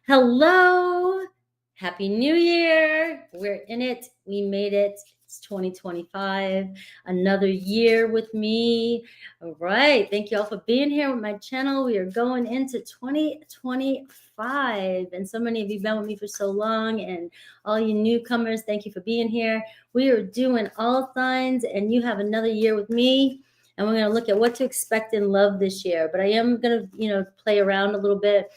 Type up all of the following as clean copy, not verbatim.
Hello. Happy New Year. We're in it. We made it. It's 2025. Another year with me. All right. Thank you all for being here with my channel. We are going into 2025. And so many of you have been with me for so long. And all you newcomers, thank you for being here. We are doing all signs, and you have another year with me. And we're going to look at what to expect in love this year. But I am going to, play around a little bit,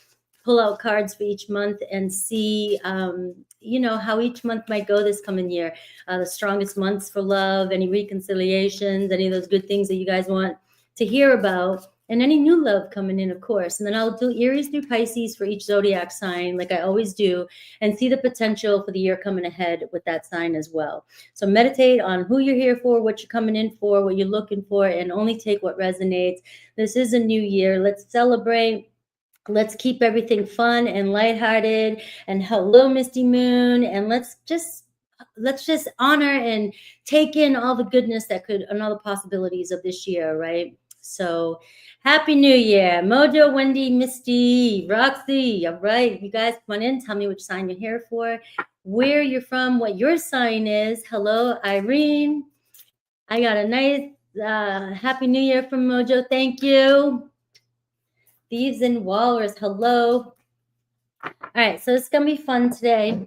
pull out cards for each month and see, how each month might go this coming year. The strongest months for love, any reconciliations, any of those good things that you guys want to hear about, and any new love coming in, of course. And then I'll do Aries through Pisces for each zodiac sign, like I always do, and see the potential for the year coming ahead with that sign as well. So meditate on who you're here for, what you're coming in for, what you're looking for, and only take what resonates. This is a new year. Let's celebrate. Let's keep everything fun and lighthearted. And hello, Misty Moon. And let's just honor and take in all the goodness that could, and all the possibilities of this year, right? So happy New Year. Mojo, Wendy, Misty, Roxy. All right, you guys come on in. Tell me which sign you're here for, where you're from, what your sign is. Hello, Irene. I got a nice happy New Year from Mojo. Thank you. Thieves and Walrus, hello. All right, so it's going to be fun today.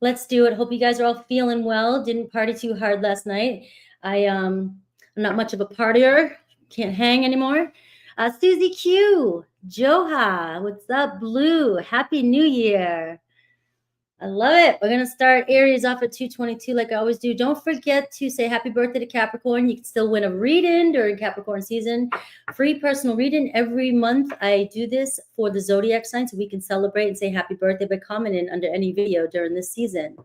Let's do it. Hope you guys are all feeling well. Didn't party too hard last night. I'm not much of a partier. Can't hang anymore. Susie Q, Joha, what's up? Blue, happy New Year. I love it. We're going to start Aries off at 222 like I always do. Don't forget to say happy birthday to Capricorn. You can still win a read-in during Capricorn season. Free personal read-in every month. I do this for the zodiac sign so we can celebrate and say happy birthday by commenting under any video during this season.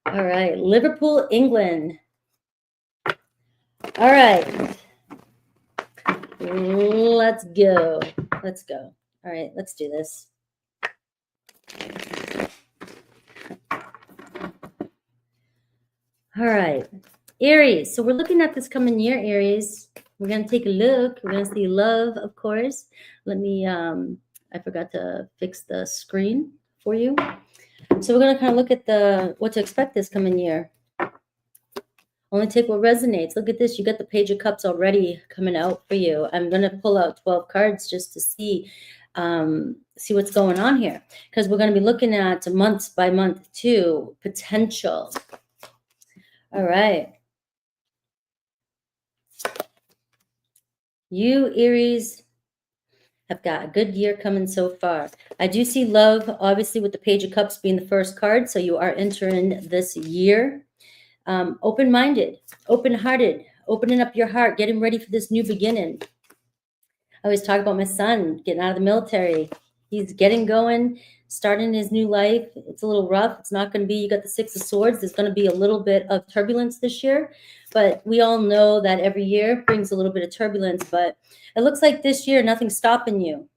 All right. Liverpool, England. All right. Let's go. Let's go. All right. Let's do this. All right, Aries. So we're looking at this coming year, Aries. We're going to take a look. We're going to see love, of course. Let me, I forgot to fix the screen for you. So we're going to kind of look at what to expect this coming year. Only take what resonates. Look at this. You got the Page of Cups already coming out for you. I'm going to pull out 12 cards just to see what's going on here, because we're going to be looking at months by month too, potential. All right. You, Aries, have got a good year coming so far. I do see love, obviously, with the Page of Cups being the first card. So you are entering this year open-minded, open-hearted, opening up your heart, getting ready for this new beginning. I always talk about my son getting out of the military. He's getting going, starting his new life. It's a little rough. It's not going to be, you got the Six of Swords. There's going to be a little bit of turbulence this year, but we all know that every year brings a little bit of turbulence, but it looks like this year, nothing's stopping you.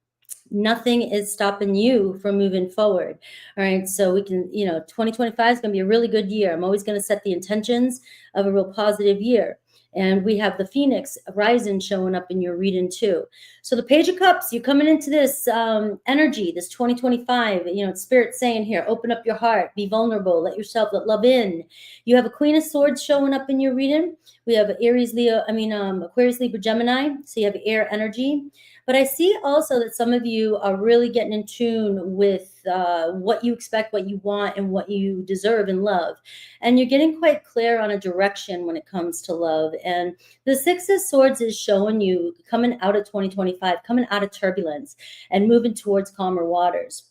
Nothing is stopping you from moving forward. All right. So we can, 2025 is going to be a really good year. I'm always going to set the intentions of a real positive year. And we have the Phoenix rising showing up in your reading too. So the Page of Cups, you're coming into this energy, this 2025, it's Spirit saying here, open up your heart, be vulnerable, let love in. You have a Queen of Swords showing up in your reading. We have Aries, Aquarius, Libra, Gemini. So you have air energy. But I see also that some of you are really getting in tune with what you expect, what you want, and what you deserve in love. And you're getting quite clear on a direction when it comes to love. And the Six of Swords is showing you coming out of 2025, coming out of turbulence and moving towards calmer waters.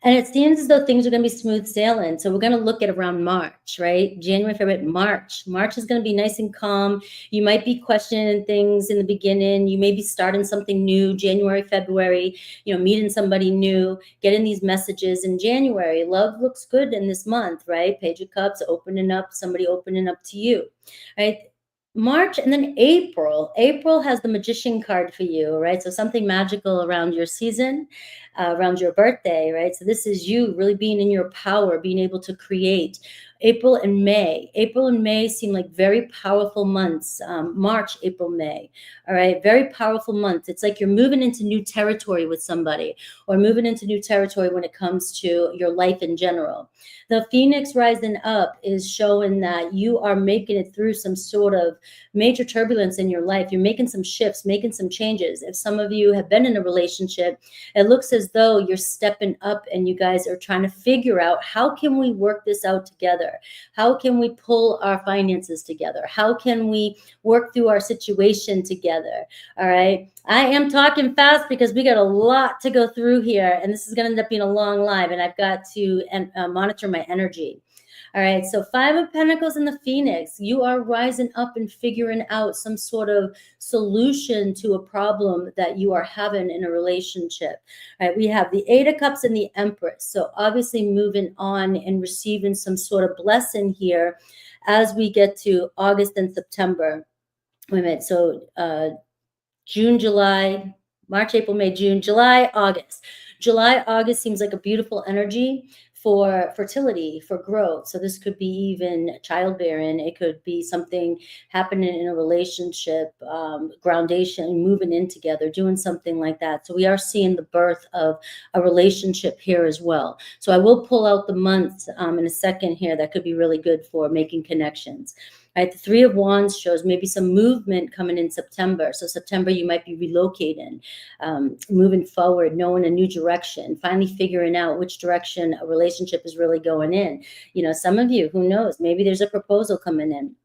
And it seems as though things are going to be smooth sailing. So we're going to look at around March, right? January, February, March. March is going to be nice and calm. You might be questioning things in the beginning. You may be starting something new. January, February, meeting somebody new, getting these messages in January. Love looks good in this month, right? Page of Cups, opening up, somebody opening up to you, right? March, and then April. April has the Magician card for you, right? So something magical around your season, around your birthday, right? So this is you really being in your power, being able to create, April and May. April and May seem like very powerful months. March, April, May. All right, very powerful months. It's like you're moving into new territory with somebody, or moving into new territory when it comes to your life in general. The Phoenix rising up is showing that you are making it through some sort of major turbulence in your life. You're making some shifts, making some changes. If some of you have been in a relationship, it looks as though you're stepping up and you guys are trying to figure out, how can we work this out together? How can we pull our finances together? How can we work through our situation together? All right. I am talking fast because we got a lot to go through here, and this is going to end up being a long live, and I've got to monitor my energy. All right, so 5 of Pentacles in the Phoenix. You are rising up and figuring out some sort of solution to a problem that you are having in a relationship. All right, we have the 8 of Cups and the Empress. So obviously moving on and receiving some sort of blessing here as we get to August and September. Wait a minute, so June, July, March, April, May, June, July, August. July, August seems like a beautiful energy for fertility, for growth. So this could be even childbearing. It could be something happening in a relationship, groundation, moving in together, doing something like that. So we are seeing the birth of a relationship here as well. So I will pull out the months in a second here that could be really good for making connections. Right, the 3 of Wands shows maybe some movement coming in September. So September, you might be relocating, moving forward, knowing a new direction, finally figuring out which direction a relationship is really going in. You know, some of you, who knows, maybe there's a proposal coming in.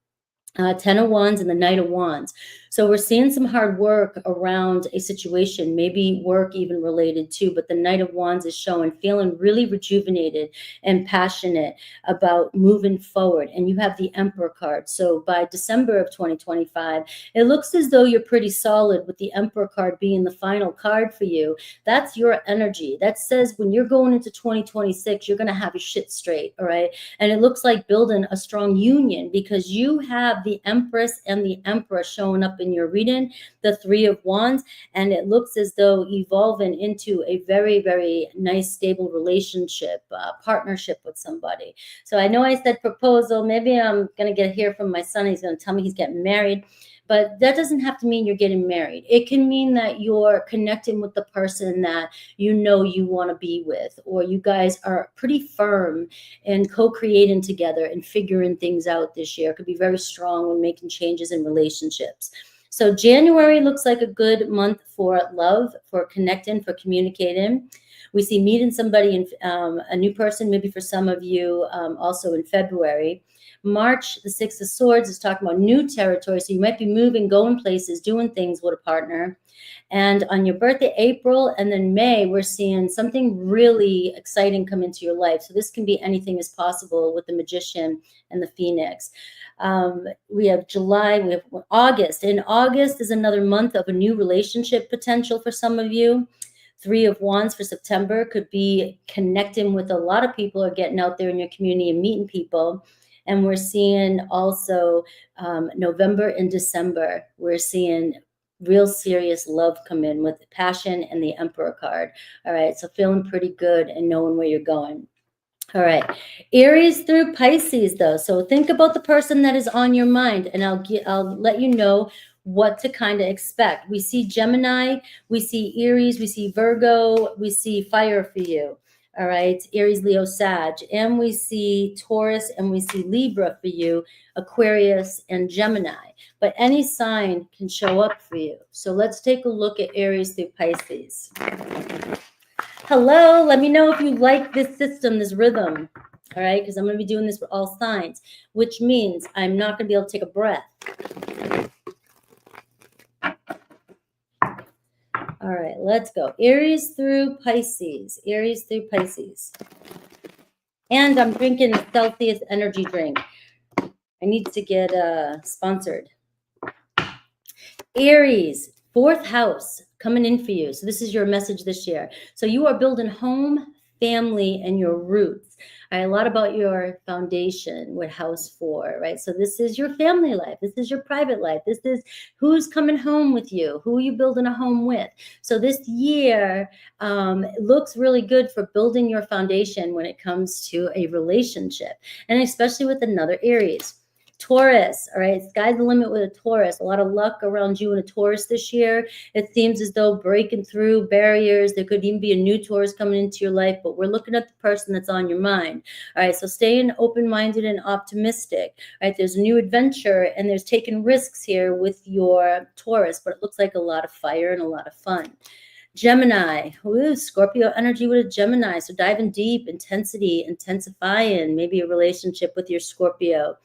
10 of Wands and the Knight of Wands. So we're seeing some hard work around a situation, maybe work even related to, but the Knight of Wands is showing feeling really rejuvenated and passionate about moving forward. And you have the Emperor card. So by December of 2025, it looks as though you're pretty solid, with the Emperor card being the final card for you. That's your energy. That says when you're going into 2026, you're going to have your shit straight. All right. And it looks like building a strong union, because you have the Empress and the Emperor showing up in your reading, the 3 of Wands, and it looks as though evolving into a very, very nice, stable relationship, partnership with somebody. So I know I said proposal. Maybe I'm going to hear from my son. He's going to tell me he's getting married. But that doesn't have to mean you're getting married. It can mean that you're connecting with the person that you know you want to be with, or you guys are pretty firm in co-creating together and figuring things out this year. It could be very strong when making changes in relationships. So January looks like a good month for love, for connecting, for communicating. We see meeting somebody, in a new person, maybe for some of you, also in February. March, the 6 of Swords, is talking about new territory. So you might be moving, going places, doing things with a partner. And on your birthday, April, and then May, we're seeing something really exciting come into your life. So this can be anything is possible with the Magician and the Phoenix. We have July, we have August. And August is another month of a new relationship potential for some of you. 3 of Wands for September could be connecting with a lot of people, or getting out there in your community and meeting people. And we're seeing also November and December, we're seeing real serious love come in with passion and the Emperor card. All right, so feeling pretty good and knowing where you're going. All right, Aries through Pisces, though. So think about the person that is on your mind, and I'll let you know what to kind of expect. We see Gemini, we see Aries, we see Virgo, we see fire for you. All right, Aries, Leo, Sag, and we see Taurus, and we see Libra for you, Aquarius, and Gemini. But any sign can show up for you. So let's take a look at Aries through Pisces. Hello, let me know if you like this system, this rhythm. All right, because I'm going to be doing this for all signs, which means I'm not going to be able to take a breath. All right, let's go. Aries through Pisces. Aries through Pisces. And I'm drinking the Celsius energy drink. I need to get sponsored. Aries, 4th house coming in for you. So this is your message this year. So you are building home, family, and your roots. All right, a lot about your foundation with house 4, right? So this is your family life. This is your private life. This is who's coming home with you, who are you building a home with. So this year looks really good for building your foundation when it comes to a relationship, and especially with another Aries. Taurus, all right, sky's the limit with a Taurus. A lot of luck around you and a Taurus this year. It seems as though breaking through barriers. There could even be a new Taurus coming into your life, but we're looking at the person that's on your mind. All right, so staying open-minded and optimistic. All right, there's a new adventure and there's taking risks here with your Taurus, but it looks like a lot of fire and a lot of fun. Gemini, ooh, Scorpio energy with a Gemini. So diving deep, intensity, intensifying, maybe a relationship with your Scorpio.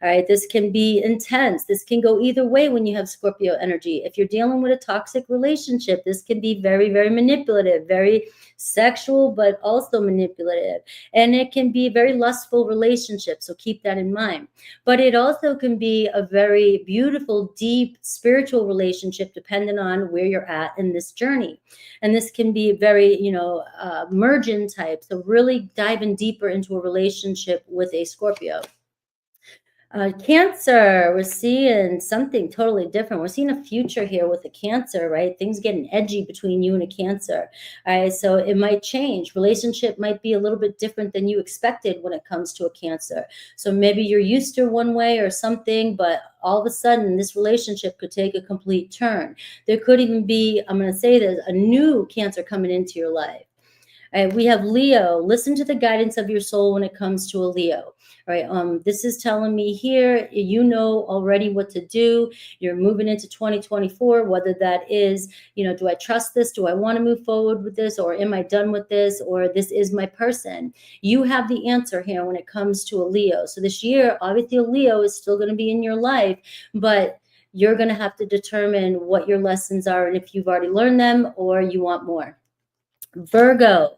All right, this can be intense. This can go either way when you have Scorpio energy. If you're dealing with a toxic relationship, this can be very, very manipulative, very sexual, but also manipulative. And it can be a very lustful relationship, so keep that in mind. But it also can be a very beautiful, deep, spiritual relationship, depending on where you're at in this journey. And this can be very, merging type, so really diving deeper into a relationship with a Scorpio. Cancer, we're seeing something totally different. We're seeing a future here with a Cancer, right? Things getting edgy between you and a Cancer. All right, so it might change. Relationship might be a little bit different than you expected when it comes to a Cancer. So maybe you're used to one way or something, but all of a sudden this relationship could take a complete turn. There could even be, I'm going to say this, a new Cancer coming into your life. All right, we have Leo. Listen to the guidance of your soul when it comes to a Leo. All right, this is telling me here, you know already what to do. You're moving into 2024, whether that is, do I trust this? Do I want to move forward with this? Or am I done with this? Or this is my person. You have the answer here when it comes to a Leo. So this year, obviously a Leo is still going to be in your life, but you're going to have to determine what your lessons are and if you've already learned them or you want more. Virgo,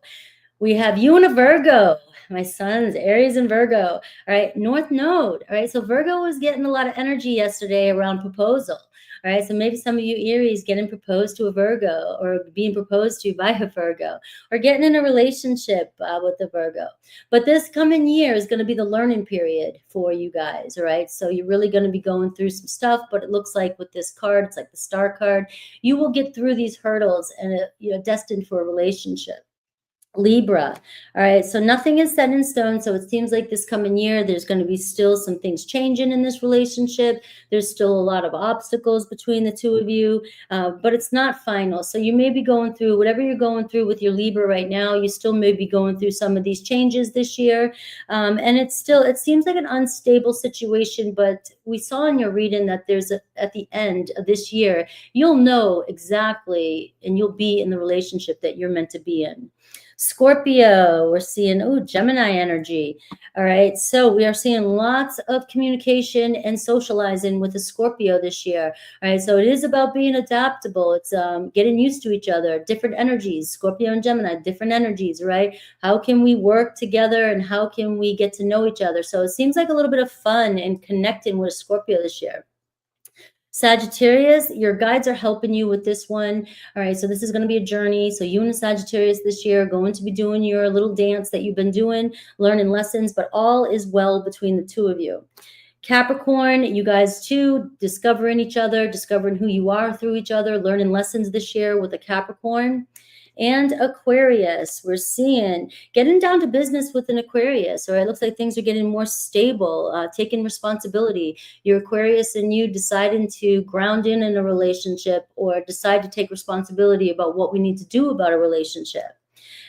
we have you and a Virgo. My son's Aries and Virgo. All right, North Node. All right, so Virgo was getting a lot of energy yesterday around proposal. All right, so maybe some of you Aries getting proposed to a Virgo or being proposed to by a Virgo or getting in a relationship with a Virgo. But this coming year is going to be the learning period for you guys, all right? So you're really going to be going through some stuff, but it looks like with this card, it's like the star card, you will get through these hurdles and you're destined for a relationship. Libra. All right, so nothing is set in stone. So it seems like this coming year, there's going to be still some things changing in this relationship. There's still a lot of obstacles between the two of you, but it's not final. So you may be going through whatever you're going through with your Libra right now. You still may be going through some of these changes this year. And it seems like an unstable situation, but we saw in your reading that at the end of this year, you'll know exactly, and you'll be in the relationship that you're meant to be in. Scorpio, we're seeing, Gemini energy. All right, so we are seeing lots of communication and socializing with the Scorpio this year. All right, so it is about being adaptable. It's getting used to each other, different energies, Scorpio and Gemini, different energies, right? How can we work together and how can we get to know each other? So it seems like a little bit of fun and connecting with Scorpio this year. Sagittarius, your guides are helping you with this one. All right, so this is going to be a journey. So you and Sagittarius this year are going to be doing your little dance that you've been doing, learning lessons, but all is well between the two of you. Capricorn, you guys too, discovering each other, discovering who you are through each other, learning lessons this year with a Capricorn. And Aquarius, we're seeing getting down to business with an Aquarius, or it looks like things are getting more stable, taking responsibility. Your Aquarius and you deciding to ground in a relationship or decide to take responsibility about what we need to do about a relationship.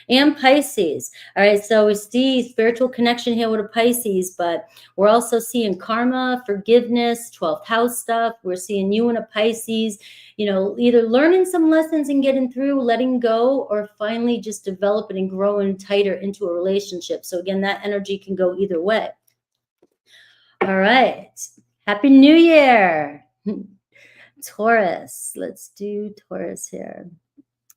And Pisces. All right, so we see spiritual connection here with a Pisces, but we're also seeing karma, forgiveness, 12th house stuff. We're seeing you and a Pisces, either learning some lessons and getting through, letting go, or finally just developing and growing tighter into a relationship. So again, that energy can go either way. All right, Happy New Year. Taurus, let's do Taurus here.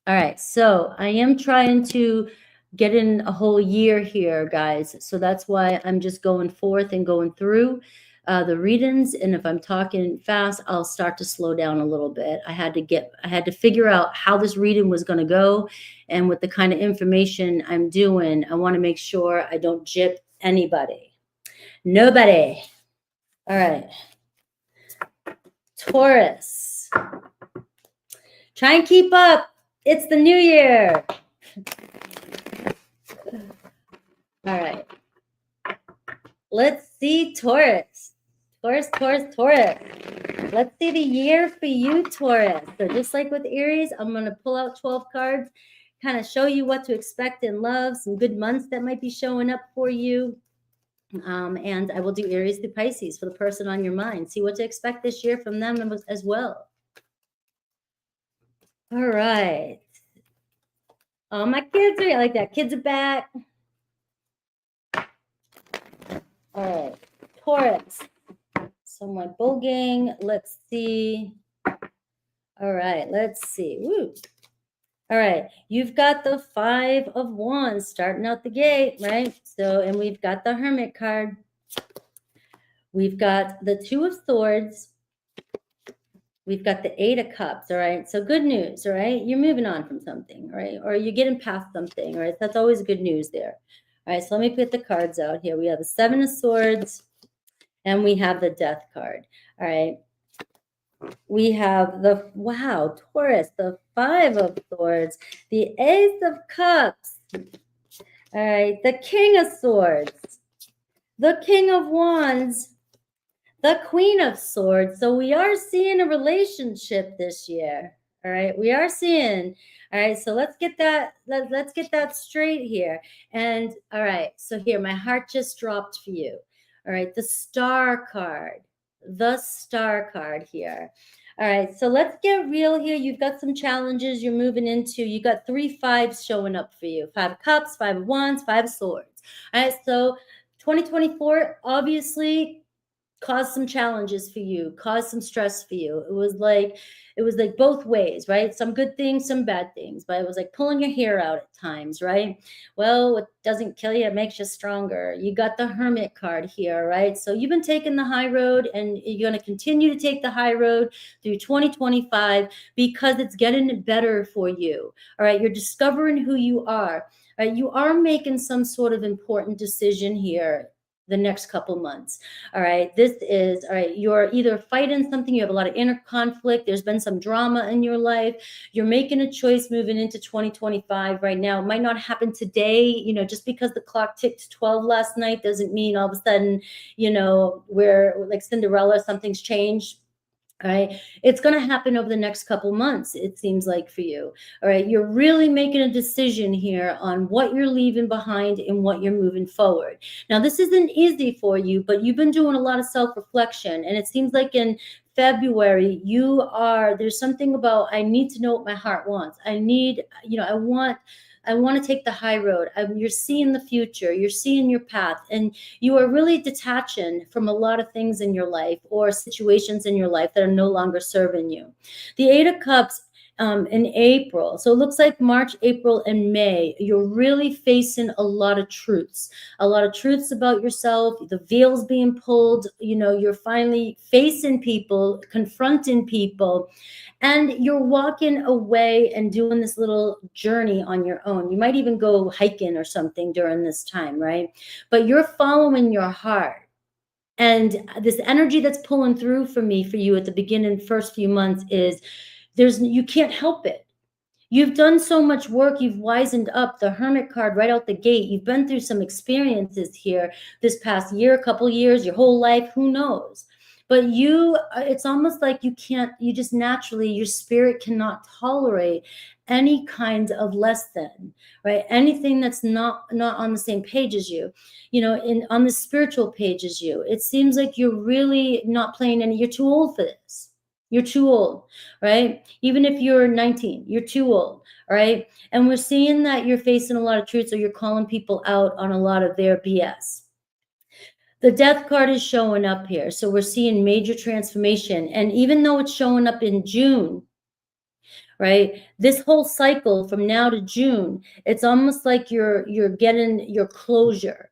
All right, so I am trying to get in a whole year here, guys. So that's why I'm just going forth and going through. the readings, and if I'm talking fast, I'll start to slow down a little bit. I had to figure out how this reading was going to go, and with the kind of information I'm doing, I want to make sure I don't jip anybody. Nobody. All right. Taurus. Try and keep up. It's the new year. All right. Let's see Taurus. Taurus. Let's see the year for you, Taurus. So just like with Aries, I'm going to pull out 12 cards, kind of show you what to expect in love, some good months that might be showing up for you. And I will do Aries through Pisces for the person on your mind. See what to expect this year from them as well. All right. Oh, my kids are like that. Kids are back. All right. Taurus. So my bull gang, let's see. All right, let's see. Woo. All right, you've got the 5 of Wands starting out the gate, right? So, and we've got the Hermit card. We've got the 2 of Swords. We've got the 8 of Cups, all right? So good news, all right? You're moving on from something, right? Or you're getting past something, right? That's always good news there. All right, so let me put the cards out here. We have the 7 of Swords, and we have the Death card, all right? We have the, wow, Taurus, the 5 of Swords, the Ace of Cups, all right, the King of Swords, the King of Wands, the Queen of Swords. So we are seeing a relationship this year, all right? We are seeing, all right, so let's get that, let's get that straight here. And, all right, so here, my heart just dropped for you, all right, the Star card. The Star card here. All right, so let's get real here. You've got some challenges you're moving into. You got 3 5s showing up for you. 5 of Cups, 5 of Wands, 5 of Swords. All right, so 2024 obviously caused some challenges for you, caused some stress for you. It was like both ways, right? Some good things, some bad things, but it was like pulling your hair out at times, right? Well, what doesn't kill you, it makes you stronger. You got the Hermit card here, right? So you've been taking the high road, and you're going to continue to take the high road through 2025 because it's getting better for you. All right, you're discovering who you are. All right, you are making some sort of important decision here the next couple months. All right, this is, all right, you're either fighting something, you have a lot of inner conflict, there's been some drama in your life, you're making a choice moving into 2025 right now. It might not happen today, you know, just because the clock ticked 12 last night doesn't mean all of a sudden, you know, we're like Cinderella, something's changed. All right, it's going to happen over the next couple months, it seems like, for you. All right, you're really making a decision here on what you're leaving behind and what you're moving forward. Now, this isn't easy for you, but you've been doing a lot of self-reflection, and it seems like in February, there's something about, I need to know what my heart wants. I need, you know, I want to take the high road. You're seeing the future, you're seeing your path, and you are really detaching from a lot of things in your life or situations in your life that are no longer serving you. The 8 of Cups in April. So it looks like March, April, and May, you're really facing a lot of truths about yourself, the veils being pulled, you know, you're finally facing people, confronting people, and you're walking away and doing this little journey on your own. You might even go hiking or something during this time, right? But you're following your heart. And this energy that's pulling through for you at the beginning, first few months is you can't help it. You've done so much work. You've wisened up. The Hermit card right out the gate. You've been through some experiences here this past year, a couple years, your whole life, who knows? But it's almost like you just naturally, your spirit cannot tolerate any kind of less than, right? Anything that's not on the same page as you, you know, on the spiritual page as you. It seems like you're really not playing you're too old for this. You're too old, right? Even if you're 19, you're too old, right? And we're seeing that you're facing a lot of truth, so you're calling people out on a lot of their BS. The Death card is showing up here, so we're seeing major transformation. And even though it's showing up in June, right, this whole cycle from now to June, it's almost like you're getting your closure.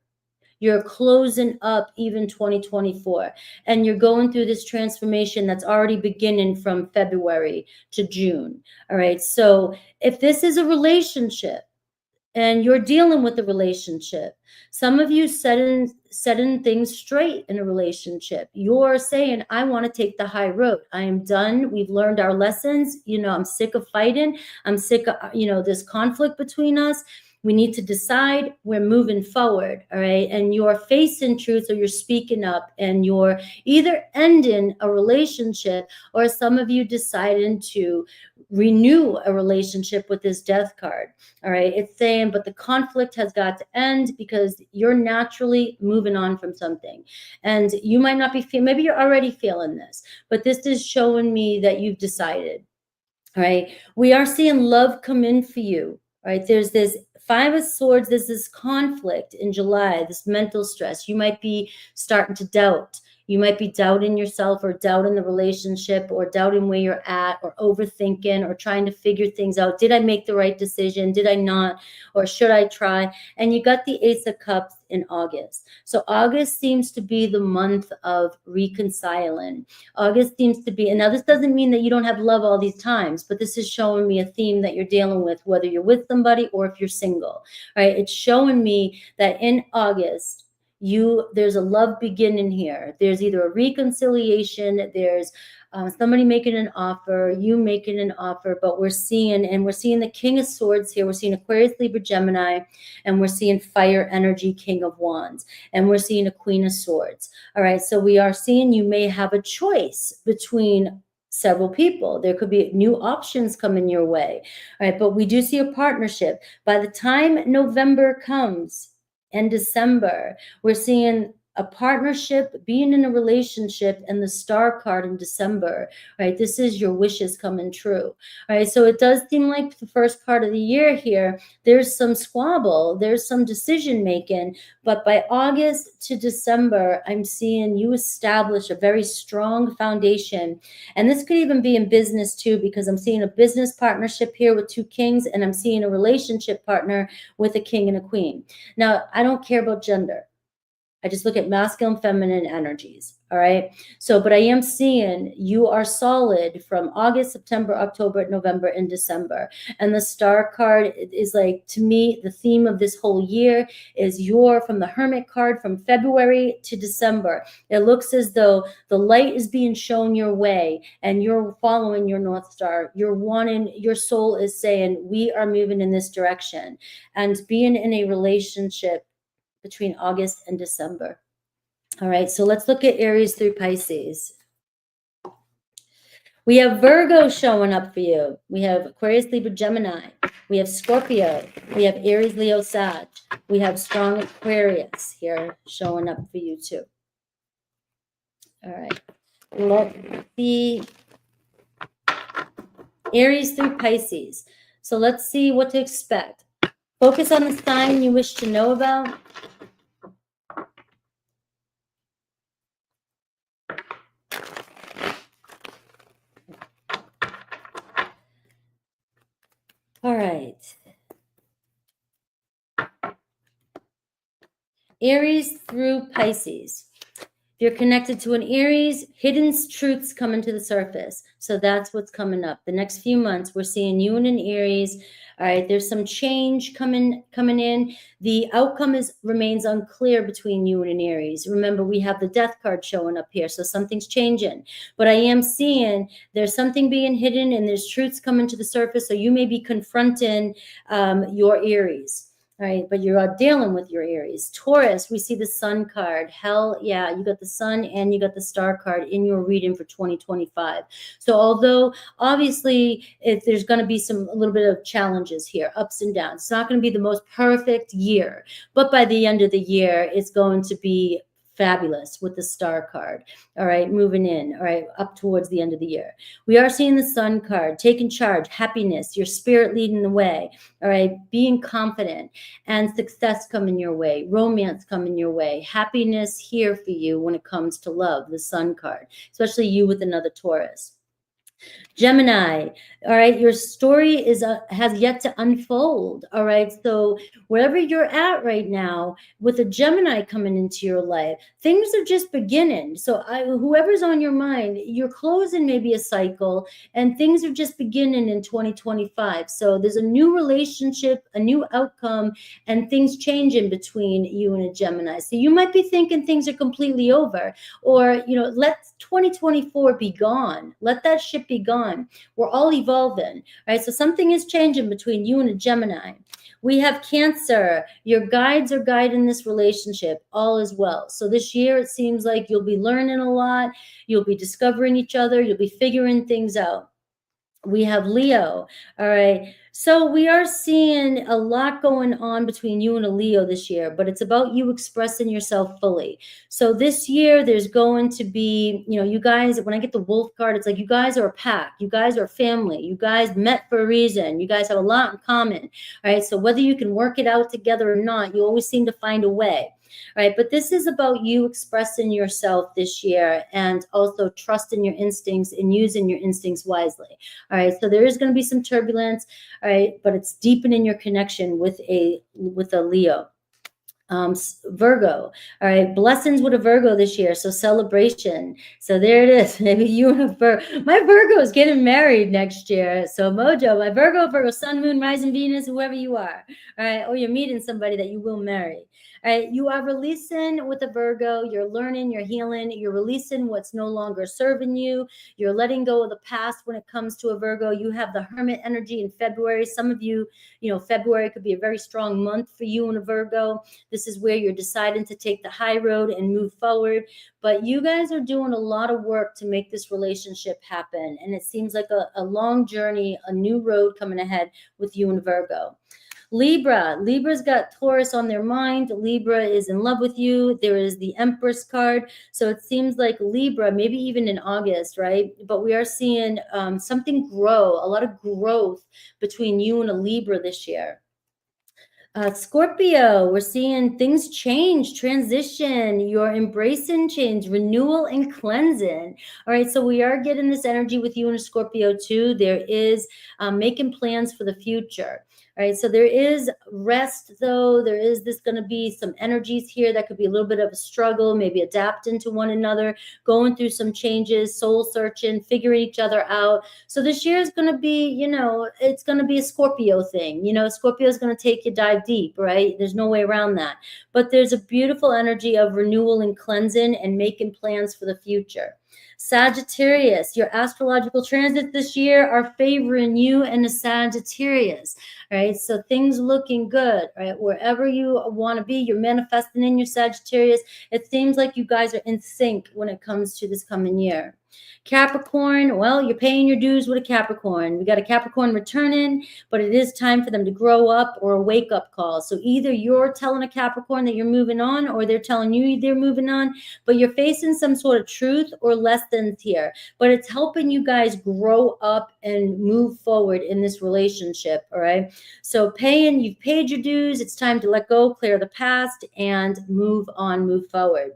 You're closing up even 2024. And you're going through this transformation that's already beginning from February to June. All right. So if this is a relationship, and you're dealing with the relationship, some of you setting things straight in a relationship. You're saying, I want to take the high road. I am done. We've learned our lessons. I'm sick of fighting. I'm sick of, this conflict between us. We need to decide we're moving forward. All right. And you're facing truth, or you're speaking up, and you're either ending a relationship, or some of you deciding to renew a relationship with this death card. All right. It's saying, but the conflict has got to end because you're naturally moving on from something. And you might not be maybe you're already feeling this, but this is showing me that you've decided. All right. We are seeing love come in for you. All right. There's this Five of Swords. There's this conflict in July, this mental stress. You might be starting to doubt. You might be doubting yourself, or doubting the relationship, or doubting where you're at, or overthinking, or trying to figure things out. Did I make the right decision? Did I not? Or should I try? And you got the Ace of Cups in August. So August seems to be the month of reconciling. August seems to be, and now this doesn't mean that you don't have love all these times, but this is showing me a theme that you're dealing with, whether you're with somebody or if you're single, right? It's showing me that in August, there's a love beginning here. There's either a reconciliation, there's somebody making an offer, you making an offer, but we're seeing the King of Swords here. We're seeing Aquarius, Libra, Gemini, and we're seeing fire energy, King of Wands, and we're seeing a Queen of Swords. All right, so we are seeing you may have a choice between several people. There could be new options coming your way. All right, but we do see a partnership. By the time November comes, and December, we're seeing a partnership, being in a relationship, and the Star card in December, right? This is your wishes coming true, right? So it does seem like the first part of the year here, there's some squabble, there's some decision making, but by August to December, I'm seeing you establish a very strong foundation. And this could even be in business too, because I'm seeing a business partnership here with two kings, and I'm seeing a relationship partner with a king and a queen. Now, I don't care about gender. I just look at masculine, feminine energies. All right. So, but I am seeing you are solid from August, September, October, November, and December. And the Star card is like, to me, the theme of this whole year is from the Hermit card from February to December. It looks as though the light is being shown your way, and you're following your North Star. Your soul is saying, we are moving in this direction. And being in a relationship between August and December. All right, so let's look at Aries through Pisces. We have Virgo showing up for you. We have Aquarius, Libra, Gemini. We have Scorpio. We have Aries, Leo, Sag. We have strong Aquarius here showing up for you too. All right, let's see Aries through Pisces. So let's see what to expect. Focus on the sign you wish to know about. All right. Aries through Pisces. If you're connected to an Aries, hidden truths coming to the surface. So that's what's coming up. The next few months, we're seeing you in an Aries. All right, there's some change coming in. The outcome remains unclear between you and an Aries. Remember, we have the Death card showing up here, so something's changing. But I am seeing there's something being hidden, and there's truths coming to the surface. So you may be confronting your Aries. All right, but you're dealing with your Aries. Taurus, we see the Sun card. Hell yeah, you got the Sun and you got the Star card in your reading for 2025. So although obviously there's going to be a little bit of challenges here, ups and downs. It's not going to be the most perfect year, but by the end of the year, it's going to be fabulous with the Star card. All right, moving in, all right, up towards the end of the year. We are seeing the Sun card, taking charge, happiness, your spirit leading the way, all right, being confident, and success coming your way, romance coming your way, happiness here for you when it comes to love, the Sun card, especially you with another Taurus. Gemini, all right, your story is has yet to unfold, all right? So wherever you're at right now, with a Gemini coming into your life, things are just beginning. So whoever's on your mind, you're closing maybe a cycle, and things are just beginning in 2025. So there's a new relationship, a new outcome, and things changing between you and a Gemini. So you might be thinking things are completely over, or let 2024 be gone, let that ship be gone. We're all evolving, right? So something is changing between you and a Gemini. We have Cancer. Your guides are guiding this relationship. All is well. So this year, it seems like you'll be learning a lot. You'll be discovering each other. You'll be figuring things out. We have Leo. All right. So we are seeing a lot going on between you and a Leo this year, but it's about you expressing yourself fully. So this year there's going to be, you guys, when I get the Wolf card, it's like you guys are a pack. You guys are a family. You guys met for a reason. You guys have a lot in common. All right. So whether you can work it out together or not, you always seem to find a way. Right, but this is about you expressing yourself this year, and also trusting your instincts and using your instincts wisely. All right, so there is going to be some turbulence, all right, but it's deepening your connection with a Leo. Virgo, all right, blessings with a Virgo this year, so celebration. So there it is. Maybe you and a Virgo. My Virgo is getting married next year, so mojo. My Virgo, sun, moon, rising, Venus, whoever you are, all right, or you're meeting somebody that you will marry. All right, you are releasing with a Virgo. You're learning, you're healing, you're releasing what's no longer serving you. You're letting go of the past when it comes to a Virgo. You have the Hermit energy in February. Some of you, February could be a very strong month for you and a Virgo. This is where you're deciding to take the high road and move forward. But you guys are doing a lot of work to make this relationship happen. And it seems like a long journey, a new road coming ahead with you and Virgo. Libra's got Taurus on their mind. Libra is in love with you. There is the Empress card. So it seems like Libra, maybe even in August, right? But we are seeing something grow, a lot of growth between you and a Libra this year. Scorpio, we're seeing things change, transition. You're embracing change, renewal, and cleansing. All right, so we are getting this energy with you and a Scorpio too. There is making plans for the future. All right, so there is rest, though. There is going to be some energies here that could be a little bit of a struggle, maybe adapting to one another, going through some changes, soul searching, figuring each other out. So this year is going to be, it's going to be a Scorpio thing. Scorpio is going to take you dive deep, right? There's no way around that. But there's a beautiful energy of renewal and cleansing and making plans for the future. Sagittarius, your astrological transits this year are favoring you and the Sagittarius. All right, so things looking good, right? Wherever you want to be, you're manifesting in your Sagittarius. It seems like you guys are in sync when it comes to this coming year. Capricorn, well, you're paying your dues with a Capricorn. We got a Capricorn returning, but it is time for them to grow up, or a wake-up call. So either you're telling a Capricorn that you're moving on, or they're telling you they're moving on, but you're facing some sort of truth or lessons here. But it's helping you guys grow up and move forward in this relationship, all right? So you've paid your dues. It's time to let go, clear the past, and move on, move forward.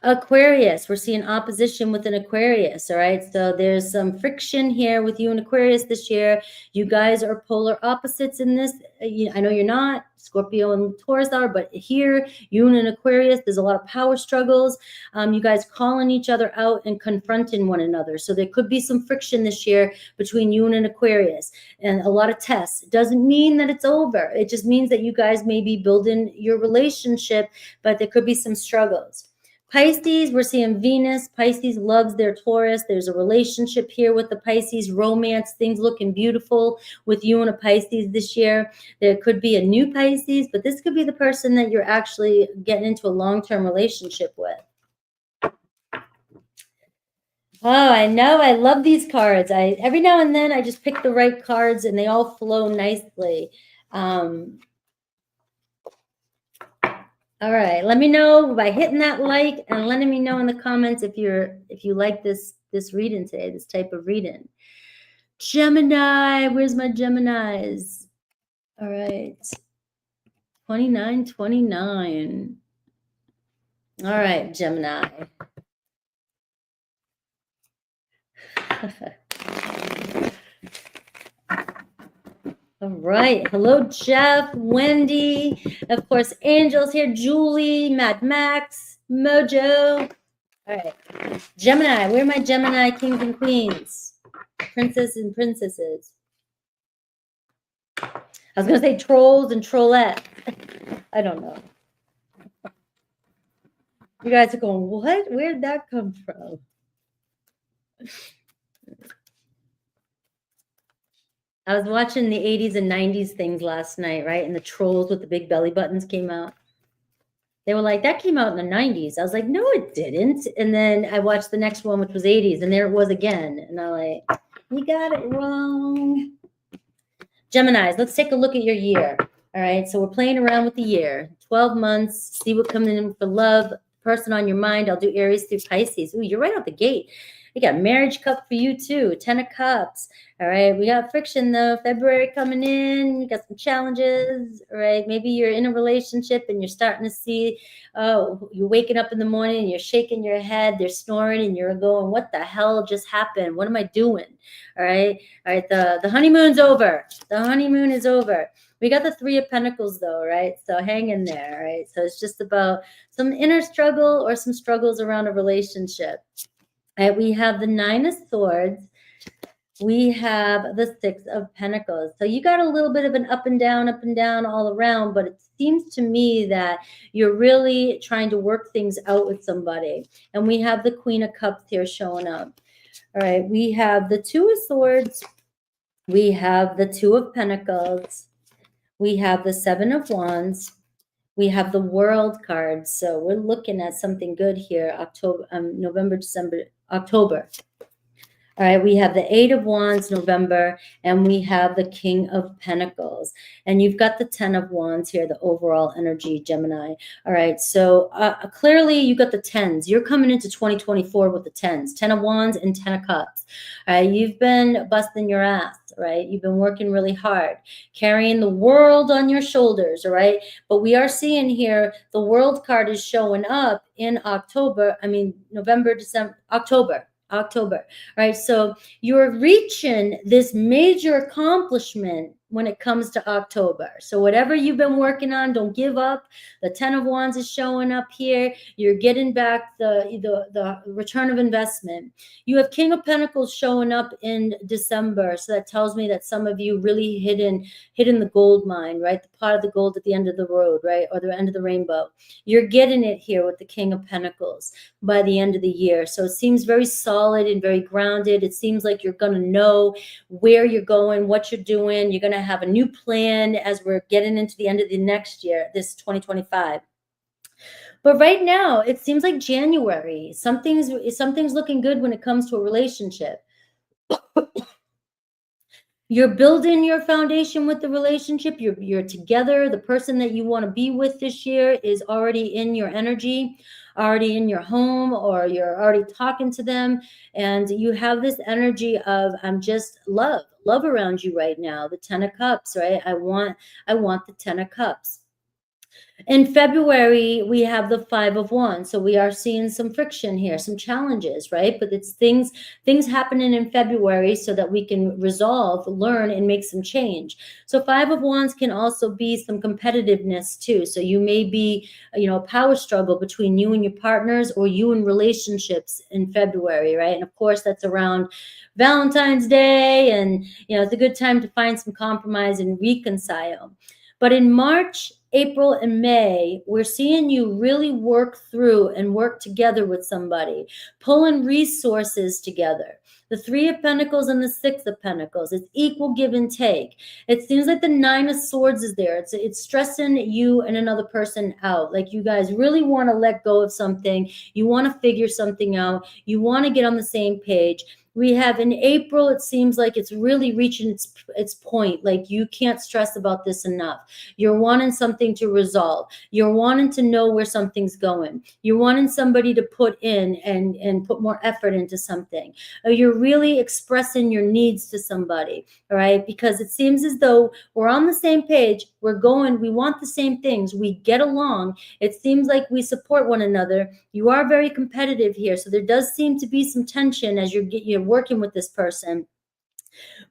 Aquarius, we're seeing opposition with an Aquarius, all right? So there's some friction here with you and Aquarius this year. You guys are polar opposites in this. I know you're not. Scorpio and Taurus are, but here, you and an Aquarius, there's a lot of power struggles. You guys calling each other out and confronting one another. So there could be some friction this year between you and an Aquarius, and a lot of tests. It doesn't mean that it's over. It just means that you guys may be building your relationship, but there could be some struggles. Pisces, we're seeing Venus. Pisces loves their Taurus. There's a relationship here with the Pisces, romance, things looking beautiful with you and a Pisces this year. There could be a new Pisces, but this could be the person that you're actually getting into a long-term relationship with. Oh, I know. I love these cards. Every now and then I just pick the right cards and they all flow nicely. All right, let me know by hitting that like and letting me know in the comments if you like this reading today, this type of reading. Gemini, where's my Geminis? All right, 29. All right, Gemini. All right. Hello, Jeff, Wendy, of course, Angel's here, Julie, Mad Max, Mojo. All right. Gemini. Where are my Gemini kings and queens? Princess and princesses. I was going to say trolls and trollettes. I don't know. You guys are going, what? Where'd that come from? I was watching the 80s and 90s things last night, right? And the trolls with the big belly buttons came out. They were like, that came out in the 90s. I was like, no, it didn't. And then I watched the next one, which was 80s, and there it was again. And I'm like, you got it wrong. Geminis, let's take a look at your year. All right, so we're playing around with the year. 12 months, see what comes in for love, person on your mind. I'll do Aries through Pisces. Ooh, you're right out the gate. We got marriage cup for you too, 10 of cups. All right, we got friction though. February coming in, you got some challenges. All right, maybe you're in a relationship and you're starting to see, oh, you're waking up in the morning and you're shaking your head, they're snoring and you're going, what the hell just happened? What am I doing? All right, the honeymoon's over. The honeymoon is over. We got the 3 of Pentacles though, right? So hang in there, right? So it's just about some inner struggle or some struggles around a relationship. Right, we have the 9 of Swords. We have the 6 of Pentacles. So you got a little bit of an up and down all around, but it seems to me that you're really trying to work things out with somebody. And we have the Queen of Cups here showing up. All right, we have the 2 of Swords. We have the 2 of Pentacles. We have the 7 of Wands. We have the World card. So we're looking at something good here, October, November, December, October. All right, we have the 8 of Wands, November, and we have the King of Pentacles. And you've got the 10 of Wands here, the overall energy, Gemini. All right, so clearly you got the 10s. You're coming into 2024 with the 10s, 10 of Wands and 10 of Cups. All right, you've been busting your ass, right? You've been working really hard, carrying the world on your shoulders, all right? But we are seeing here the World card is showing up in October, November, December, October. Right? So you're reaching this major accomplishment when it comes to October. So whatever you've been working on, don't give up. The 10 of Wands is showing up here. You're getting back the return of investment. You have King of Pentacles showing up in December. So that tells me that some of you really hidden the gold mine, right? The pot of the gold at the end of the road, right? Or the end of the rainbow. You're getting it here with the King of Pentacles by the end of the year. So it seems very solid and very grounded. It seems like you're going to know where you're going, what you're doing. You're going to have a new plan as we're getting into the end of the next year, this 2025. But right now, it seems like January. Something's looking good when it comes to a relationship. You're building your foundation with the relationship. You're together. The person that you want to be with this year is already in your energy, already in your home, or you're already talking to them. And you have this energy of, I'm just love around you right now. The 10 of Cups, right? I want the 10 of Cups. In February, we have the 5 of Wands. So we are seeing some friction here, some challenges, right? But it's things happening in February so that we can resolve, learn, and make some change. So 5 of Wands can also be some competitiveness too. So you may be, a power struggle between you and your partners, or you in relationships in February, right? And of course, that's around Valentine's Day. And, it's a good time to find some compromise and reconcile. But in March, April, and May, we're seeing you really work through and work together with somebody, pulling resources together. The 3 of Pentacles and the 6 of Pentacles, it's equal give and take. It seems like the 9 of Swords is there. It's stressing you and another person out. Like you guys really want to let go of something. You want to figure something out. You want to get on the same page. We have in April, it seems like it's really reaching its point. Like you can't stress about this enough. You're wanting something to resolve. You're wanting to know where something's going. You're wanting somebody to put in and put more effort into something. Or you're really expressing your needs to somebody, all right? Because it seems as though we're on the same page. We want the same things. We get along. It seems like we support one another. You are very competitive here. So there does seem to be some tension as you're working with this person.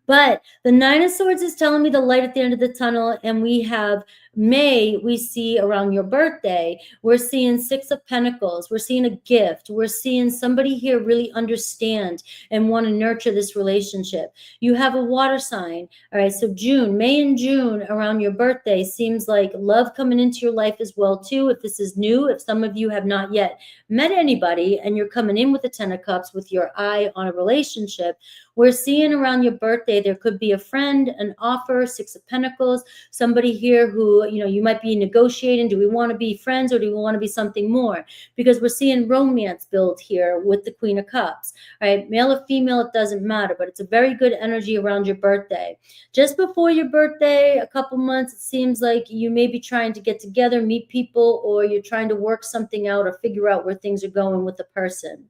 But the Nine of Swords is telling me the light at the end of the tunnel, and we have May, we see around your birthday, we're seeing Six of Pentacles, we're seeing a gift, we're seeing somebody here really understand and want to nurture this relationship. You have a water sign, all right, so June, May and June around your birthday seems like love coming into your life as well too. If this is new, if some of you have not yet met anybody and you're coming in with the Ten of Cups with your eye on a relationship, we're seeing around your birthday, there could be a friend, an offer, Six of Pentacles, somebody here who, you know, you might be negotiating. Do we want to be friends or do we want to be something more? Because we're seeing romance build here with the Queen of Cups, right? Male or female, it doesn't matter, but it's a very good energy around your birthday. Just before your birthday, a couple months, it seems like you may be trying to get together, meet people, or you're trying to work something out or figure out where things are going with the person.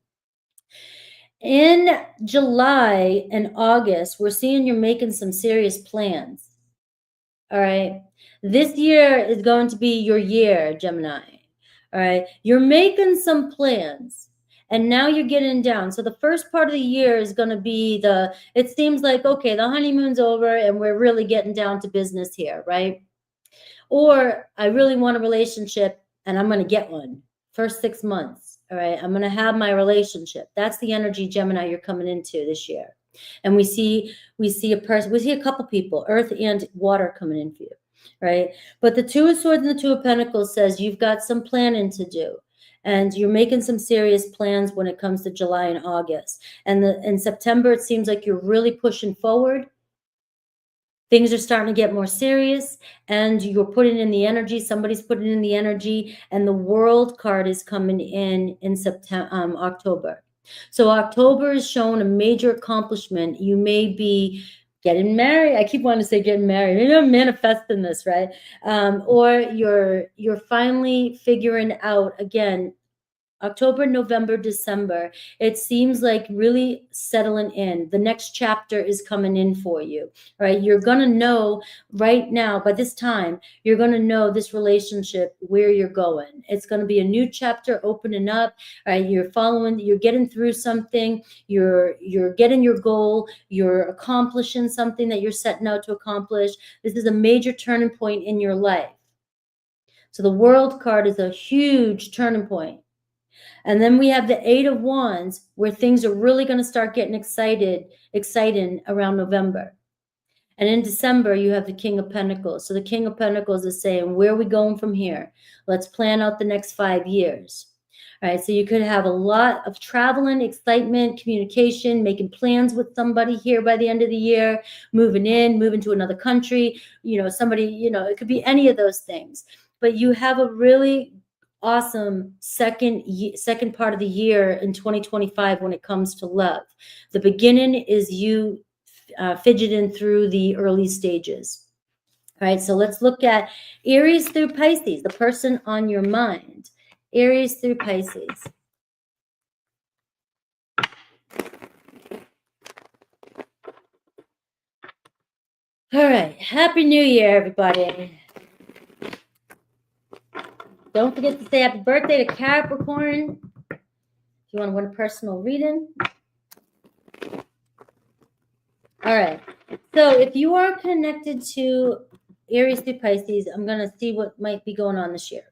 In July and August, we're seeing you're making some serious plans. All right. This year is going to be your year, Gemini. All right. You're making some plans and now you're getting down. So the first part of the year is going to be it seems like, okay, the honeymoon's over and we're really getting down to business here, right? Or I really want a relationship and I'm going to get one. First 6 months. All right, I'm going to have my relationship. That's the energy, Gemini, you're coming into this year. And we see a person, we see a couple people, earth and water coming in for you, right? But the Two of Swords and the Two of Pentacles says you've got some planning to do. And you're making some serious plans when it comes to July and August. And in September, it seems like you're really pushing forward. Things are starting to get more serious and you're putting in the energy. Somebody's putting in the energy and the World card is coming in September, October. So October is showing a major accomplishment. You may be getting married. I keep wanting to say getting married. Maybe I'm manifesting this, right? Or you're finally figuring out, again, October, November, December, it seems like really settling in. The next chapter is coming in for you, right? You're going to know right now, by this time, you're going to know this relationship, where you're going. It's going to be a new chapter opening up, right? You're getting through something, you're getting your goal, you're accomplishing something that you're setting out to accomplish. This is a major turning point in your life. So the World card is a huge turning point. And then we have the Eight of Wands, where things are really going to start getting exciting around November. And in December, you have the King of Pentacles. So the King of Pentacles is saying, where are we going from here? Let's plan out the next 5 years. All right, so you could have a lot of traveling, excitement, communication, making plans with somebody here by the end of the year, moving to another country, somebody, it could be any of those things. But you have a really awesome second part of the year in 2025 when it comes to love. The beginning is you fidgeting through the early stages. All right, so let's look at Aries through Pisces, the person on your mind. Aries through Pisces. All right, Happy New Year, everybody. Don't forget to say happy birthday to Capricorn if you want to win a personal reading. All right. So if you are connected to Aries through Pisces, I'm going to see what might be going on this year.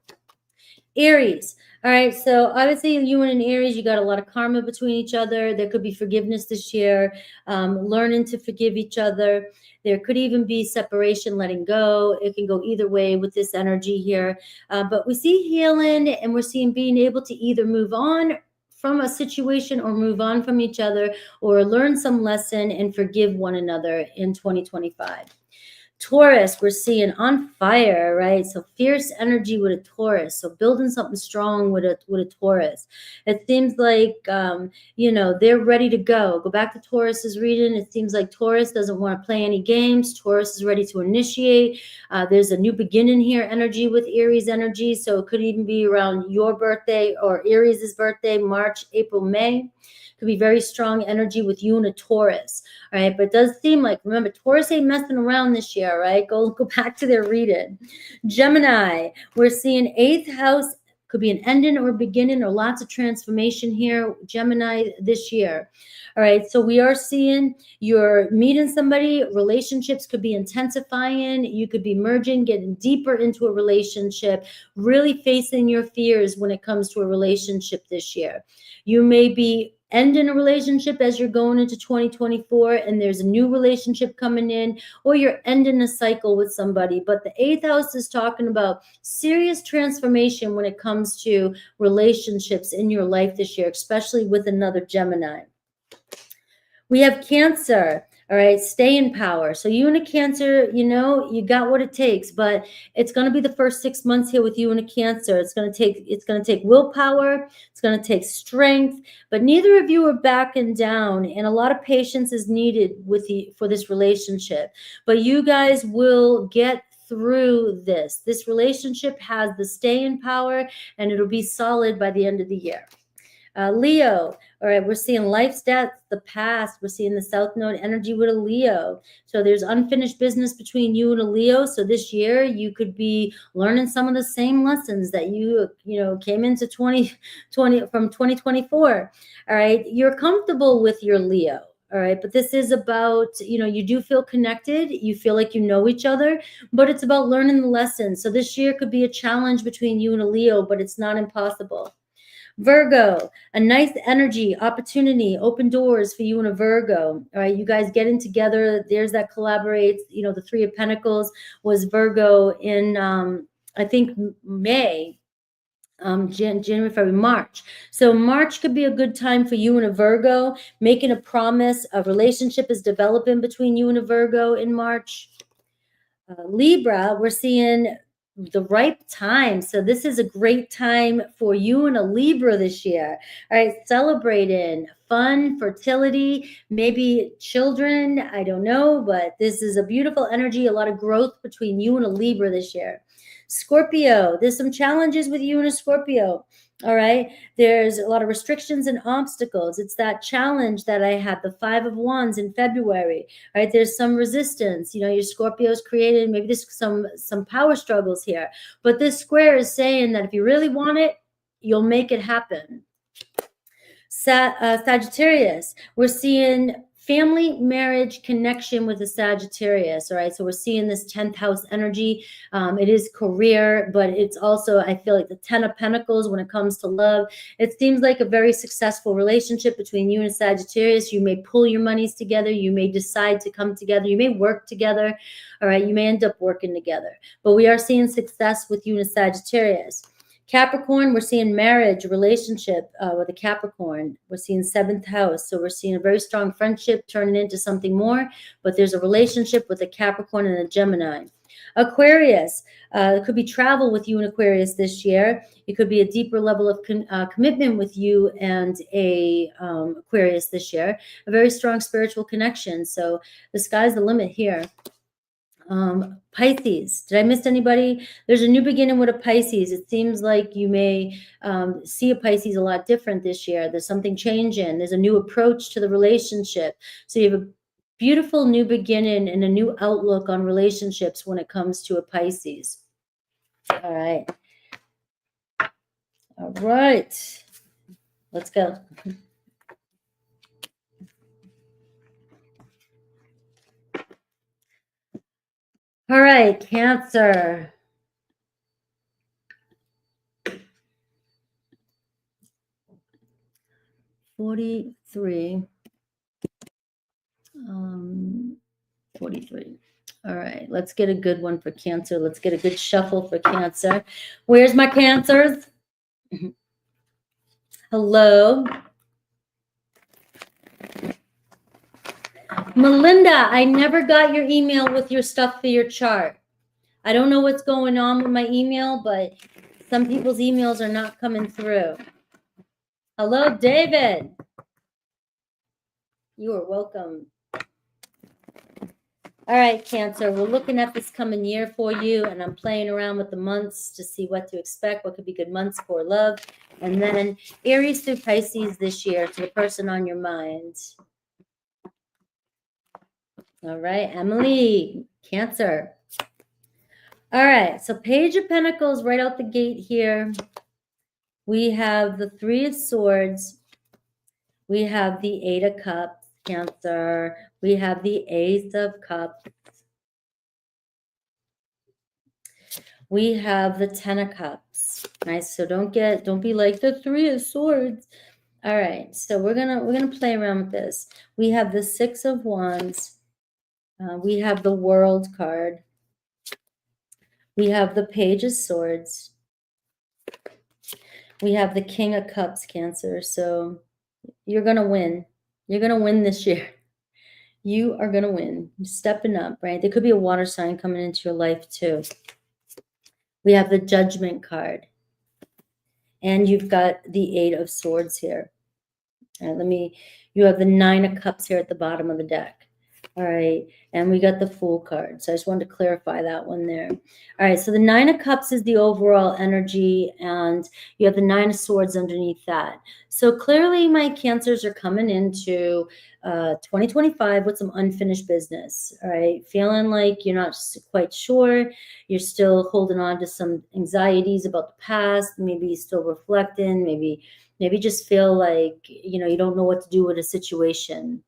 Aries. All right. So obviously you and an Aries, you got a lot of karma between each other. There could be forgiveness this year, learning to forgive each other. There could even be separation, letting go. It can go either way with this energy here. But we see healing and we're seeing being able to either move on from a situation or move on from each other or learn some lesson and forgive one another in 2025. Taurus, we're seeing on fire, right? So fierce energy with a Taurus. So building something strong with a Taurus. It seems like, they're ready to go. Go back to Taurus's reading. It seems like Taurus doesn't want to play any games. Taurus is ready to initiate. There's a new beginning here energy with Aries energy. So it could even be around your birthday or Aries' birthday, March, April, May. Could be very strong energy with you and a Taurus. All right, but it does seem like, remember, Taurus ain't messing around this year, right? Go back to their reading. Gemini, we're seeing 8th house Could be an ending or beginning or lots of transformation here, Gemini, this year. All right, so we are seeing you're meeting somebody, relationships could be intensifying, you could be merging, getting deeper into a relationship, really facing your fears when it comes to a relationship this year. You may be ending a relationship as you're going into 2024 and there's a new relationship coming in, or you're ending a cycle with somebody. But the 8th house is talking about serious transformation when it comes to relationships in your life this year, especially with another Gemini. We have Cancer. All right, stay in power. So you and a Cancer, you know, you got what it takes, but it's going to be the first 6 months here with you and a Cancer. It's going to take willpower. It's going to take strength, but neither of you are backing down, and a lot of patience is needed for this relationship. But you guys will get through this. This relationship has the stay in power, and it'll be solid by the end of the year. Leo, all right, we're seeing life stats, the past. We're seeing the South Node energy with a Leo. So there's unfinished business between you and a Leo. So this year you could be learning some of the same lessons that you came into 2020 from 2024. All right, you're comfortable with your Leo. All right, but this is about, you do feel connected. You feel like you know each other, but it's about learning the lessons. So this year could be a challenge between you and a Leo, but it's not impossible. Virgo, a nice energy, opportunity, open doors for you and a Virgo. All right, you guys getting together. There's that collaborates. The Three of Pentacles was Virgo in, I think, May. January, February, March. So March could be a good time for you and a Virgo, making a promise. A relationship is developing between you and a Virgo in March. Libra, we're seeing the ripe time. So this is a great time for you and a Libra this year. All right, celebrating fun, fertility, maybe children. I don't know, but this is a beautiful energy, a lot of growth between you and a Libra this year. Scorpio, there's some challenges with you and a Scorpio. All right, there's a lot of restrictions and obstacles. It's that challenge that I had, the 5 of Wands in February. All right, there's some resistance. Your Scorpio's created, maybe there's some power struggles here. But this square is saying that if you really want it, you'll make it happen. Sagittarius, we're seeing family, marriage, connection with the Sagittarius. All right, so we're seeing this 10th house energy. It is career, but it's also, I feel like the 10 of Pentacles when it comes to love. It seems like a very successful relationship between you and Sagittarius. You may pull your monies together. You may decide to come together. You may work together. All right, you may end up working together. But we are seeing success with you and Sagittarius. Capricorn, we're seeing marriage, relationship with a Capricorn. We're seeing 7th house. So we're seeing a very strong friendship turning into something more, but there's a relationship with a Capricorn and a Gemini. Aquarius, it could be travel with you and Aquarius this year. It could be a deeper level of commitment with you and a Aquarius this year. A very strong spiritual connection. So the sky's the limit here. Pisces, did I miss anybody? There's a new beginning with a Pisces. It seems like you may see a Pisces a lot different this year. There's something changing. There's a new approach to the relationship. So you have a beautiful new beginning and a new outlook on relationships when it comes to a Pisces. All right. All right. Let's go. All right, Cancer. $43. 43. All right, let's get a good one for Cancer. Let's get a good shuffle for Cancer. Where's my Cancers? Hello. Melinda, I never got your email with your stuff for your chart. I don't know what's going on with my email, but some people's emails are not coming through. Hello, David. You are welcome. All right, Cancer, we're looking at this coming year for you, and I'm playing around with the months to see what to expect, what could be good months for love. And then Aries through Pisces this year to the person on your mind. All right, Emily, Cancer. All right, so Page of Pentacles right out the gate here. We have the Three of Swords. We have the Eight of Cups, Cancer. We have the Ace of Cups. We have the Ten of Cups. Nice. So don't be like the Three of Swords. All right. So we're gonna play around with this. We have the Six of Wands. We have the World card. We have the Page of Swords. We have the King of Cups, Cancer. So you're gonna win. You're gonna win this year. You are gonna win. You're stepping up, right? There could be a water sign coming into your life too. We have the Judgment card. And you've got the Eight of Swords here. All right, you have the Nine of Cups here at the bottom of the deck. All right, and we got the Fool card. So I just wanted to clarify that one there. All right, so the Nine of Cups is the overall energy, and you have the Nine of Swords underneath that. So clearly my Cancers are coming into 2025 with some unfinished business, all right? Feeling like you're not quite sure. You're still holding on to some anxieties about the past, maybe still reflecting, maybe just feel like, you don't know what to do with a situation.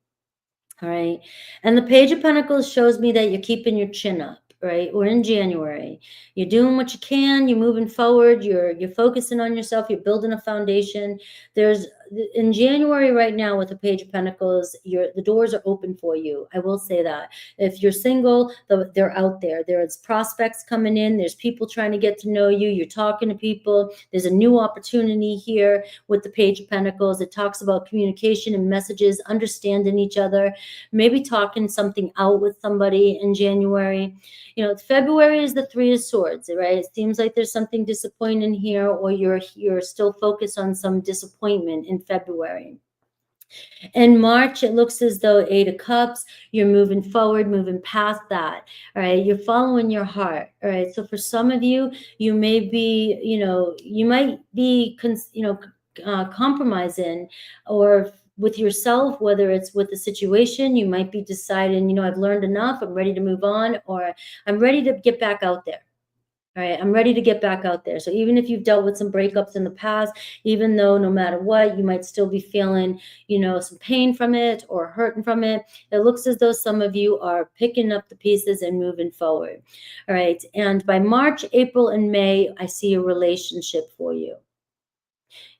All right. And the Page of Pentacles shows me that you're keeping your chin up, right? We're in January. You're doing what you can. You're moving forward. You're focusing on yourself. You're building a foundation. There's in January right now with the Page of Pentacles, the doors are open for you. I will say that. If you're single, they're out there. There's prospects coming in. There's people trying to get to know you. You're talking to people. There's a new opportunity here with the Page of Pentacles. It talks about communication and messages, understanding each other, maybe talking something out with somebody in January. February is the Three of Swords, right? It seems like there's something disappointing here, or you're still focused on some disappointment in February. In March, it looks as though Eight of Cups, you're moving forward, moving past that, all right? You're following your heart, all right? So for some of you, you may be, you might be, compromising or with yourself, whether it's with the situation, you might be deciding, I've learned enough, I'm ready to move on, or I'm ready to get back out there. All right, I'm ready to get back out there. So even if you've dealt with some breakups in the past, even though no matter what, you might still be feeling, some pain from it or hurting from it, it looks as though some of you are picking up the pieces and moving forward. All right, and by March, April, and May, I see a relationship for you.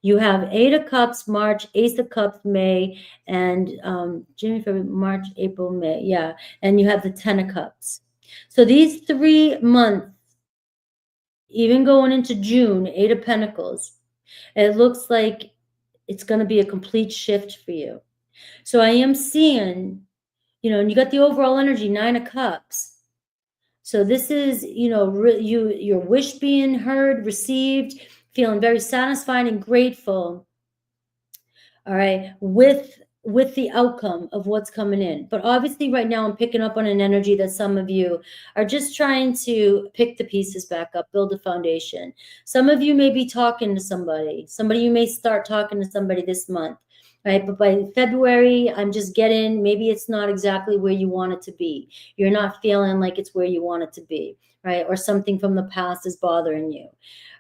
You have Eight of Cups, March, Ace of Cups, May, and January, February, March, April, May. Yeah, and you have the Ten of Cups. So these 3 months, even going into June, Eight of Pentacles, it looks like it's going to be a complete shift for you. So I am seeing, and you got the overall energy, Nine of Cups. So this is, your wish being heard, received, feeling very satisfied and grateful. All right, with the outcome of what's coming in. But obviously right now I'm picking up on an energy that some of you are just trying to pick the pieces back up, build a foundation. Some of you may be talking to somebody. You may start talking to somebody this month, right? But by February, I'm just getting, maybe it's not exactly where you want it to be. You're not feeling like it's where you want it to be, right? Or something from the past is bothering you.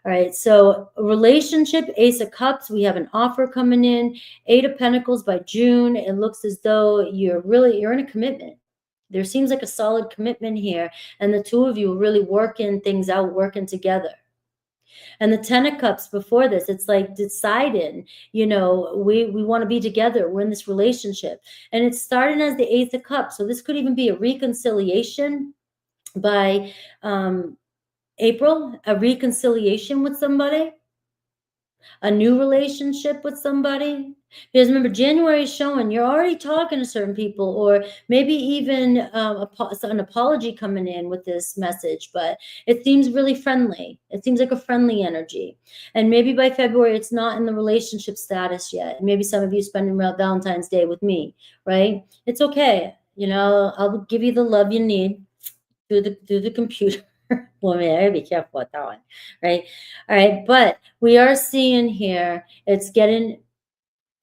All right, so a relationship, Ace of Cups, we have an offer coming in. Eight of Pentacles by June, it looks as though you're in a commitment. There seems like a solid commitment here, and the two of you are really working things out, working together. And the Ten of Cups before this, it's like deciding, we want to be together. We're in this relationship. And it's starting as the Ace of Cups. So this could even be a reconciliation by April, a reconciliation with somebody, a new relationship with somebody. Because remember, January is showing you're already talking to certain people, or maybe even an apology coming in with this message, but it seems really friendly. It seems like a friendly energy. And maybe by February, it's not in the relationship status yet. Maybe some of you spending Valentine's Day with me, right? It's okay. I'll give you the love you need through the computer. Woman, I gotta be careful with that one, right? All right, but we are seeing here it's getting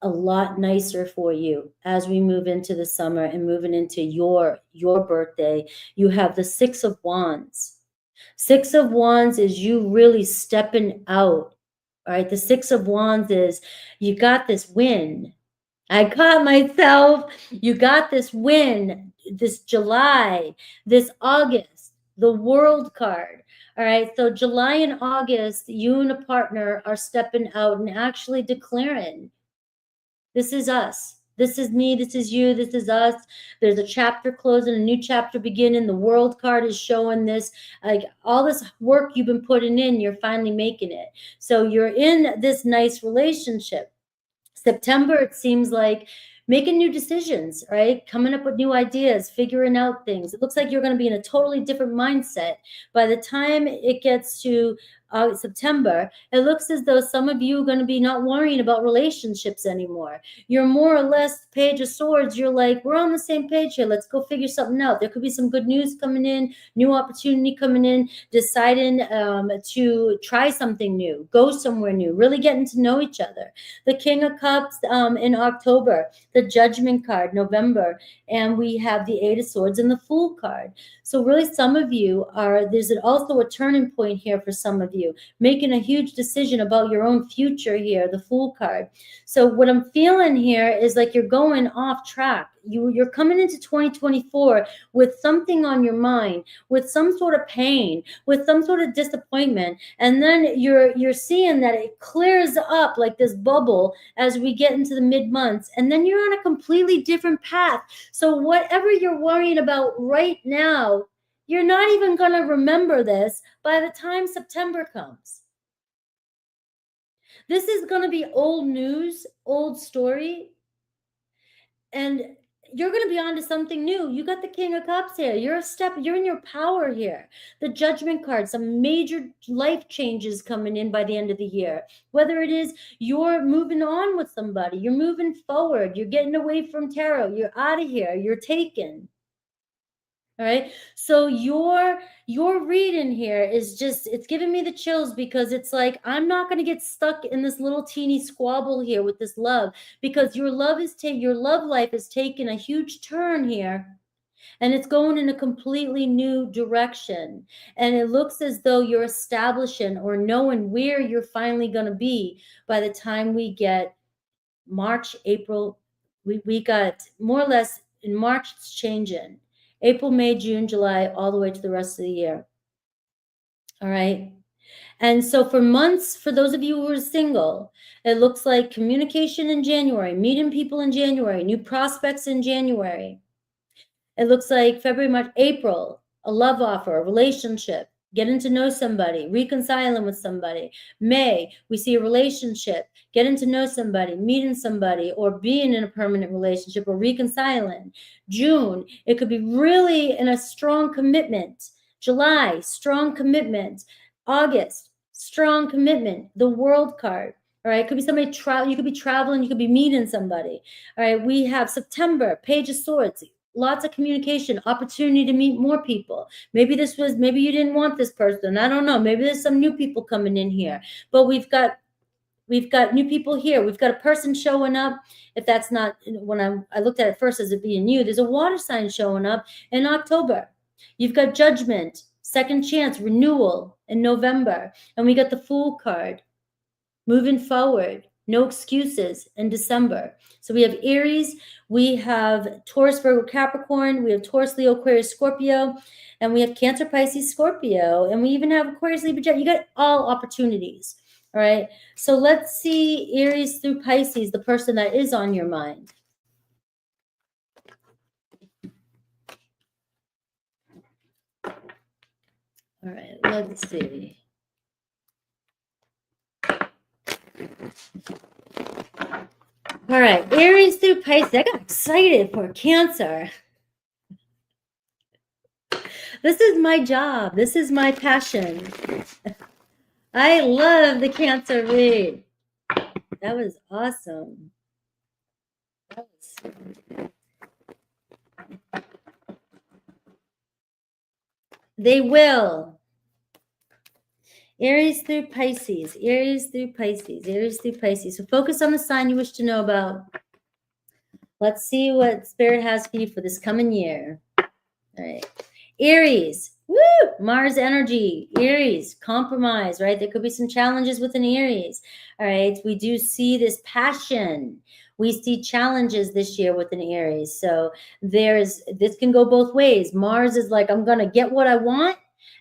a lot nicer for you as we move into the summer and moving into your birthday. You have the Six of Wands. Six of Wands is you really stepping out All right, the Six of Wands is you got this win. I caught myself. You got this win, this July, this August, the World card. All right, so July and August, you and a partner are stepping out and actually declaring, this is us. This is me. This is you. This is us. There's a chapter closing, a new chapter beginning. The World card is showing this. Like all this work you've been putting in, you're finally making it. So you're in this nice relationship. September, it seems like making new decisions, right? Coming up with new ideas, figuring out things. It looks like you're going to be in a totally different mindset. By the time it gets to September, it looks as though some of you are going to be not worrying about relationships anymore. You're more or less Page of Swords. You're like, we're on the same page here. Let's go figure something out. There could be some good news coming in, new opportunity coming in, deciding to try something new, go somewhere new, really getting to know each other. The King of Cups in October, the Judgment card, November, and we have the Eight of Swords and the Fool card. So really some of you there's also a turning point here for some of you, making a huge decision about your own future here, the Fool card. So what I'm feeling here is like you're going off track. You're coming into 2024 with something on your mind, with some sort of pain, with some sort of disappointment, and then you're seeing that it clears up like this bubble as we get into the mid-months, and then you're on a completely different path. So whatever you're worrying about right now, you're not even going to remember this by the time September comes. This is going to be old news, old story, and you're going to be on to something new. You got the King of Cups here. You're in your power here. The Judgment card, some major life changes coming in by the end of the year. Whether it is you're moving on with somebody, you're moving forward, you're getting away from tarot, you're out of here, you're taken. All right. So your reading here is just, it's giving me the chills because it's like, I'm not going to get stuck in this little teeny squabble here with this love, because your love life is taking a huge turn here, and it's going in a completely new direction. And it looks as though you're establishing or knowing where you're finally going to be by the time we get March, April. We got more or less in March, it's changing. April, May, June, July, all the way to the rest of the year. All right. And so for months, for those of you who are single, it looks like communication in January, meeting people in January, new prospects in January. It looks like February, March, April, a love offer, a relationship, getting to know somebody, reconciling with somebody. May, we see a relationship, getting to know somebody, meeting somebody, or being in a permanent relationship, or reconciling. June, it could be really in a strong commitment. July, strong commitment. August, strong commitment. The World card. All right, it could be somebody you could be traveling, you could be meeting somebody. All right, we have September, Page of Swords. Lots of communication, opportunity to meet more people. Maybe you didn't want this person. I don't know. Maybe there's some new people coming in here. But we've got new people here. We've got a person showing up. If that's not, when I looked at it first as it being you, there's a water sign showing up in October. You've got Judgment, second chance, renewal in November. And we got the Fool card, moving forward. No excuses in December. So we have Aries, we have Taurus, Virgo, Capricorn, we have Taurus, Leo, Aquarius, Scorpio, and we have Cancer, Pisces, Scorpio, and we even have Aquarius, Libra, Gemini. You got all opportunities. All right. So let's see Aries through Pisces, the person that is on your mind. All right. Let's see. All right, Aries through Pisces. I got excited for Cancer. This is my job. This is my passion. I love the Cancer read. That was awesome. They will. Aries through Pisces, Aries through Pisces, Aries through Pisces. So focus on the sign you wish to know about. Let's see what Spirit has for you for this coming year. All right. Aries. Woo! Mars energy, Aries, compromise, right? There could be some challenges with an Aries. All right. We do see this passion. We see challenges this year with an Aries. So this can go both ways. Mars is like, I'm going to get what I want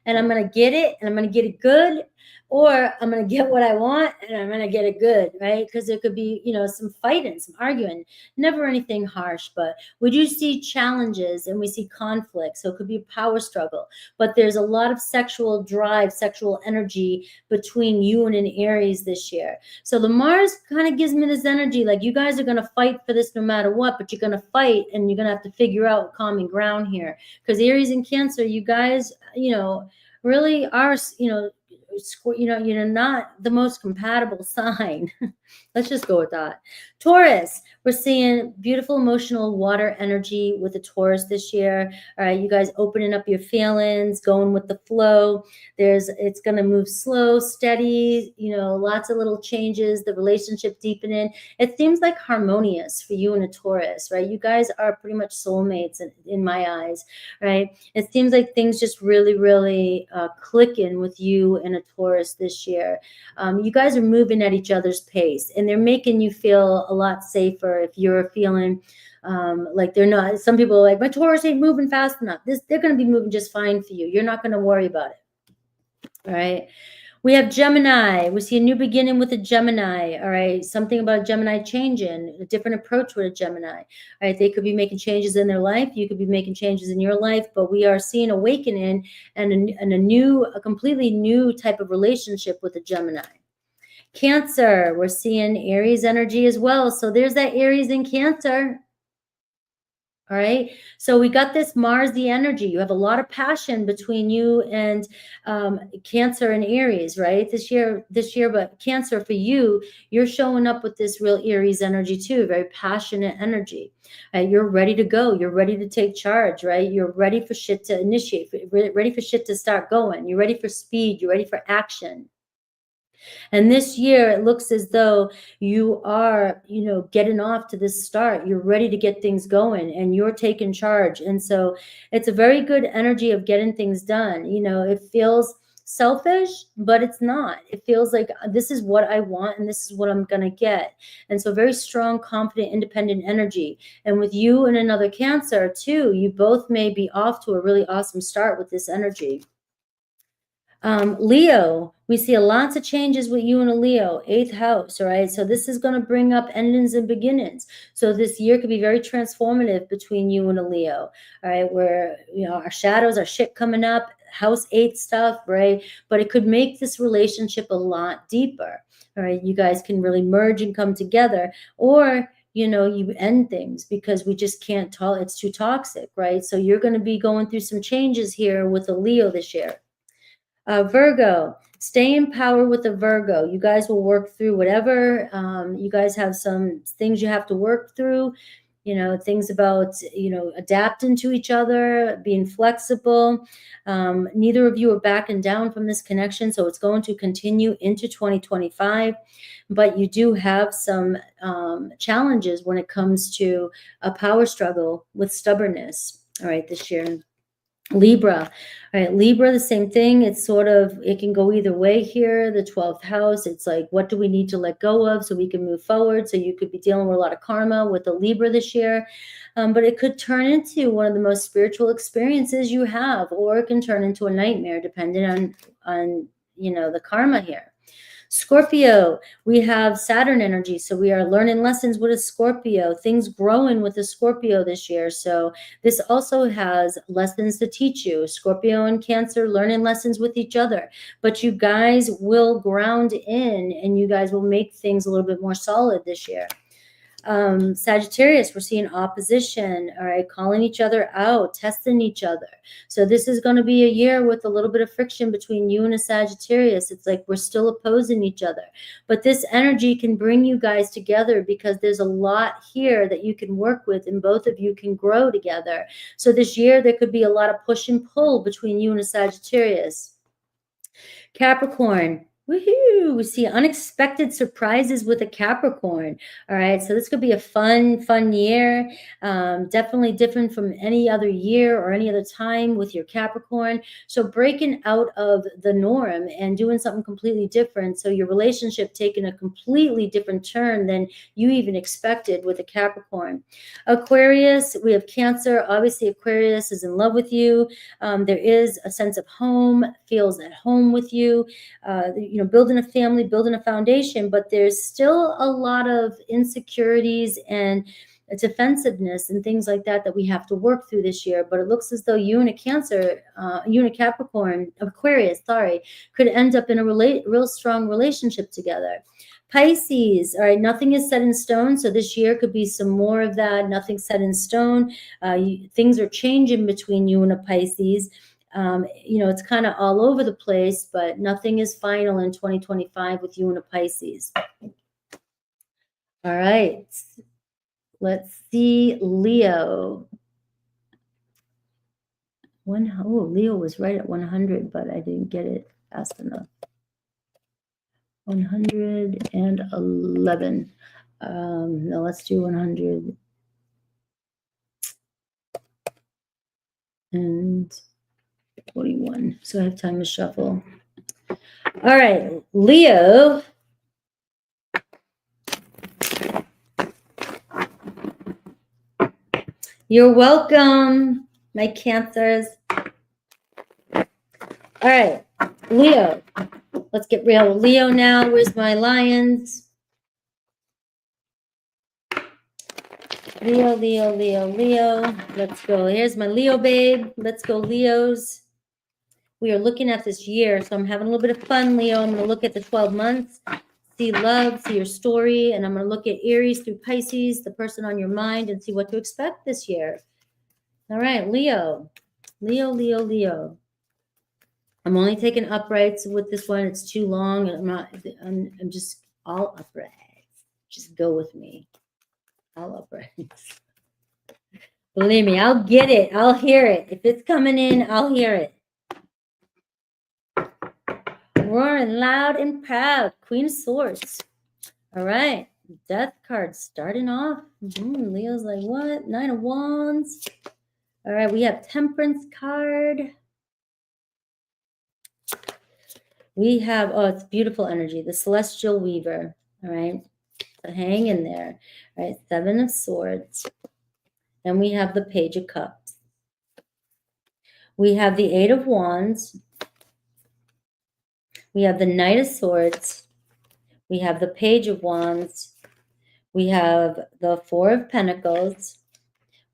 and I'm going to get it and I'm going to get it good. Or I'm going to get what I want and I'm going to get it good, right? Because there could be, some fighting, some arguing, never anything harsh, but we do see challenges and we see conflict. So it could be a power struggle, but there's a lot of sexual drive, sexual energy between you and an Aries this year. So the Mars kind of gives me this energy, like you guys are going to fight for this no matter what, but you're going to fight and you're going to have to figure out common ground here. Because Aries and Cancer, you guys, really are, you're not the most compatible sign. Let's just go with that. Taurus, we're seeing beautiful emotional water energy with the Taurus this year. All right, you guys opening up your feelings, going with the flow. It's going to move slow, steady, lots of little changes, the relationship deepening. It seems like harmonious for you and a Taurus, right? You guys are pretty much soulmates in my eyes, right? It seems like things just really, really clicking with you and a Taurus this year. You guys are moving at each other's pace and they're making you feel a lot safer if you're feeling like they're not. Some people are like, my Taurus ain't moving fast enough. They're going to be moving just fine for you. You're not going to worry about it. All right. We have Gemini. We see a new beginning with a Gemini. All right. Something about Gemini changing, a different approach with a Gemini. All right. They could be making changes in their life. You could be making changes in your life, but we are seeing awakening and a completely new type of relationship with a Gemini. Cancer, we're seeing Aries energy as well. So there's that Aries in Cancer. All right. So we got this Mars, the energy. You have a lot of passion between you and Cancer and Aries, right? This year, but Cancer for you, you're showing up with this real Aries energy too, very passionate energy. You're ready to go. You're ready to take charge, right? You're ready for shit to initiate, ready for shit to start going. You're ready for speed. You're ready for action. And this year, it looks as though you are, getting off to this start. You're ready to get things going and you're taking charge. And so it's a very good energy of getting things done. It feels selfish, but it's not. It feels like this is what I want and this is what I'm going to get. And so very strong, confident, independent energy. And with you and another Cancer too, you both may be off to a really awesome start with this energy. Leo, we see lots of changes with you and a Leo, 8th house, all right? So this is going to bring up endings and beginnings. So this year could be very transformative between you and a Leo, all right? Where, our shadows, our shit coming up, house 8 stuff, right? But it could make this relationship a lot deeper, all right? You guys can really merge and come together, or you end things because we just can't it's too toxic, right? So you're going to be going through some changes here with a Leo this year. Virgo, stay in power with the Virgo. You guys will work through whatever. You guys have some things you have to work through, things about, adapting to each other, being flexible. Neither of you are backing down from this connection. So it's going to continue into 2025. But you do have some challenges when it comes to a power struggle with stubbornness, all right, this year. Libra, all right, Libra, the same thing. It can go either way here. The 12th house, it's like, what do we need to let go of so we can move forward? So you could be dealing with a lot of karma with the Libra this year, but it could turn into one of the most spiritual experiences you have, or it can turn into a nightmare depending on the karma here. Scorpio, we have Saturn energy. So we are learning lessons with a Scorpio, things growing with a Scorpio this year. So this also has lessons to teach you. Scorpio and Cancer learning lessons with each other, but you guys will ground in and you guys will make things a little bit more solid this year. Sagittarius, we're seeing opposition, all right, calling each other out, testing each other. So this is going to be a year with a little bit of friction between you and a Sagittarius. It's like we're still opposing each other, but this energy can bring you guys together because there's a lot here that you can work with and both of you can grow together. So this year there could be a lot of push and pull between you and a Sagittarius. Capricorn, Woohoo! We see unexpected surprises with a Capricorn. All right, so this could be a fun year. Definitely different from any other year or any other time with your Capricorn. So breaking out of the norm and doing something completely different. So your relationship taking a completely different turn than you even expected with a Capricorn. Aquarius, we have Cancer. Obviously, Aquarius is in love with you. There is a sense of home, feels at home with you. Building a family, building a foundation, but there's still a lot of insecurities and defensiveness and things like that that we have to work through this year. But it looks as though you and a Cancer, you and a Capricorn, Aquarius, sorry, could end up in a real strong relationship together. Pisces, all right, nothing is set in stone. So this year could be some more of that. Nothing set in stone. Things are changing between you and a Pisces. It's kind of all over the place, but nothing is final in 2025 with you and a Pisces. All right. Let's see Leo. Leo was right at 100, but I didn't get it fast enough. 111. No, let's do 100. And 41. So I have time to shuffle. All right, Leo. You're welcome, my Cancers. All right, Leo. Let's get real. Leo now. Where's my lions? Leo, Leo, Leo, Leo. Let's go. Here's my Leo babe. Let's go, Leos. We are looking at this year, so I'm having a little bit of fun, Leo. I'm going to look at the 12 months, see love, see your story, and I'm going to look at Aries through Pisces, the person on your mind, and see what to expect this year. All right, Leo. Leo, Leo, Leo. I'm only taking uprights with this one. It's too long, and I'm just all uprights. Just go with me. All uprights. Believe me, I'll get it. I'll hear it. If it's coming in, I'll hear it. Roaring loud and proud. Queen of Swords. All right. Death card starting off. Leo's like, what? 9 of Wands. All right. We have Temperance card. We have, it's beautiful energy. The Celestial Weaver. All right. So hang in there. All right. 7 of Swords. And we have the Page of Cups. We have the 8 of Wands. We have the Knight of Swords. We have the Page of Wands. We have the 4 of Pentacles.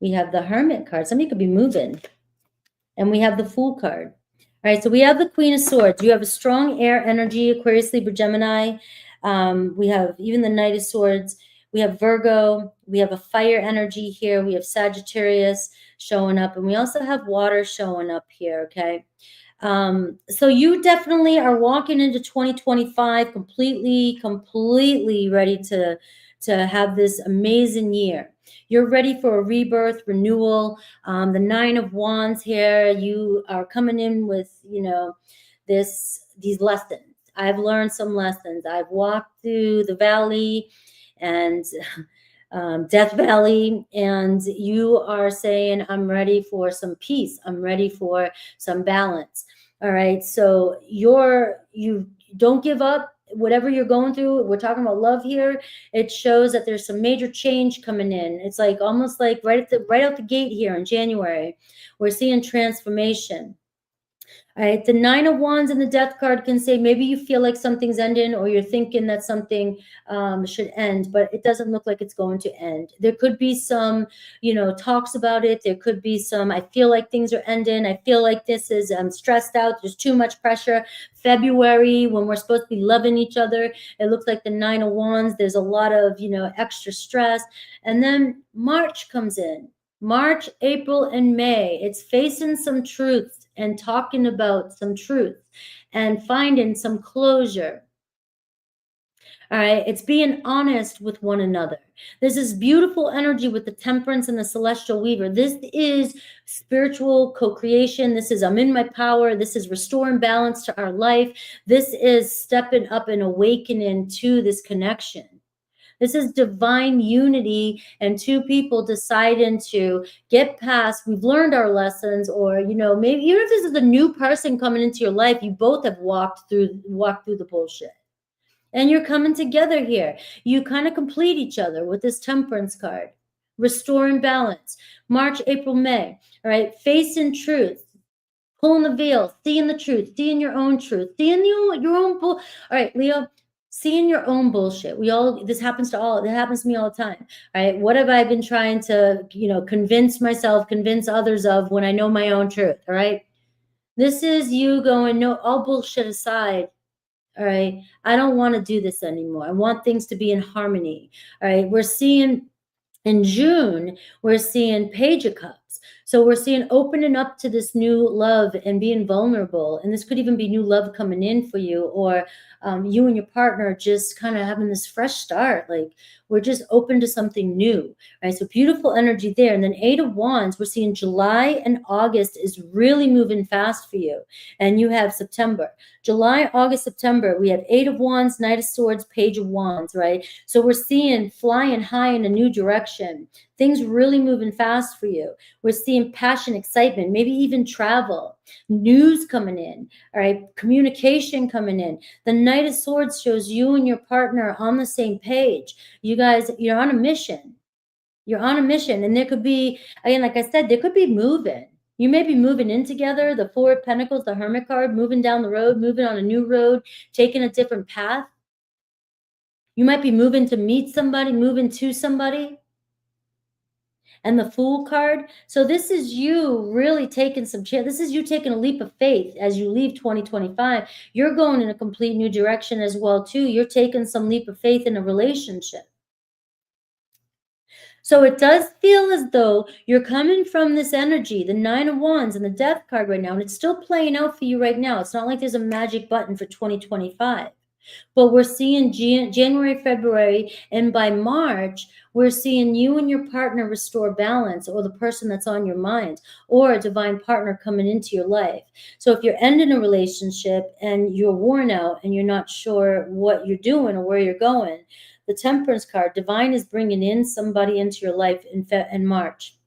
We have the Hermit card. Somebody could be moving. And we have the Fool card. All right, so we have the Queen of Swords. You have a strong air energy, Aquarius, Libra, Gemini. We have even the Knight of Swords. We have Virgo. We have a fire energy here. We have Sagittarius showing up. And we also have water showing up here, okay? So you definitely are walking into 2025 completely ready to have this amazing year. You're ready for a rebirth, renewal. The 9 of Wands here, you are coming in with, these lessons. I've learned some lessons. I've walked through the valley and Death Valley, and you are saying, I'm ready for some peace. I'm ready for some balance. All right. So you don't give up. Whatever you're going through, we're talking about love here. It shows that there's some major change coming in. It's like almost like right out the gate here in January, we're seeing transformation. All right, the 9 of Wands and the Death card can say maybe you feel like something's ending or you're thinking that something should end, but it doesn't look like it's going to end. There could be some, talks about it. There could be some, I feel like things are ending. I feel like this is, I'm stressed out. There's too much pressure. February, when we're supposed to be loving each other, it looks like the 9 of Wands. There's a lot of, extra stress. And then March comes in. March, April, and May. It's facing some truths and talking about some truth and finding some closure. All right, it's being honest with one another. There's this beautiful energy with the temperance and the celestial weaver. This is spiritual co-creation. This is I'm in my power. This is restoring balance to our life. This is stepping up and awakening to this connection. This is divine unity and two people deciding to get past, we've learned our lessons, or, you know, maybe even if this is a new person coming into your life, you both have walked through the bullshit. And you're coming together here. You kind of complete each other with this temperance card. Restoring balance. March, April, May. All right. Facing truth. Pulling the veil. Seeing the truth. Seeing your own truth. Seeing your own bull. All right, Leo. Seeing your own bullshit. This happens to me all the time. All right. What have I been trying to, you know, convince myself, convince others of when I know my own truth? All right. This is you going, no, all bullshit aside. All right. I don't want to do this anymore. I want things to be in harmony. All right. We're seeing in June, we're seeing Page of Cups. So we're seeing opening up to this new love and being vulnerable. And this could even be new love coming in for you, or you and your partner just kind of having this fresh start. Like we're just open to something new, right? So beautiful energy there. And then 8 of Wands, we're seeing July and August is really moving fast for you. And you have September. July, August, September, we have 8 of Wands, Knight of Swords, Page of Wands, right? So we're seeing flying high in a new direction. Things really moving fast for you. We're seeing passion, excitement, maybe even travel, news coming in, all right? Communication coming in. The Knight of Swords shows you and your partner on the same page. You guys, you're on a mission. You're on a mission. And there could be, again, like I said, there could be moving. You may be moving in together, the Four of Pentacles, the Hermit card, moving down the road, moving on a new road, taking a different path. You might be moving to meet somebody, moving to somebody. And the Fool card. So this is you really taking some chance. This is you taking a leap of faith as you leave 2025. You're going in a complete new direction as well, too. You're taking some leap of faith in a relationship. So it does feel as though you're coming from this energy, the 9 of Wands and the Death card right now, and it's still playing out for you right now. It's not like there's a magic button for 2025. But we're seeing January, February, and by March, we're seeing you and your partner restore balance, or the person that's on your mind, or a divine partner coming into your life. So if you're ending a relationship and you're worn out and you're not sure what you're doing or where you're going, the Temperance card, divine is bringing in somebody into your life in March.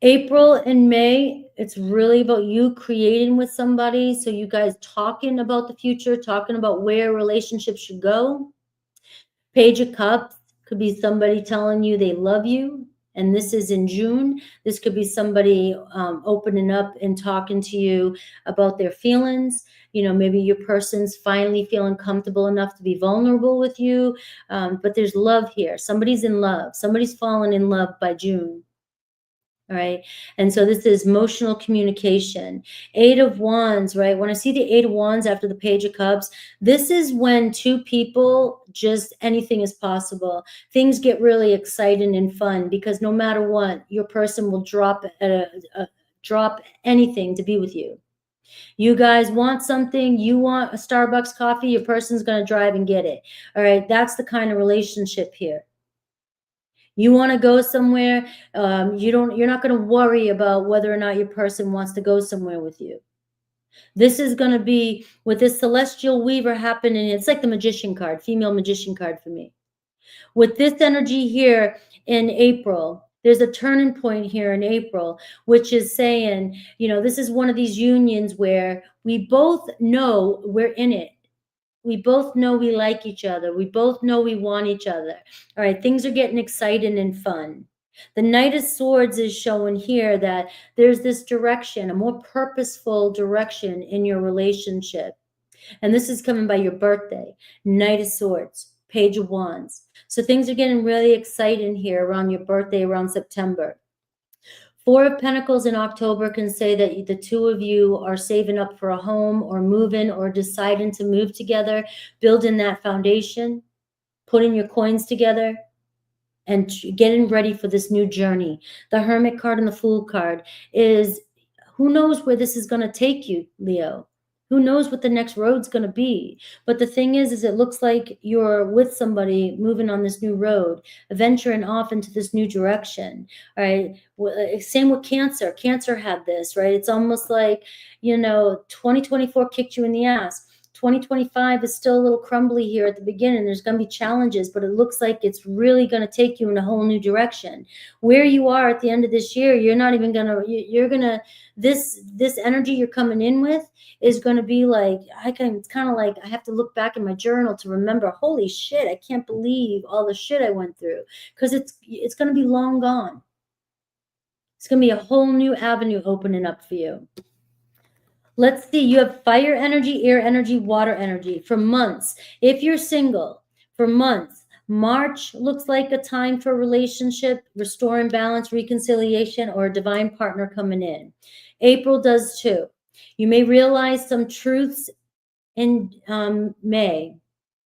April and May, it's really about you creating with somebody. So you guys talking about the future, talking about where relationships should go. Page of Cups could be somebody telling you they love you. And this is in June. This could be somebody opening up and talking to you about their feelings. You know, maybe your person's finally feeling comfortable enough to be vulnerable with you. But there's love here. Somebody's in love. Somebody's fallen in love by June. All right. And so this is emotional communication. 8 of Wands, right? When I see the 8 of Wands after the Page of Cups, this is when two people, just anything is possible. Things get really exciting and fun because no matter what, your person will drop anything to be with you. You guys want something, you want a Starbucks coffee, your person's going to drive and get it. All right. That's the kind of relationship here. You want to go somewhere, you're not going to worry about whether or not your person wants to go somewhere with you. This is going to be with this celestial weaver happening. It's like the magician card, female magician card for me. With this energy here in April, there's a turning point here in April, which is saying, you know, this is one of these unions where we both know we're in it. We both know we like each other. We both know we want each other. All right, things are getting exciting and fun. The Knight of Swords is showing here that there's this direction, a more purposeful direction in your relationship. And this is coming by your birthday. Knight of Swords, Page of Wands. So things are getting really exciting here around your birthday, around September. 4 of Pentacles in October can say that the two of you are saving up for a home or moving or deciding to move together, building that foundation, putting your coins together, and getting ready for this new journey. The Hermit card and the Fool card is, who knows where this is going to take you, Leo? Who knows what the next road's going to be? But the thing is it looks like you're with somebody moving on this new road, venturing off into this new direction. All right. Same with Cancer. Cancer had this, right? It's almost like, 2024 kicked you in the ass. 2025 is still a little crumbly here at the beginning. There's going to be challenges, but it looks like it's really going to take you in a whole new direction. Where you are at the end of this year, you're not even going to, you're going to, this energy you're coming in with is going to be like, it's kind of like I have to look back in my journal to remember, holy shit, I can't believe all the shit I went through, because it's going to be long gone. It's going to be a whole new avenue opening up for you. Let's see, you have fire energy, air energy, water energy for months. If you're single, for months, March looks like a time for a relationship, restoring balance, reconciliation, or a divine partner coming in. April does too. You may realize some truths in May.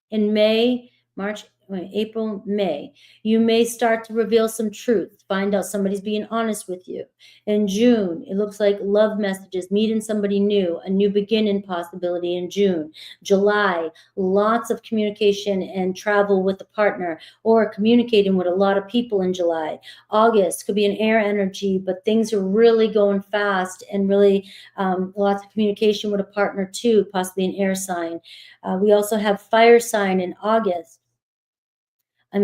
In May, March, April, May, you may start to reveal some truth, find out somebody's being honest with you. In June, it looks like love messages, meeting somebody new, a new beginning possibility in June. July, lots of communication and travel with a partner, or communicating with a lot of people in July. August could be an air energy, but things are really going fast, and really lots of communication with a partner too, possibly an air sign. We also have fire sign in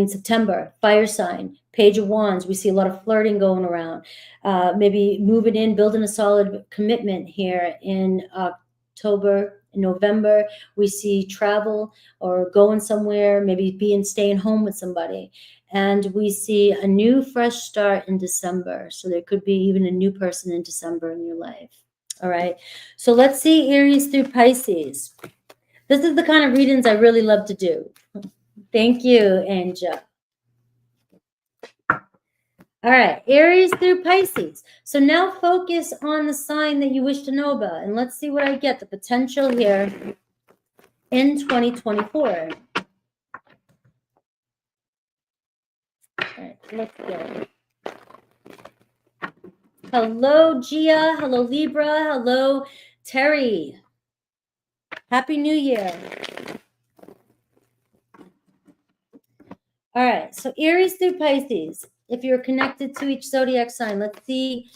September, fire sign, Page of Wands. We see a lot of flirting going around. Maybe moving in, building a solid commitment here in October. In November, we see travel or going somewhere, maybe staying home with somebody. And we see a new fresh start in December. So there could be even a new person in December in your life. All right. So let's see Aries through Pisces. This is the kind of readings I really love to do. Thank you, Angel. All right, Aries through Pisces. So now focus on the sign that you wish to know about. And let's see what I get, the potential here in 2024. All right, let's go. Hello, Gia. Hello, Libra. Hello, Terry. Happy New Year. All right, so Aries through Pisces. If you're connected to each zodiac sign, let's see.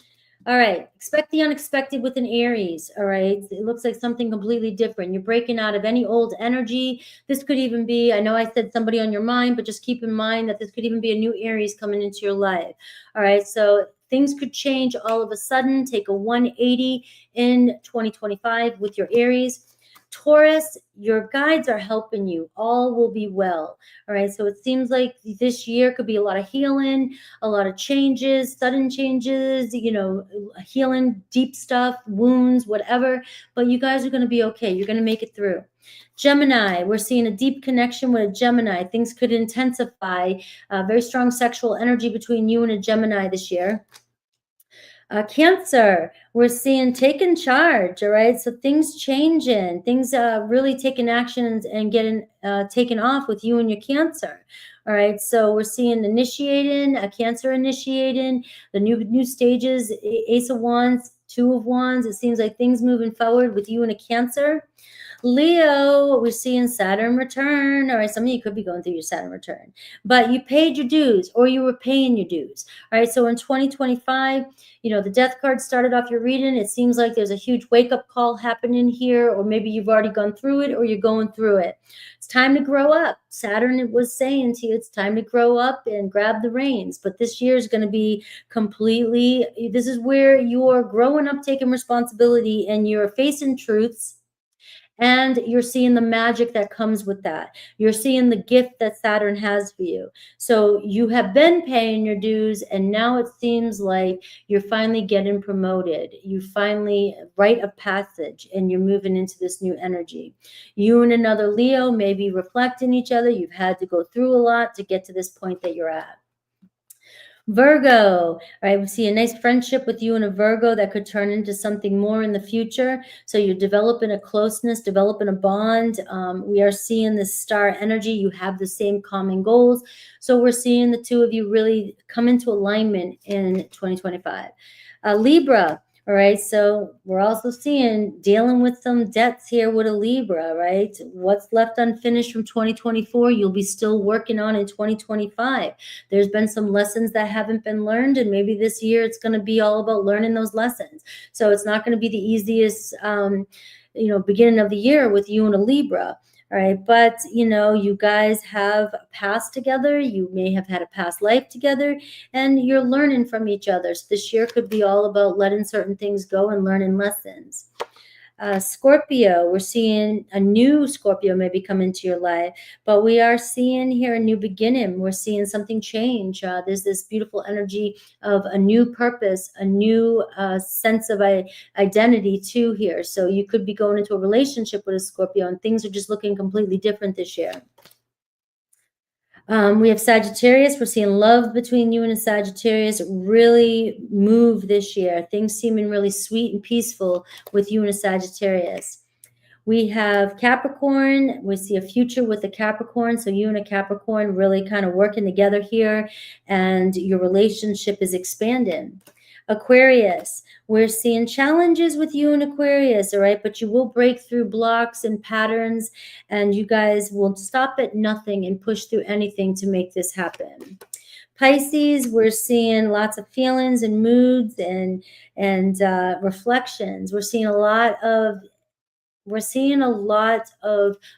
All right, expect the unexpected with an Aries. All right, it looks like something completely different. You're breaking out of any old energy. This could even be, I know I said somebody on your mind, but just keep in mind that this could even be a new Aries coming into your life. All right, so things could change all of a sudden. Take a 180 in 2025 with your Aries. Taurus, your guides are helping you. All will be well. All right. So it seems like this year could be a lot of healing, a lot of changes, sudden changes, healing, deep stuff, wounds, whatever. But you guys are going to be okay. You're going to make it through. Gemini, we're seeing a deep connection with a Gemini. Things could intensify. Very strong sexual energy between you and a Gemini this year. Cancer, we're seeing taking charge, all right? So things changing, things really taking actions and getting taken off with you and your Cancer, all right? So we're seeing initiating, Cancer initiating, the new stages, Ace of Wands, Two of Wands. It seems like things moving forward with you and a Cancer. Leo, we're seeing Saturn return. All right, some of you could be going through your Saturn return, but you paid your dues, or you were paying your dues. All right, so in 2025, the death card started off your reading. It seems like there's a huge wake-up call happening here, or maybe you've already gone through it, or you're going through it. It's time to grow up. Saturn was saying to you, it's time to grow up and grab the reins. But this year is going to be completely, this is where you're growing up, taking responsibility, and you're facing truths. And you're seeing the magic that comes with that. You're seeing the gift that Saturn has for you. So you have been paying your dues, and now it seems like you're finally getting promoted. You finally rite of passage, and you're moving into this new energy. You and another Leo may be reflecting each other. You've had to go through a lot to get to this point that you're at. Virgo, all right, we see a nice friendship with you and a Virgo that could turn into something more in the future. So you're developing a closeness, developing a bond. We are seeing this star energy. You have the same common goals. So we're seeing the two of you really come into alignment in 2025. Libra, All right, so we're also seeing dealing with some debts here with a Libra, right? What's left unfinished from 2024, you'll be still working on in 2025. There's been some lessons that haven't been learned, and maybe this year it's going to be all about learning those lessons. So it's not going to be the easiest, beginning of the year with you and a Libra. All right, but you guys have passed together. You may have had a past life together, and you're learning from each other. So this year could be all about letting certain things go and learning lessons. Scorpio, we're seeing a new Scorpio maybe come into your life, but we are seeing here a new beginning. We're seeing something change. There's this beautiful energy of a new purpose, a new sense of identity too here. So you could be going into a relationship with a Scorpio, and things are just looking completely different this year. We have Sagittarius. We're seeing love between you and a Sagittarius really move this year. Things seeming really sweet and peaceful with you and a Sagittarius. We have Capricorn. We see a future with a Capricorn. So you and a Capricorn really kind of working together here, and your relationship is expanding. Aquarius, we're seeing challenges with you and Aquarius, all right? But you will break through blocks and patterns, and you guys will stop at nothing and push through anything to make this happen. Pisces, we're seeing lots of feelings and moods and reflections. We're seeing a lot of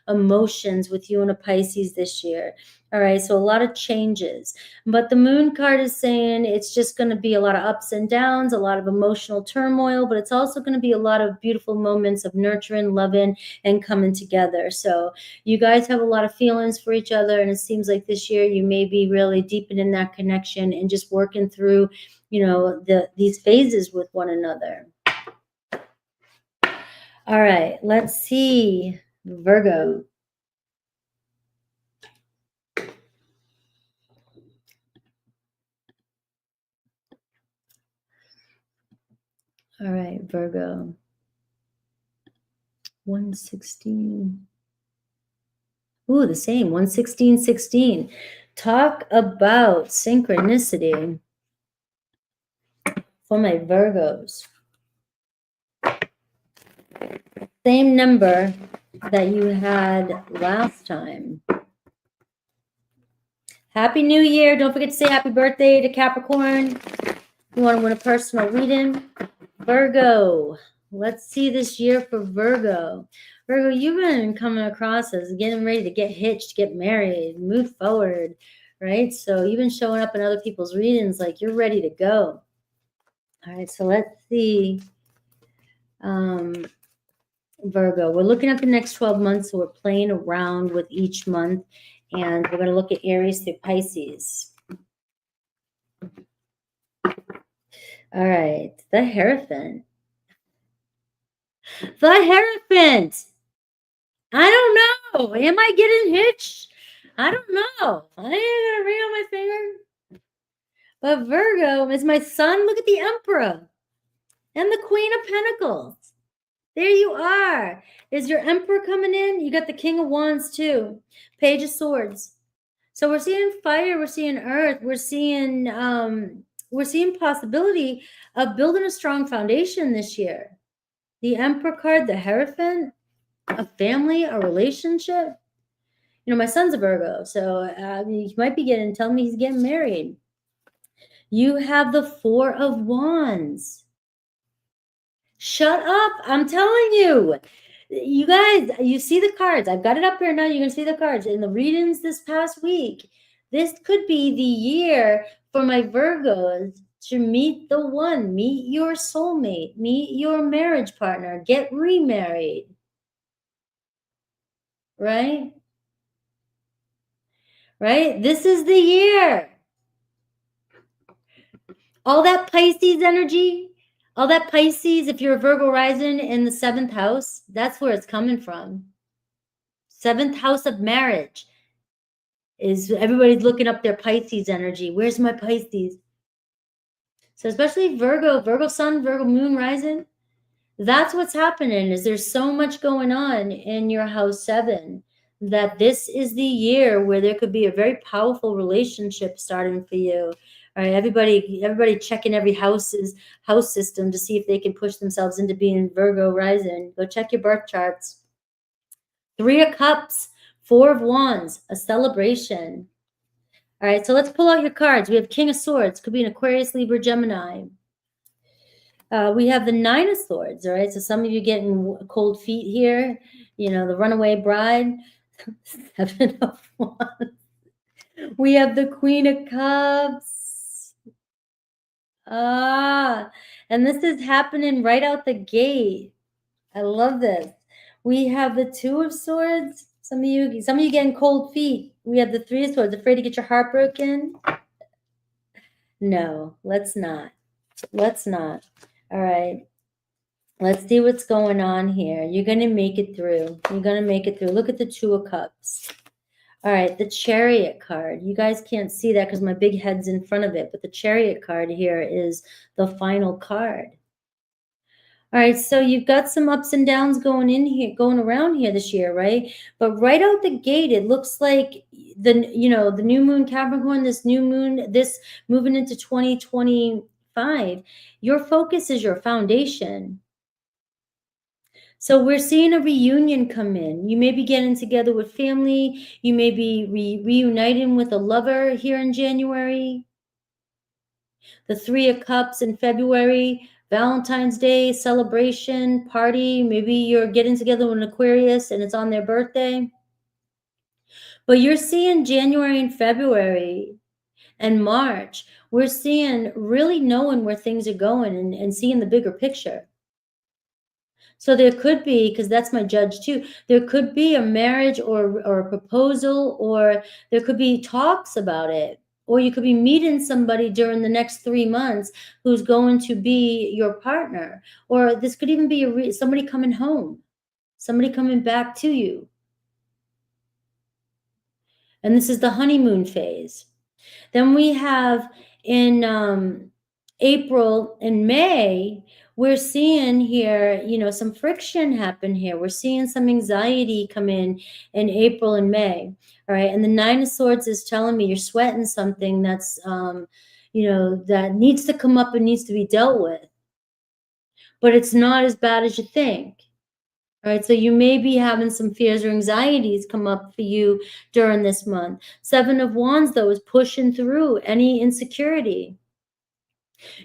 emotions with you and a Pisces this year. All right, so a lot of changes. But the moon card is saying it's just going to be a lot of ups and downs, a lot of emotional turmoil, but it's also going to be a lot of beautiful moments of nurturing, loving, and coming together. So you guys have a lot of feelings for each other, and it seems like this year you may be really deepening that connection and just working through, these phases with one another. All right, let's see, Virgo. All right, Virgo. 116. Ooh, the same, 11616. Talk about synchronicity for my Virgos. Same number that you had last time. Happy New Year. Don't forget to say happy birthday to Capricorn. You want to win a personal reading? Virgo. Let's see this year for Virgo. Virgo, you've been coming across as getting ready to get hitched, get married, move forward, right? So you've been showing up in other people's readings like you're ready to go. All right, so let's see. Virgo, we're looking at the next 12 months, so we're playing around with each month, and we're going to look at Aries through Pisces. All right, the Hierophant. The Hierophant. I don't know. Am I getting hitched? I don't know. I ain't got a ring on my finger. But Virgo is my sun. Look at the Emperor and the Queen of Pentacles. There you are. Is your Emperor coming in? You got the King of Wands too. Page of Swords. So we're seeing fire. We're seeing earth. We're seeing possibility of building a strong foundation this year. The Emperor card, the Hierophant, a family, a relationship. My son's a Virgo, so he might be telling me he's getting married. You have the Four of Wands. Shut up. I'm telling you. You guys, you see the cards. I've got it up here now. You can see the cards. In the readings this past week, this could be the year for my Virgos to meet the one, meet your soulmate, meet your marriage partner, get remarried. Right? Right? This is the year. All that Pisces energy, all that Pisces, if you're a Virgo rising in the 7th house, that's where it's coming from. 7th house of marriage is everybody's looking up their Pisces energy. Where's my Pisces? So especially Virgo sun, Virgo moon rising, that's what's happening. Is there's so much going on in your house 7 that this is the year where there could be a very powerful relationship starting for you. All right, everybody checking every house system to see if they can push themselves into being Virgo rising. Go check your birth charts. 3 of Cups, 4 of Wands, a celebration. All right, so let's pull out your cards. We have King of Swords, could be an Aquarius, Libra, Gemini. We have the 9 of Swords, all right? So some of you getting cold feet here, you know, the runaway bride. 7 of Wands. We have the Queen of Cups. And this is happening right out the gate. I love this. We have the 2 of Swords. Some of you getting cold feet. We have the 3 of Swords, afraid to get your heart broken. No, let's not. Let's not. All right. Let's see what's going on here. You're going to make it through. You're going to make it through. Look at the 2 of Cups. All right, the Chariot card. You guys can't see that because my big head's in front of it, but the Chariot card here is the final card. All right, so you've got some ups and downs going around here this year, right? But right out the gate, it looks like the new moon Capricorn, this moving into 2025, your focus is your foundation. So we're seeing a reunion come in. You may be getting together with family. You may be reuniting with a lover here in January. The 3 of Cups in February, Valentine's Day, celebration, party. Maybe you're getting together with an Aquarius and it's on their birthday. But you're seeing January and February and March. We're seeing really knowing where things are going and seeing the bigger picture. So there could be, because that's my judge too, there could be a marriage or a proposal, or there could be talks about it. Or you could be meeting somebody during the next 3 months who's going to be your partner. Or this could even be somebody coming home, somebody coming back to you. And this is the honeymoon phase. Then we have in April and May, we're seeing here, some friction happen here. We're seeing some anxiety come in April and May. All right. And the 9 of Swords is telling me you're sweating something that's, that needs to come up and needs to be dealt with. But it's not as bad as you think. All right, so you may be having some fears or anxieties come up for you during this month. 7 of Wands, though, is pushing through any insecurity.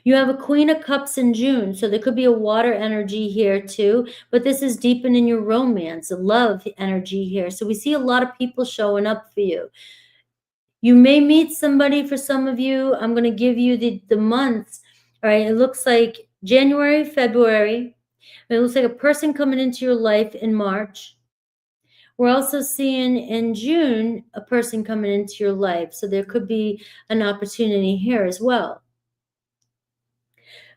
You have a Queen of Cups in June, so there could be a water energy here too, but this is deepening your romance, a love energy here. So we see a lot of people showing up for you. You may meet somebody for some of you. I'm going to give you the months. All right, it looks like January, February. It looks like a person coming into your life in March. We're also seeing in June a person coming into your life. So there could be an opportunity here as well.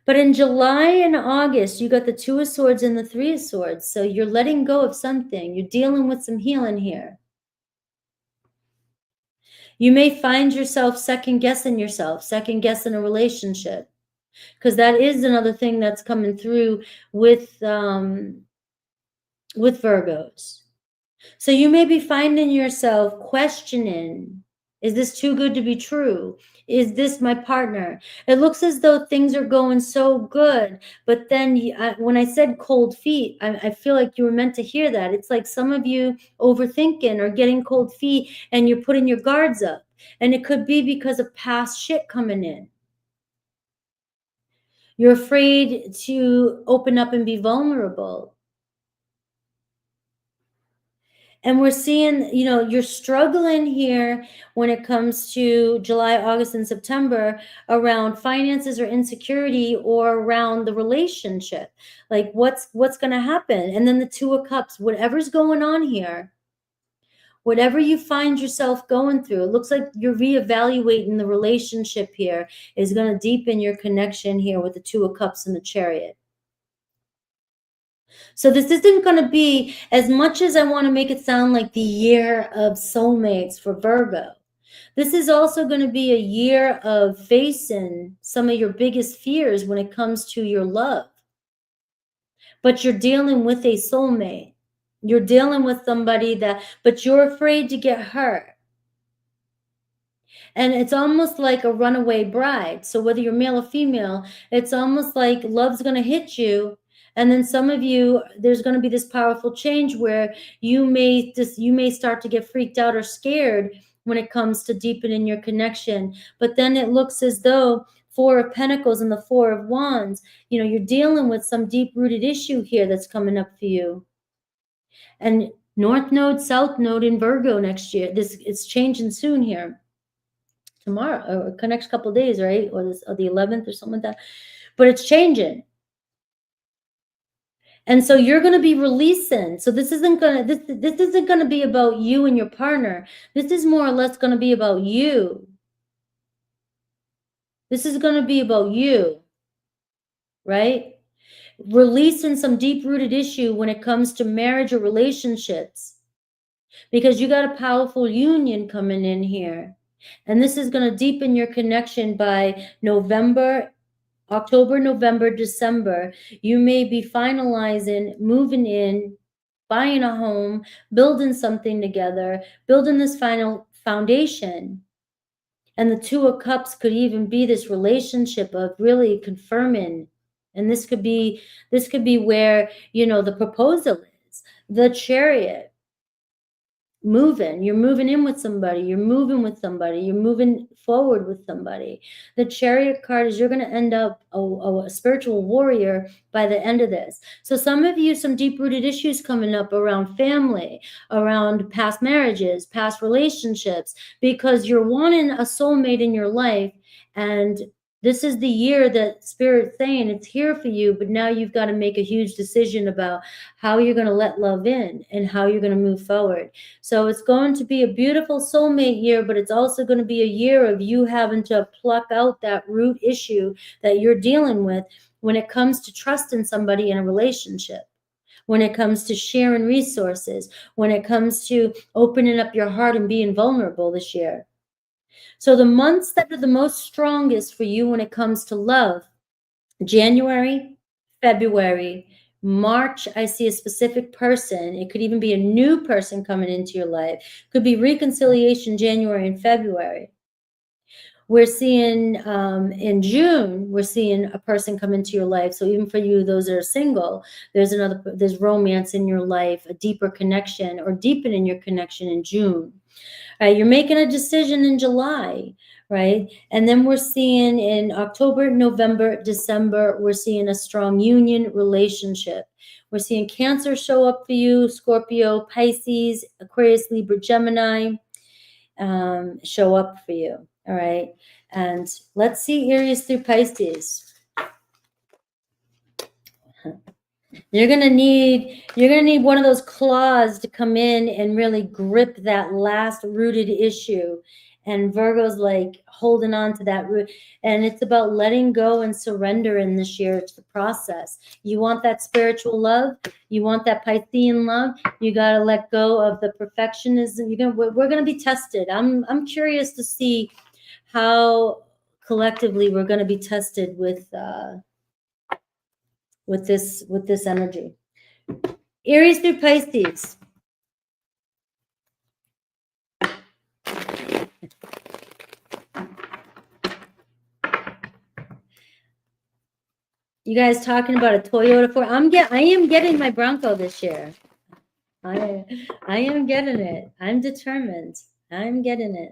But in July and August, you got the 2 of Swords and the 3 of Swords. So you're letting go of something. You're dealing with some healing here. You may find yourself second-guessing a relationship. Because that is another thing that's coming through with Virgos. So you may be finding yourself questioning, is this too good to be true? Is this my partner? It looks as though things are going so good, but then when I said cold feet, I feel like you were meant to hear that. It's like some of you overthinking or getting cold feet and you're putting your guards up. And it could be because of past shit coming in. You're afraid to open up and be vulnerable. And we're seeing, you're struggling here when it comes to July, August, and September around finances or insecurity or around the relationship. Like what's going to happen? And then the 2 of Cups, whatever's going on here, whatever you find yourself going through, it looks like you're reevaluating the relationship here is going to deepen your connection here with the 2 of Cups and the Chariot. So this isn't going to be, as much as I want to make it sound like the year of soulmates for Virgo, this is also going to be a year of facing some of your biggest fears when it comes to your love. But you're dealing with a soulmate. You're dealing with somebody but you're afraid to get hurt. And it's almost like a runaway bride. So whether you're male or female, it's almost like love's going to hit you. And then some of you, there's going to be this powerful change where you may start to get freaked out or scared when it comes to deepening your connection. But then it looks as though Four of Pentacles and the Four of Wands, you know, you're dealing with some deep-rooted issue here that's coming up for you. And North Node, South Node in Virgo next year. It's changing soon here. Tomorrow, or next couple of days, right? Or the 11th or something like that. But it's changing. And so you're going to be releasing. So this isn't going to be about you and your partner. This is more or less going to be about you. This is going to be about you, right? Releasing some deep-rooted issue when it comes to marriage or relationships, because you got a powerful union coming in here. And this is going to deepen your connection by October, November, December. You may be finalizing, moving in, buying a home, building something together, building this final foundation. And the Two of Cups could even be this relationship of really confirming. And this could be where, you know, the proposal is. The Chariot. You're moving in with somebody, you're moving with somebody, you're moving forward with somebody. The Chariot card is you're going to end up a spiritual warrior by the end of this. So some of you, some deep-rooted issues coming up around family, around past marriages, past relationships, because you're wanting a soulmate in your life. And this is the year that Spirit's saying it's here for you, but now you've got to make a huge decision about how you're going to let love in and how you're going to move forward. So it's going to be a beautiful soulmate year, but it's also going to be a year of you having to pluck out that root issue that you're dealing with when it comes to trusting somebody in a relationship, when it comes to sharing resources, when it comes to opening up your heart and being vulnerable this year. So the months that are the most strongest for you when it comes to love: January, February, March. I see a specific person. It could even be a new person coming into your life. Could be reconciliation, January and February. We're seeing in June, we're seeing a person come into your life. So even for you, those that are single, there's romance in your life, a deeper connection, or deepening your connection in June. Right, you're making a decision in July, right? And then we're seeing in October, November, December, we're seeing a strong union relationship. We're seeing Cancer show up for you, Scorpio, Pisces, Aquarius, Libra, Gemini show up for you, all right? And let's see Aries through Pisces. You're gonna need one of those claws to come in and really grip that last rooted issue. And Virgo's like holding on to that root. And it's about letting go and surrender in this year to the process. You want that spiritual love. You want that Piscean love. You got to let go of the perfectionism. We're gonna be tested. I'm curious to see how collectively we're gonna be tested with this energy. Aries through Pisces. You guys talking about a Toyota 4? I am getting my Bronco this year. I am getting it. I'm determined. I'm getting it.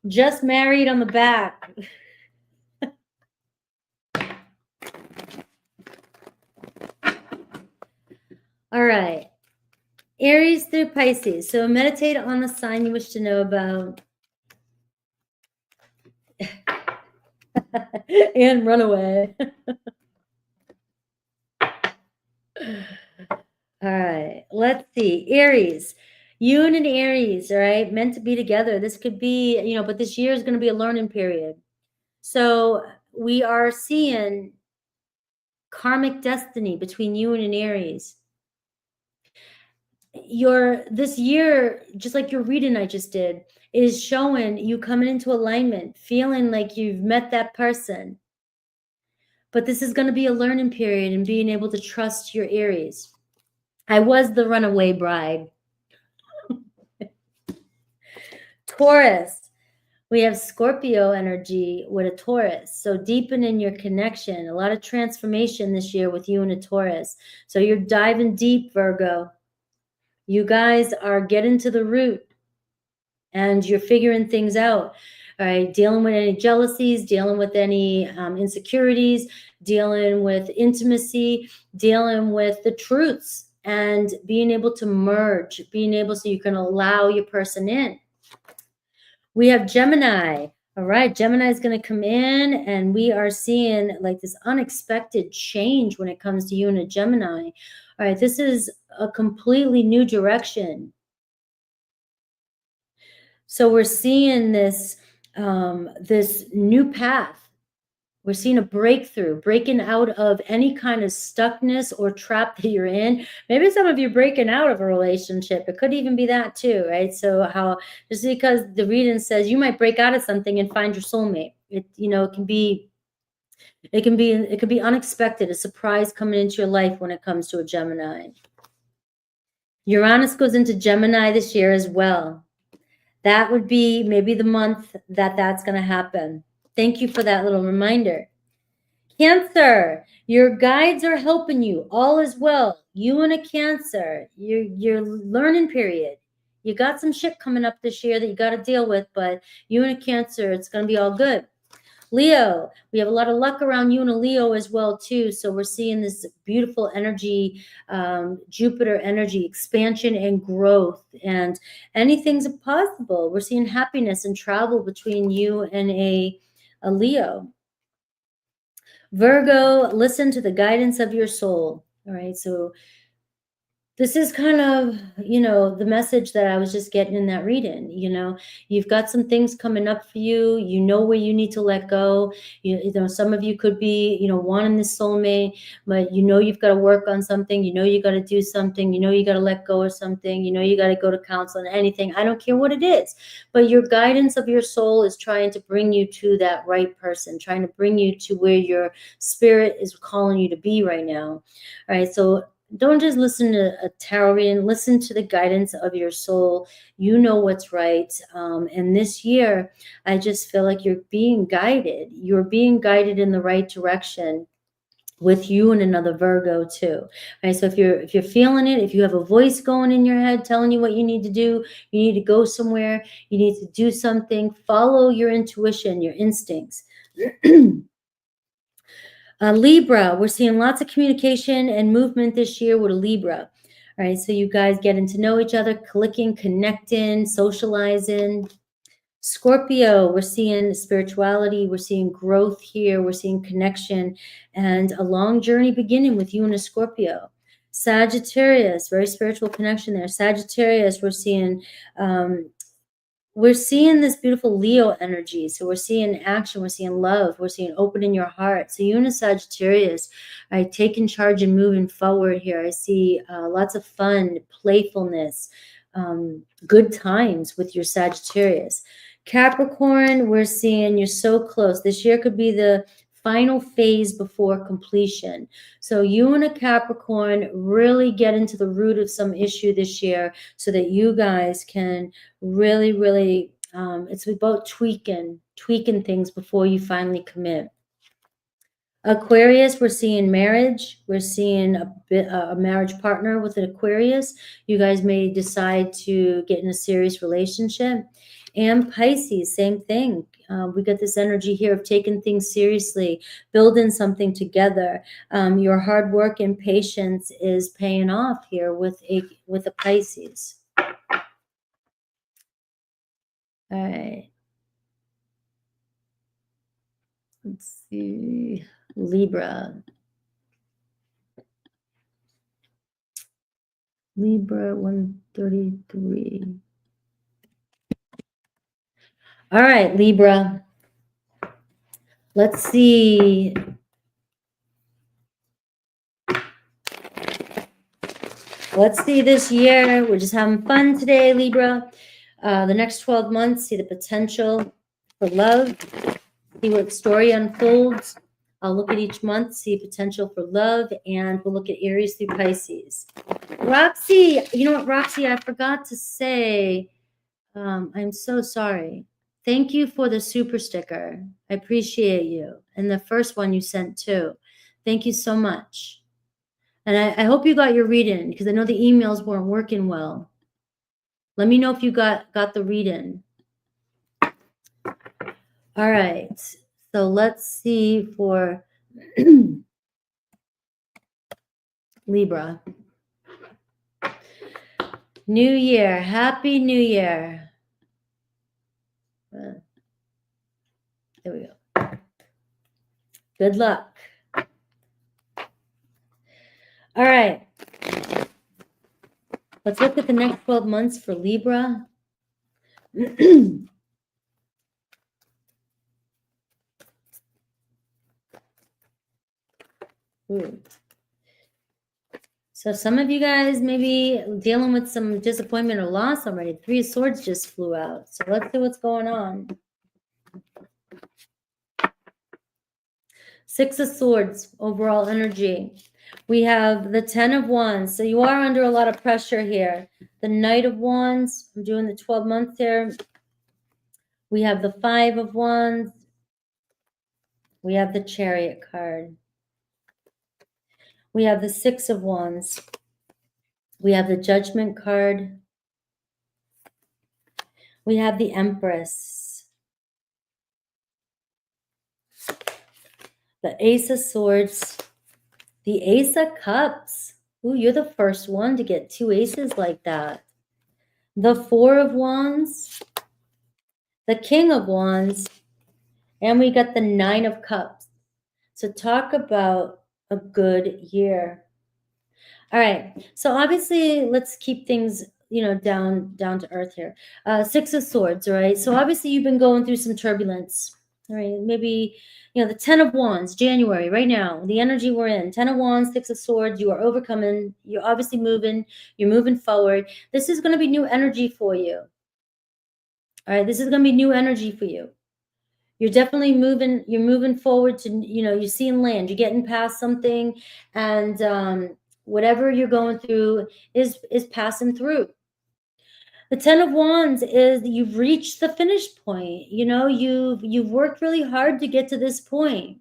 Just married on the back. All right. Aries through Pisces. So meditate on the sign you wish to know about. And run away. All right. Let's see. Aries. You and an Aries, all right, meant to be together. This could be, but this year is going to be a learning period. So we are seeing karmic destiny between you and an Aries. This year, just like your reading I just did, is showing you coming into alignment, feeling like you've met that person. But this is going to be a learning period and being able to trust your Aries. I was the runaway bride. Taurus. We have Scorpio energy with a Taurus. So deepen in your connection. A lot of transformation this year with you and a Taurus. So you're diving deep, Virgo. You guys are getting to the root and you're figuring things out. All right, dealing with any jealousies, dealing with any insecurities, dealing with intimacy, dealing with the truths, and being able to merge, being able so you can allow your person in. We have Gemini. All right, Gemini is going to come in, and we are seeing like this unexpected change when it comes to you and a Gemini. All right, this is a completely new direction. So we're seeing this this new path. We're seeing a breakthrough, breaking out of any kind of stuckness or trap that you're in. Maybe some of you breaking out of a relationship. It could even be that too, right? So how just because the reading says you might break out of something and find your soulmate. It can be unexpected, a surprise coming into your life when it comes to a Gemini. Uranus goes into Gemini this year as well. That would be maybe the month that that's going to happen. Thank you for that little reminder. Cancer, your guides are helping you. All is well. You and a Cancer, your learning period. You got some shit coming up this year that you got to deal with, but you and a Cancer, it's going to be all good. Leo, we have a lot of luck around you and a Leo as well too. So we're seeing this beautiful energy, Jupiter energy, expansion and growth, and anything's possible. We're seeing happiness and travel between you and a Leo. Virgo, listen to the guidance of your soul. All right, so this is kind of, the message that I was just getting in that reading. You've got some things coming up for you. You know where you need to let go. Some of you could be, wanting this soulmate, but you've got to work on something. You got to do something. You got to let go of something. You got to go to counseling, anything. I don't care what it is, but your guidance of your soul is trying to bring you to that right person, trying to bring you to where your spirit is calling you to be right now. All right, so don't just listen to a tarot reading. Listen to the guidance of your soul. You know what's right. And this year, I just feel like you're being guided. You're being guided in the right direction with you and another Virgo too. Right? So if you're feeling it, if you have a voice going in your head telling you what you need to do, you need to go somewhere, you need to do something, follow your intuition, your instincts. Libra, we're seeing lots of communication and movement this year with a Libra. All right, so you guys getting to know each other, clicking, connecting, socializing. Scorpio, we're seeing spirituality, we're seeing growth here, we're seeing connection, and a long journey beginning with you and a Scorpio. Sagittarius, very spiritual connection there. Sagittarius, we're seeing this beautiful Leo energy. So we're seeing action, we're seeing love, we're seeing opening your heart. So you and a Sagittarius are taking charge and moving forward here. I see lots of fun, playfulness, good times with your Sagittarius. Capricorn, we're seeing you're so close. This year could be the final phase before completion. So you and a Capricorn really get into the root of some issue this year so that you guys can really, it's about tweaking things before you finally commit. Aquarius, we're seeing marriage. We're seeing a marriage partner with an Aquarius. You guys may decide to get in a serious relationship. And Pisces, same thing. We got this energy here of taking things seriously, building something together. Your hard work and patience is paying off here with a Pisces. All right. Let's see. Libra 133. All right, Libra. Let's see. Let's see this year. We're just having fun today, Libra. The next 12 months, see the potential for love. See what story unfolds. I'll look at each month, see potential for love, and we'll look at Aries through Pisces. Roxy, you know what, Roxy, I forgot to say, I'm so sorry. Thank you for the super sticker. I appreciate you. And the first one you sent too. Thank you so much. And I hope you got your read-in, because I know the emails weren't working well. Let me know if you got the read-in. All right. So let's see for Libra. New Year. Happy New Year. There we go. Good luck. All right. Let's look at the next 12 months for Libra. So some of you guys may be dealing with some disappointment or loss already. 3 of Swords just flew out. So let's see what's going on. 6 of Swords, overall energy. We have the 10 of Wands. So you are under a lot of pressure here. The Knight of Wands. I'm doing the 12 months here. We have the 5 of Wands. We have the Chariot card. We have the 6 of Wands. We have the Judgment card. We have the Empress. The Ace of Swords. The Ace of Cups. Ooh, you're the first one to get 2 aces like that. The 4 of Wands. The King of Wands. And we got the 9 of Cups. So talk about a good year. All right. So obviously, let's keep things, down to earth here. 6 of Swords, right? So obviously, you've been going through some turbulence. All right. Maybe, the 10 of Wands, January, right now, the energy we're in. 10 of Wands, 6 of Swords. You are overcoming. You're obviously moving. You're moving forward. This is going to be new energy for you. All right. This is going to be new energy for you. You're definitely moving. You're moving forward to, you're seeing land. You're getting past something, and whatever you're going through is passing through. The 10 of Wands is you've reached the finish point. You've worked really hard to get to this point.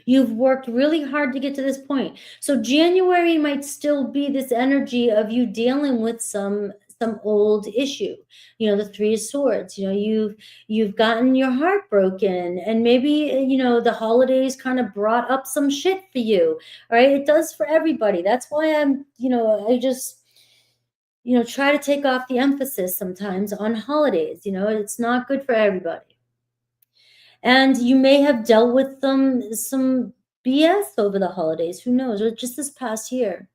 You've worked really hard to get to this point. So January might still be this energy of you dealing with some old issue. The 3 of Swords. You've gotten your heart broken, and maybe the holidays kind of brought up some shit for you. All right, it does for everybody. That's why I just try to take off the emphasis sometimes on holidays. It's not good for everybody. And you may have dealt with some BS over the holidays. Who knows? Or just this past year.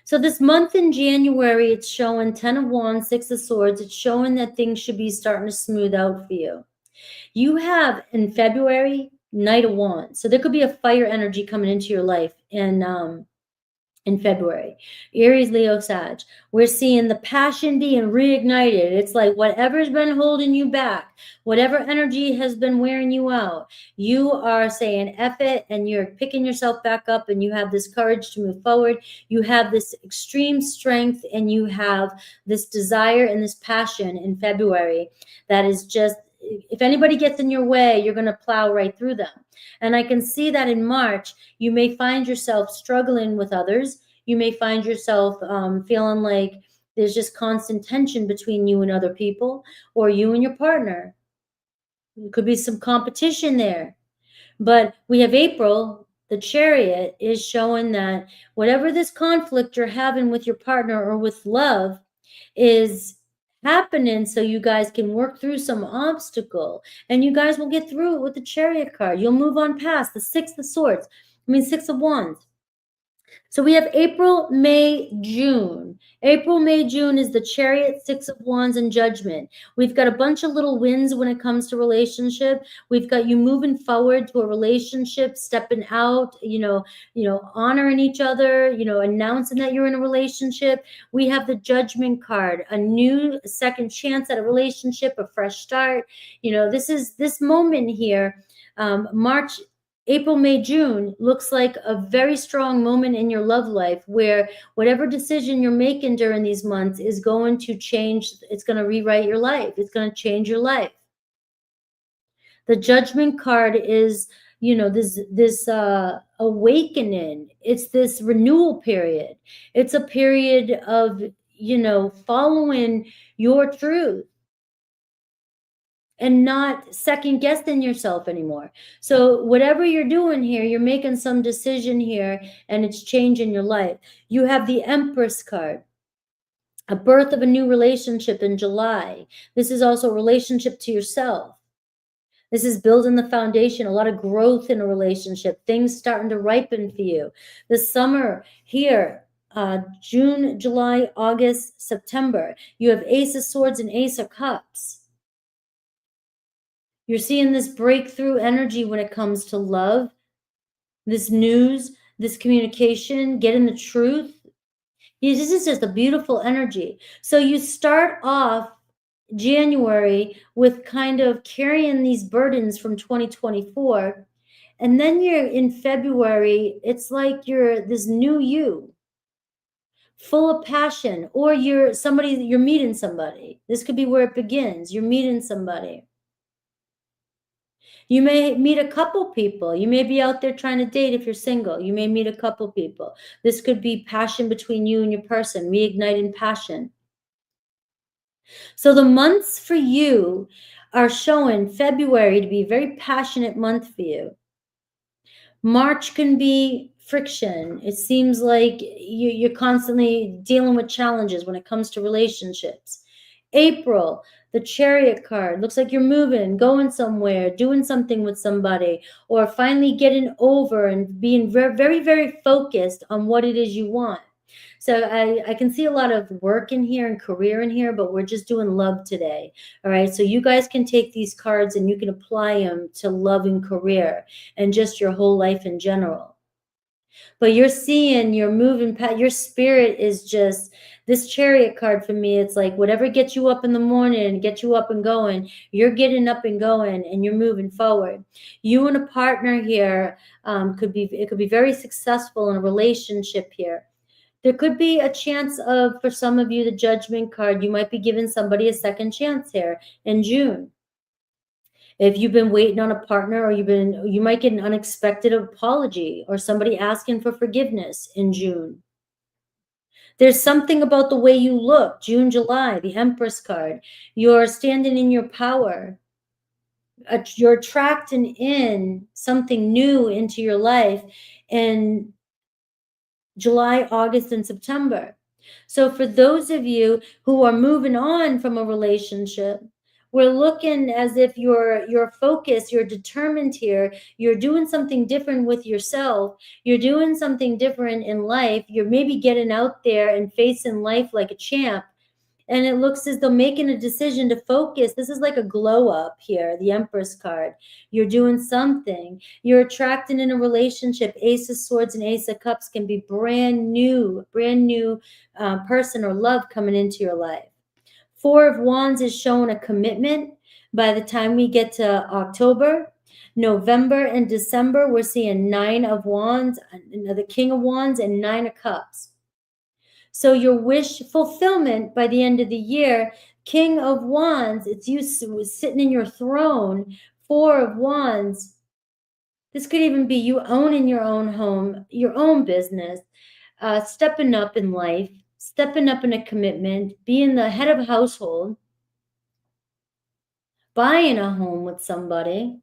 So this month in January, it's showing 10 of Wands, 6 of Swords. It's showing that things should be starting to smooth out for you. You have in February, Knight of Wands. So there could be a fire energy coming into your life in February. Aries, Leo, Sag. We're seeing the passion being reignited. It's like whatever's been holding you back, whatever energy has been wearing you out, you are saying F it, and you're picking yourself back up, and you have this courage to move forward. You have this extreme strength, and you have this desire and this passion in February that is just, if anybody gets in your way, you're going to plow right through them. And I can see that in March, you may find yourself struggling with others. You may find yourself feeling like there's just constant tension between you and other people, or you and your partner. There could be some competition there. But we have April, the Chariot, is showing that whatever this conflict you're having with your partner or with love is happening, so you guys can work through some obstacle, and you guys will get through it with the Chariot card. You'll move on past the 6 of Swords. 6 of Wands. So we have April, May, June. April, May, June is the Chariot, 6 of Wands, and Judgment. We've got a bunch of little wins when it comes to relationship. We've got you moving forward to a relationship, stepping out, honoring each other, announcing that you're in a relationship. We have the Judgment card, a new second chance at a relationship, a fresh start. This moment here, March April, May, June looks like a very strong moment in your love life where whatever decision you're making during these months is going to change. It's going to rewrite your life. It's going to change your life. The Judgment card is, this awakening. It's this renewal period. It's a period of, following your truth and not second guessing yourself anymore. So whatever you're doing here, you're making some decision here and it's changing your life. You have the Empress card, a birth of a new relationship in July. This is also a relationship to yourself. This is building the foundation, a lot of growth in a relationship, things starting to ripen for you. The summer here, June, July, August, September, you have Ace of Swords and Ace of Cups. You're seeing this breakthrough energy when it comes to love, this news, this communication, getting the truth. This is just a beautiful energy. So you start off January with kind of carrying these burdens from 2024. And then you're in February, it's like you're this new you, full of passion, or you're meeting somebody. This could be where it begins. You're meeting somebody. You may meet a couple people. You may be out there trying to date if you're single. You may meet a couple people. This could be passion between you and your person, reigniting passion. So the months for you are showing February to be a very passionate month for you. March can be friction. It seems like you're constantly dealing with challenges when it comes to relationships. April, the Chariot card, looks like you're moving, going somewhere, doing something with somebody, or finally getting over and being very, very, very focused on what it is you want. So I can see a lot of work in here and career in here, but we're just doing love today. All right. So you guys can take these cards and you can apply them to love and career and just your whole life in general. But you're seeing, you're moving, your spirit is just, this Chariot card for me, it's like whatever gets you up in the morning and get you up and going, you're getting up and going and you're moving forward. You and a partner here could be very successful in a relationship here. There could be a chance of, for some of you, the Judgment card, you might be giving somebody a second chance here in June. If you've been waiting on a partner, or you might get an unexpected apology or somebody asking for forgiveness in June. There's something about the way you look, June, July, the Empress card. You're standing in your power. You're attracting in something new into your life in July, August, and September. So for those of you who are moving on from a relationship, we're looking as if you're focused, you're determined here, you're doing something different with yourself, you're doing something different in life, you're maybe getting out there and facing life like a champ. And it looks as though making a decision to focus. This is like a glow up here, the Empress card. You're doing something. You're attracting in a relationship. Ace of Swords and Ace of Cups can be brand new person or love coming into your life. Four of Wands is showing a commitment. By the time we get to October, November, and December, we're seeing Nine of Wands, the King of Wands, and Nine of Cups. So your wish fulfillment by the end of the year, King of Wands, it's you sitting in your throne. Four of Wands, this could even be you owning your own home, your own business, stepping up in life, stepping up in a commitment, being the head of a household, buying a home with somebody.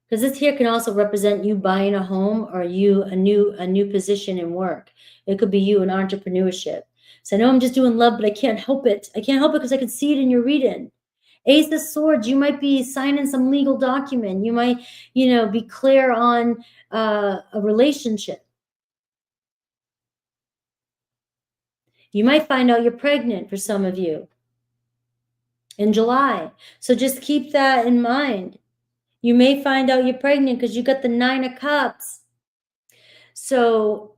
Because this here can also represent you buying a home, or you a new position in work. It could be you in entrepreneurship. So I know I'm just doing love, but I can't help it. I can't help it because I can see it in your reading. Ace of Swords, you might be signing some legal document. You might, be clear on a relationship. You might find out you're pregnant for some of you in July. So just keep that in mind. You may find out you're pregnant because you got the Nine of Cups. So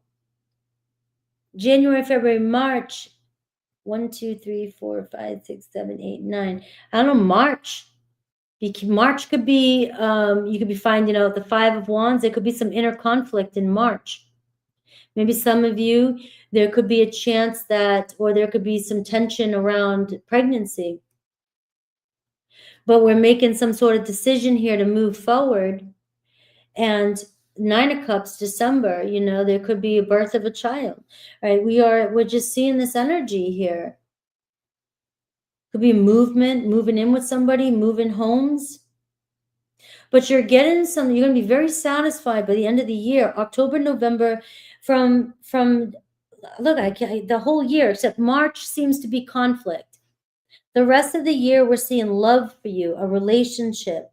January, February, March, 1, 2, 3, 4, 5, 6, 7, 8, 9. I don't know, March. March could be, you could be finding out the 5 of Wands. There could be some inner conflict in March. Maybe some of you, there could be a chance that, or there could be some tension around pregnancy. But we're making some sort of decision here to move forward. And 9 of Cups, December, you know, there could be a birth of a child, right? We're just seeing this energy here. Could be movement, moving in with somebody, moving homes. But you're getting something, you're going to be very satisfied by the end of the year, October, November, from look, the whole year, except March seems to be conflict. The rest of the year, we're seeing love for you, a relationship,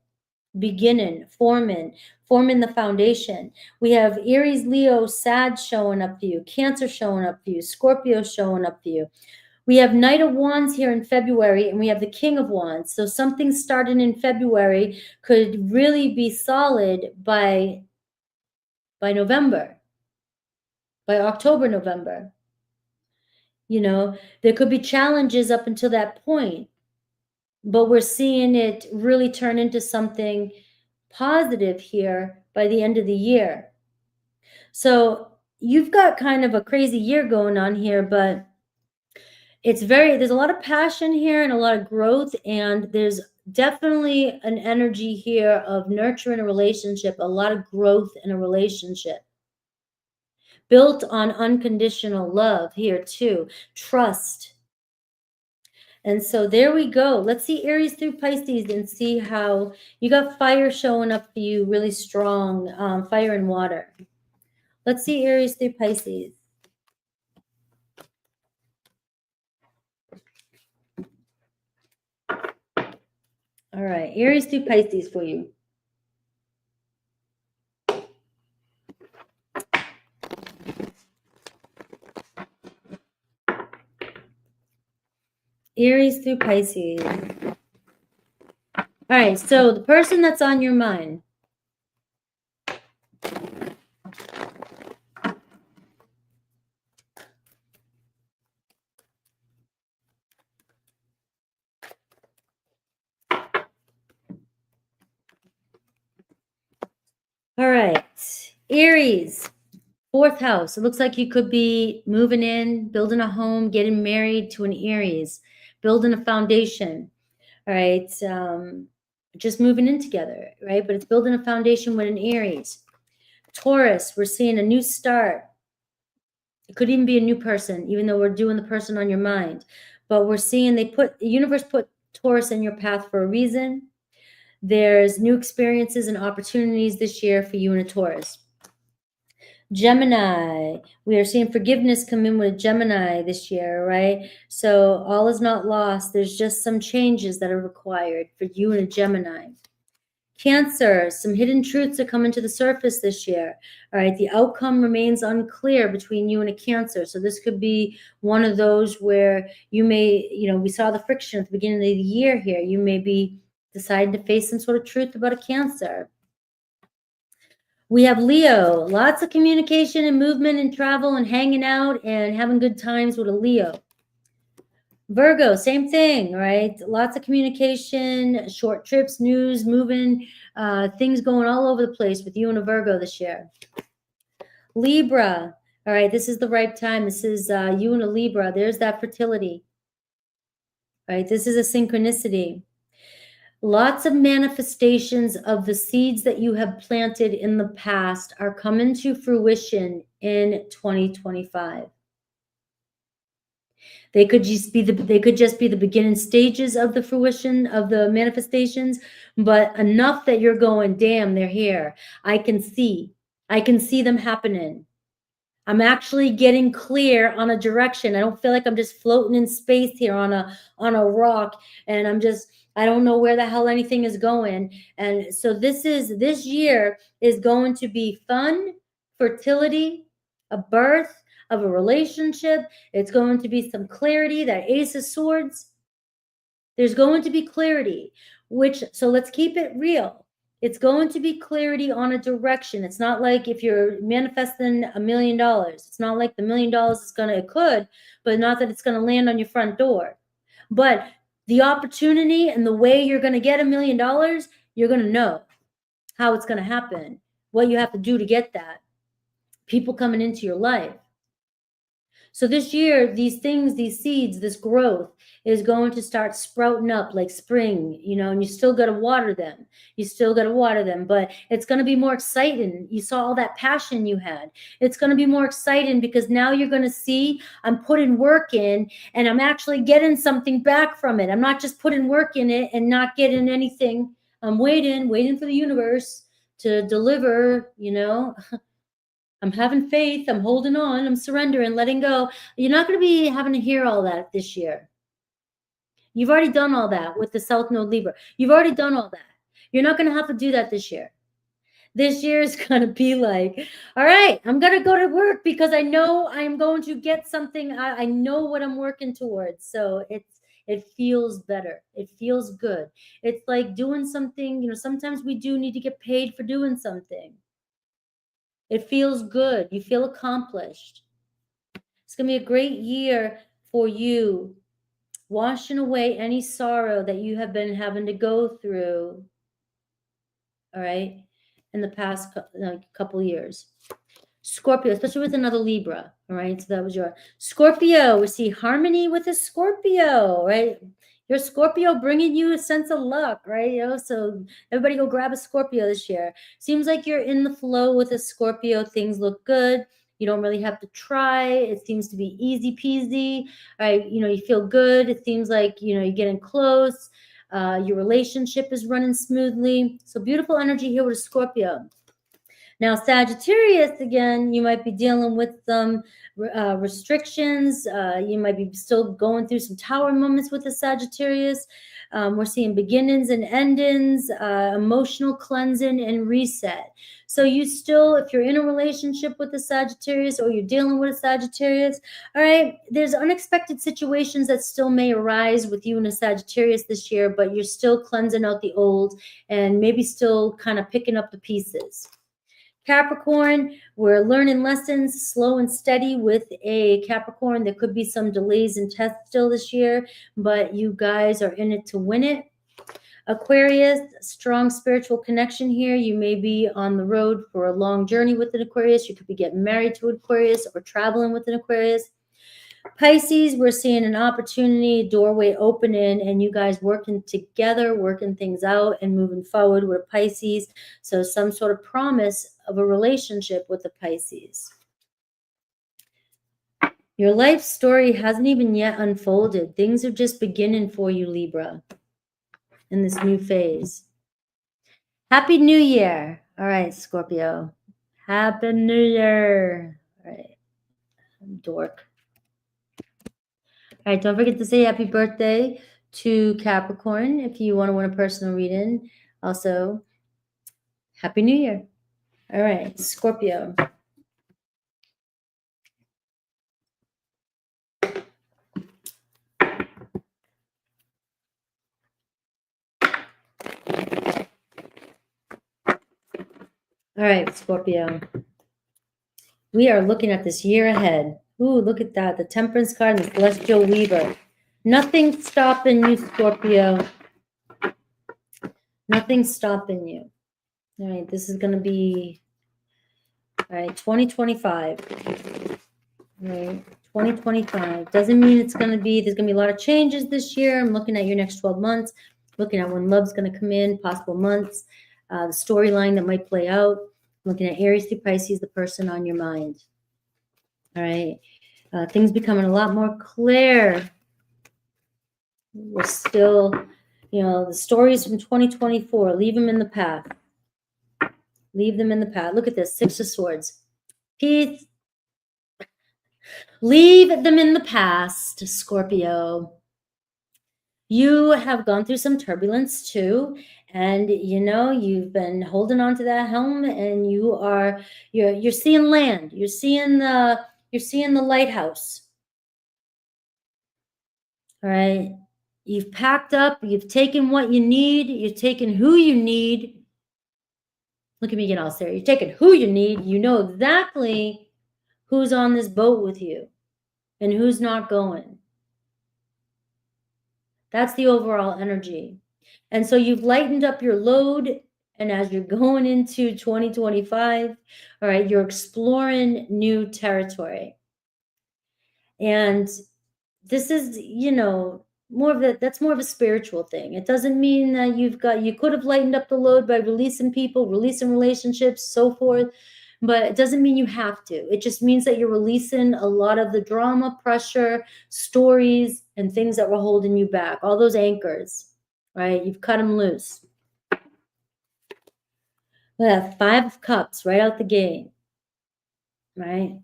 beginning, forming the foundation. We have Aries, Leo, Sag showing up for you, Cancer showing up for you, Scorpio showing up for you. We have Knight of Wands here in February, and we have the King of Wands. So something starting in February could really be solid by November, by October, November. You know, there could be challenges up until that point, but we're seeing it really turn into something positive here by the end of the year. So you've got kind of a crazy year going on here, but there's a lot of passion here and a lot of growth, and there's definitely an energy here of nurturing a relationship, a lot of growth in a relationship built on unconditional love here too, trust. And so there we go. Let's see Aries through Pisces and see how you got fire showing up for you, really strong, fire and water. Let's see Aries through Pisces. All right, Aries through Pisces for you. Aries through Pisces. All right, so the person that's on your mind. All right, Aries, 4th house. It looks like you could be moving in, building a home, getting married to an Aries, building a foundation. All right, just moving in together, right? But it's building a foundation with an Aries. Taurus, we're seeing a new start. It could even be a new person, even though we're doing the person on your mind. But we're seeing the universe put Taurus in your path for a reason. There's new experiences and opportunities this year for you and a Taurus. Gemini, we are seeing forgiveness come in with Gemini this year, right? So all is not lost. There's just some changes that are required for you and a Gemini. Cancer, some hidden truths are coming to the surface this year. All right, the outcome remains unclear between you and a Cancer. So this could be one of those where you may, we saw the friction at the beginning of the year here. You may be deciding to face some sort of truth about a Cancer. We have Leo, lots of communication and movement and travel and hanging out and having good times with a Leo. Virgo, same thing, right? Lots of communication, short trips, news, moving, things going all over the place with you and a Virgo this year. Libra, all right, this is the right time. This is you and a Libra. There's that fertility, right? This is a synchronicity. Lots of manifestations of the seeds that you have planted in the past are coming to fruition in 2025. They could just be the beginning stages of the fruition of the manifestations, but enough that you're going, damn, they're here. I can see them happening. I'm actually getting clear on a direction. I don't feel like I'm just floating in space here on a rock, and I don't know where the hell anything is going. And so this year is going to be fun, fertility, a birth of a relationship. It's going to be some clarity, that Ace of Swords. There's going to be clarity, so let's keep it real. It's going to be clarity on a direction. It's not like if you're manifesting $1 million, it's not like the $1 million it could, but not that it's going to land on your front door. But the opportunity and the way you're going to get $1 million, you're going to know how it's going to happen, what you have to do to get that, people coming into your life. So this year, these things, these seeds, this growth is going to start sprouting up like spring, you know, and you still got to water them. You still got to water them, but it's going to be more exciting. You saw all that passion you had. It's going to be more exciting because now you're going to see I'm putting work in and I'm actually getting something back from it. I'm not just putting work in it and not getting anything. I'm waiting for the universe to deliver, you know. I'm having faith. I'm holding on. I'm surrendering, letting go. You're not going to be having to hear all that this year. You've already done all that with the South Node Libra. You've already done all that. You're not going to have to do that this year. This year is going to be like, all right, I'm going to go to work because I know I'm going to get something. I know what I'm working towards. So it feels better. It feels good. It's like doing something, you know, sometimes we do need to get paid for doing something. It feels good. You feel accomplished. It's going to be a great year for you, washing away any sorrow that you have been having to go through, all right, in the past couple years. Scorpio, especially with another Libra, all right? So that was your Scorpio. We see harmony with a Scorpio, right? Your Scorpio bringing you a sense of luck, right? You know, so everybody go grab a Scorpio this year. Seems like you're in the flow with a Scorpio. Things look good. You don't really have to try. It seems to be easy peasy, right? You know, you feel good. It seems like, you know, you're getting close. Your relationship is running smoothly. So beautiful energy here with a Scorpio. Now, Sagittarius, again, you might be dealing with some restrictions. You might be still going through some tower moments with the Sagittarius. We're seeing beginnings and endings, emotional cleansing and reset. So you still, if you're in a relationship with a Sagittarius or you're dealing with a Sagittarius, all right, there's unexpected situations that still may arise with you and a Sagittarius this year, but you're still cleansing out the old and maybe still kind of picking up the pieces. Capricorn, we're learning lessons slow and steady with a Capricorn. There could be some delays in tests still this year, but you guys are in it to win it. Aquarius, strong spiritual connection here. You may be on the road for a long journey with an Aquarius. You could be getting married to an Aquarius or traveling with an Aquarius. Pisces, we're seeing an opportunity, doorway opening, and you guys working together, working things out and moving forward with Pisces. So some sort of promise of a relationship with the Pisces. Your life story hasn't even yet unfolded. Things are just beginning for you, Libra, in this new phase. Happy New Year. All right, Scorpio. Happy New Year. All right, dork. All right, don't forget to say happy birthday to Capricorn if you want to win a personal reading. Also, happy New Year. All right, Scorpio. All right, Scorpio. We are looking at this year ahead. Ooh, look at that. The Temperance card and the Celestial Weaver. Nothing stopping you, Scorpio. Nothing stopping you. All right, this is going to be, all right, 2025. All right, 2025. Doesn't mean it's going to be, there's going to be a lot of changes this year. I'm looking at your next 12 months, looking at when love's going to come in, possible months, the storyline that might play out. Looking at Aries through Pisces, the person on your mind. All right. Things becoming a lot more clear. We're still, you know, the stories from 2024, leave them in the past. Leave them in the past. Look at this, 6 of Swords. Peace. Leave them in the past, Scorpio. You have gone through some turbulence too. And, you know, you've been holding on to that helm and you're seeing land. You're seeing the lighthouse. All right. You've packed up. You've taken what you need. You've taken who you need. Look at me getting all serious. You're taking who you need. You know exactly who's on this boat with you and who's not going. That's the overall energy. And so you've lightened up your load. And as you're going into 2025, all right, you're exploring new territory. And this is, more of that's more of a spiritual thing. It doesn't mean that you could have lightened up the load by releasing people, releasing relationships, so forth, but it doesn't mean you have to. It just means that you're releasing a lot of the drama, pressure, stories, and things that were holding you back, all those anchors, right? You've cut them loose. We have 5 of Cups right out the gate, right?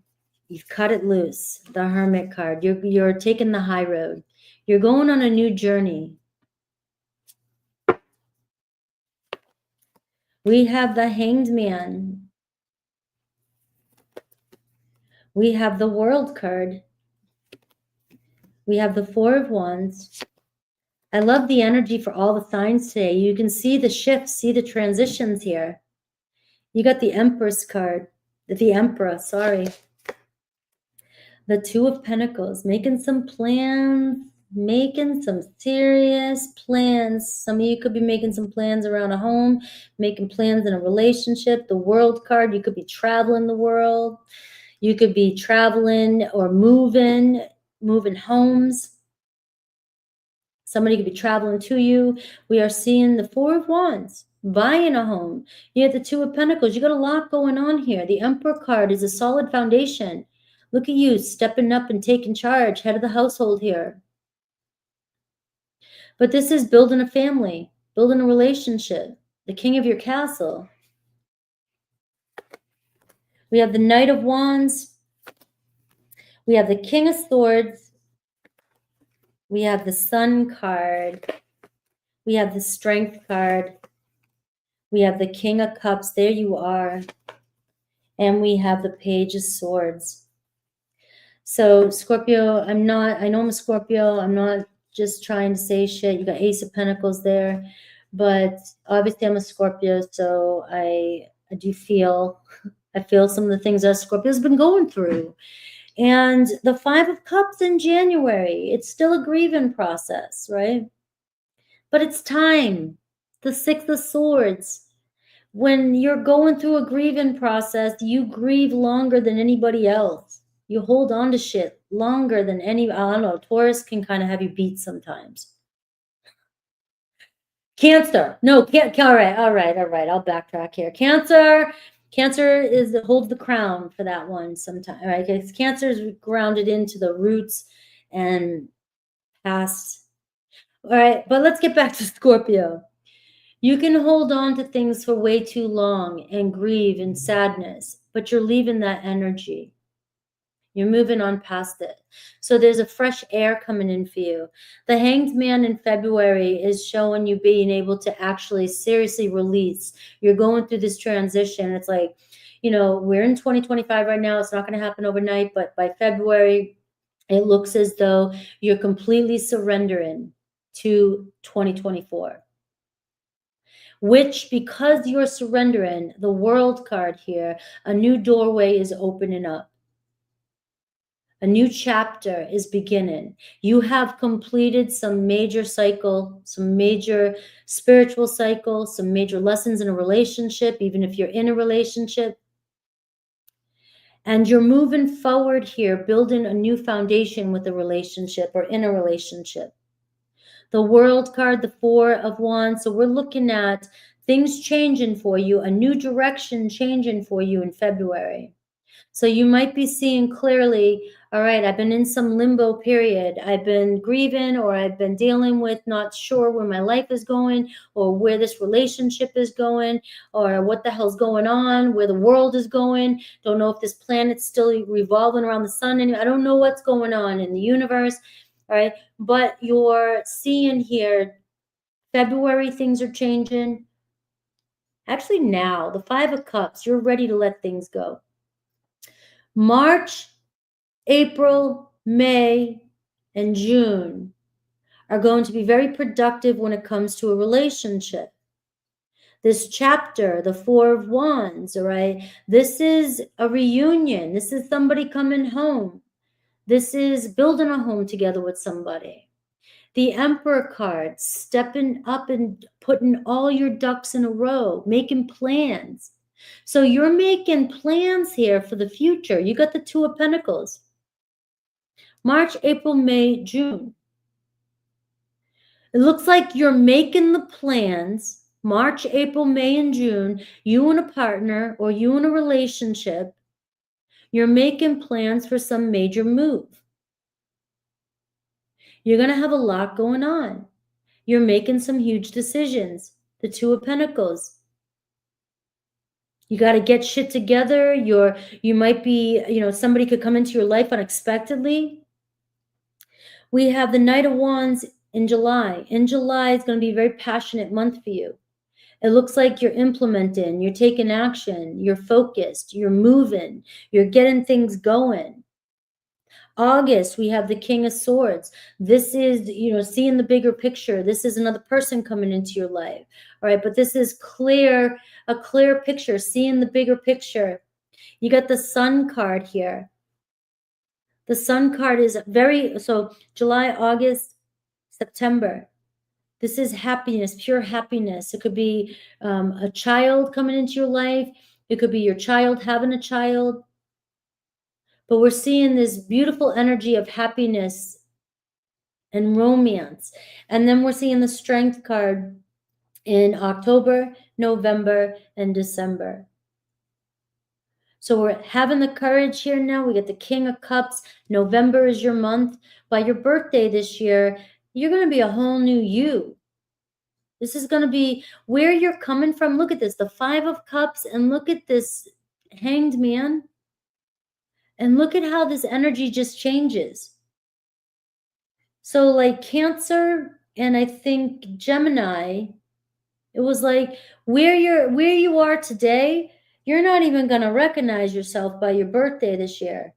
You've cut it loose. The Hermit card. You're taking the high road. You're going on a new journey. We have the Hanged Man. We have the World card. We have the 4 of Wands. I love the energy for all the signs today. You can see the shifts, see the transitions here. You got the Empress card. The Emperor, sorry. The 2 of Pentacles, making some plans, making some serious plans. Some of you could be making some plans around a home, making plans in a relationship. The World card, you could be traveling the world. You could be traveling or moving homes. Somebody could be traveling to you. We are seeing the 4 of Wands, buying a home. You have the 2 of Pentacles. You got a lot going on here. The Emperor card is a solid foundation. Look at you stepping up and taking charge, head of the household here. But this is building a family, building a relationship, the King of your castle. We have the Knight of Wands. We have the King of Swords. We have the Sun card. We have the Strength card. We have the King of Cups. There you are. And we have the Page of Swords. So Scorpio, I know I'm a Scorpio. I'm not just trying to say shit. You got Ace of Pentacles there. But obviously I'm a Scorpio, so I feel some of the things that Scorpio's been going through. And the 5 of Cups in January, it's still a grieving process, right? But it's time. The 6 of Swords. When you're going through a grieving process, you grieve longer than anybody else. You hold on to shit longer than I don't know, Taurus can kind of have you beat sometimes. Cancer. No, all right. I'll backtrack here. Cancer holds the crown for that one sometimes, right? Because Cancer is grounded into the roots and past. All right, but let's get back to Scorpio. You can hold on to things for way too long and grieve in sadness, but you're leaving that energy. You're moving on past it. So there's a fresh air coming in for you. The Hanged Man in February is showing you being able to actually seriously release. You're going through this transition. It's like, we're in 2025 right now. It's not going to happen overnight, but by February, it looks as though you're completely surrendering to 2024. Which, because you're surrendering, the World card here, a new doorway is opening up. A new chapter is beginning. You have completed some major cycle, some major spiritual cycle, some major lessons in a relationship, even if you're in a relationship. And you're moving forward here, building a new foundation with a relationship or in a relationship. The World card, the 4 of Wands. So we're looking at things changing for you, a new direction changing for you in February. So you might be seeing clearly, all right, I've been in some limbo period. I've been grieving, or I've been dealing with not sure where my life is going, or where this relationship is going, or what the hell's going on, where the world is going. Don't know if this planet's still revolving around the sun. And I don't know what's going on in the universe. All right. But you're seeing here, February, things are changing. Actually, now, the 5 of Cups, you're ready to let things go. March, April, May, and June are going to be very productive when it comes to a relationship. This chapter, the 4 of Wands, all right, this is a reunion. This is somebody coming home. This is building a home together with somebody. The Emperor card, stepping up and putting all your ducks in a row, making plans. So you're making plans here for the future. You got the Two of Pentacles. March, April, May, June. It looks like you're making the plans, March, April, May, and June, you and a partner or you in a relationship, you're making plans for some major move. You're going to have a lot going on. You're making some huge decisions. The Two of Pentacles. You got to get shit together. You might be, somebody could come into your life unexpectedly. We have the Knight of Wands in July. In July, it's going to be a very passionate month for you. It looks like you're implementing, you're taking action, you're focused, you're moving, you're getting things going. August, we have the King of Swords. This is, seeing the bigger picture. This is another person coming into your life. All right, but this is a clear picture, seeing the bigger picture. You got the Sun card here. The Sun card is so July, August, September. This is happiness, pure happiness. It could be a child coming into your life. It could be your child having a child. But we're seeing this beautiful energy of happiness and romance. And then we're seeing the Strength card in October, November, and December. So we're having the courage here now. We get the King of Cups. November is your month. By your birthday this year, you're going to be a whole new you. This is going to be where you're coming from. Look at this, the Five of Cups, and look at this Hanged Man. And look at how this energy just changes. So like Cancer and I think Gemini, it was like where you are today, you're not even going to recognize yourself by your birthday this year.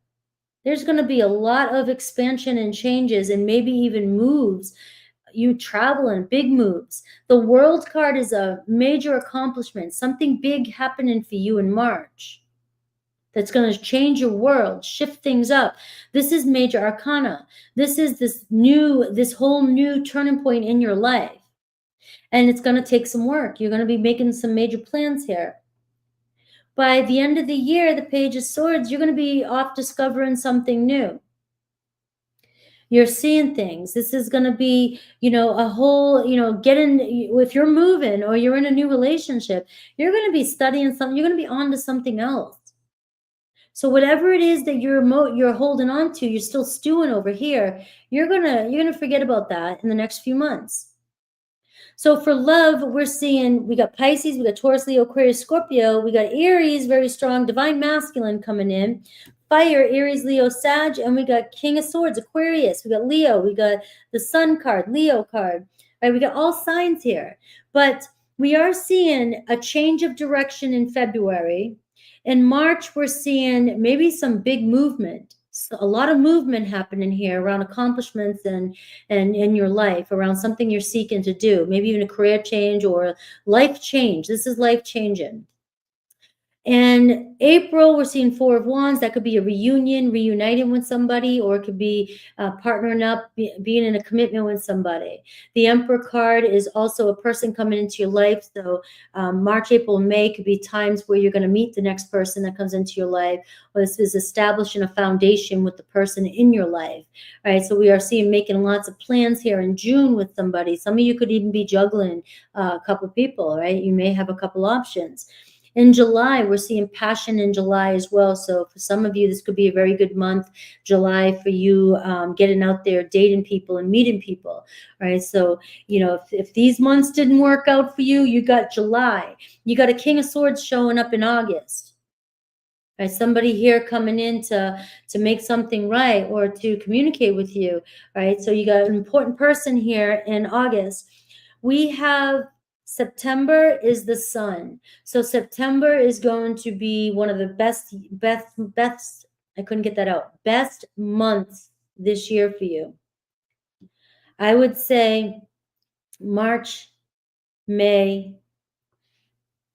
There's going to be a lot of expansion and changes and maybe even moves. You traveling, big moves. The World card is a major accomplishment, something big happening for you in March. That's going to change your world, shift things up. This is major arcana. This is this whole new turning point in your life. And it's going to take some work. You're going to be making some major plans here. By the end of the year, the Page of Swords, you're going to be off discovering something new. You're seeing things. This is going to be, a whole, if you're moving or you're in a new relationship, you're going to be studying something. You're going to be on to something else. So whatever it is that you're holding on to, you're still stewing over here, you're gonna forget about that in the next few months. So for love, we're seeing, we got Pisces, we got Taurus, Leo, Aquarius, Scorpio, we got Aries, very strong, divine masculine coming in, fire, Aries, Leo, Sag, and we got King of Swords, Aquarius, we got Leo, we got the Sun card, Leo card, right? We got all signs here, but we are seeing a change of direction in February. In March, we're seeing maybe some big movement. So a lot of movement happening here around accomplishments and in your life, around something you're seeking to do, maybe even a career change or life change. This is life changing. And April, we're seeing Four of Wands. That could be a reunion, reuniting with somebody, or it could be partnering up, being in a commitment with somebody. The Emperor card is also a person coming into your life. So March, April, May could be times where you're going to meet the next person that comes into your life. Or this is establishing a foundation with the person in your life. All right. So we are seeing making lots of plans here in June with somebody. Some of you could even be juggling a couple of people, right? You may have a couple options. In July, we're seeing passion in July as well. So for some of you, this could be a very good month, July, for you getting out there, dating people and meeting people, right? So, if these months didn't work out for you, you got July. You got a King of Swords showing up in August, right? Somebody here coming in to make something right or to communicate with you, right? So you got an important person here in August. We have September is the Sun. So September is going to be one of the best, I couldn't get that out, best months this year for you. I would say March, May,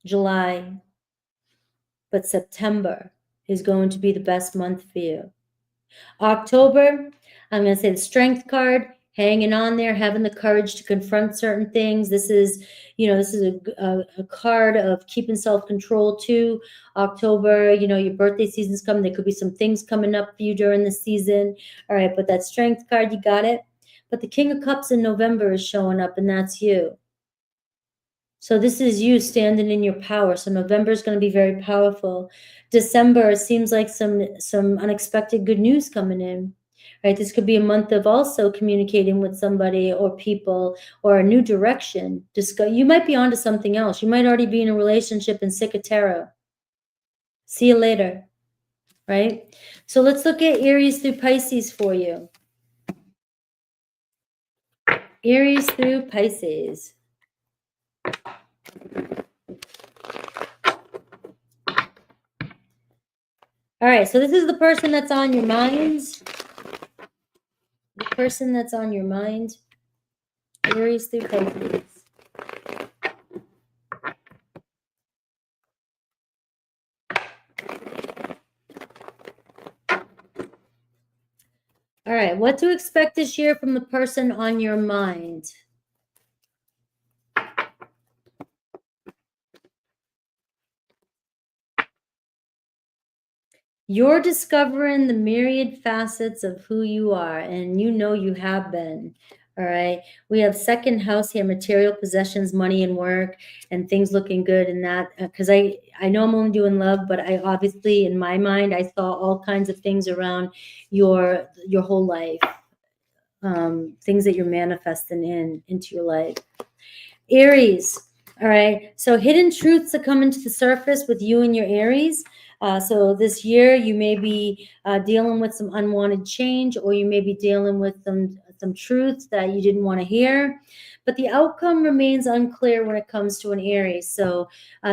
July, but September is going to be the best month for you. October, I'm going to say the Strength card, hanging on there, having the courage to confront certain things. This is, this is a card of keeping self-control too. October, your birthday season's coming. There could be some things coming up for you during the season. All right, but that Strength card, you got it. But the King of Cups in November is showing up, and that's you. So this is you standing in your power. So November is going to be very powerful. December, it seems like some unexpected good news coming in. Right? This could be a month of also communicating with somebody or people or a new direction. You might be onto something else. You might already be in a relationship and sick of tarot. See you later. Right? So let's look at Aries through Pisces for you. Aries through Pisces. All right, so this is the person that's on your mind. The person that's on your mind. Aries through Pisces. All right, what to expect this year from the person on your mind? You're discovering the myriad facets of who you are, and you have been. All right. We have second house here, material possessions, money and work, and things looking good. And that, because I know I'm only doing love, but I obviously, in my mind, I saw all kinds of things around your whole life, things that you're manifesting into your life. Aries. All right. So hidden truths are coming to the surface with you and your Aries. So this year you may be dealing with some unwanted change, or you may be dealing with some truths that you didn't want to hear, but the outcome remains unclear when it comes to an Aries. So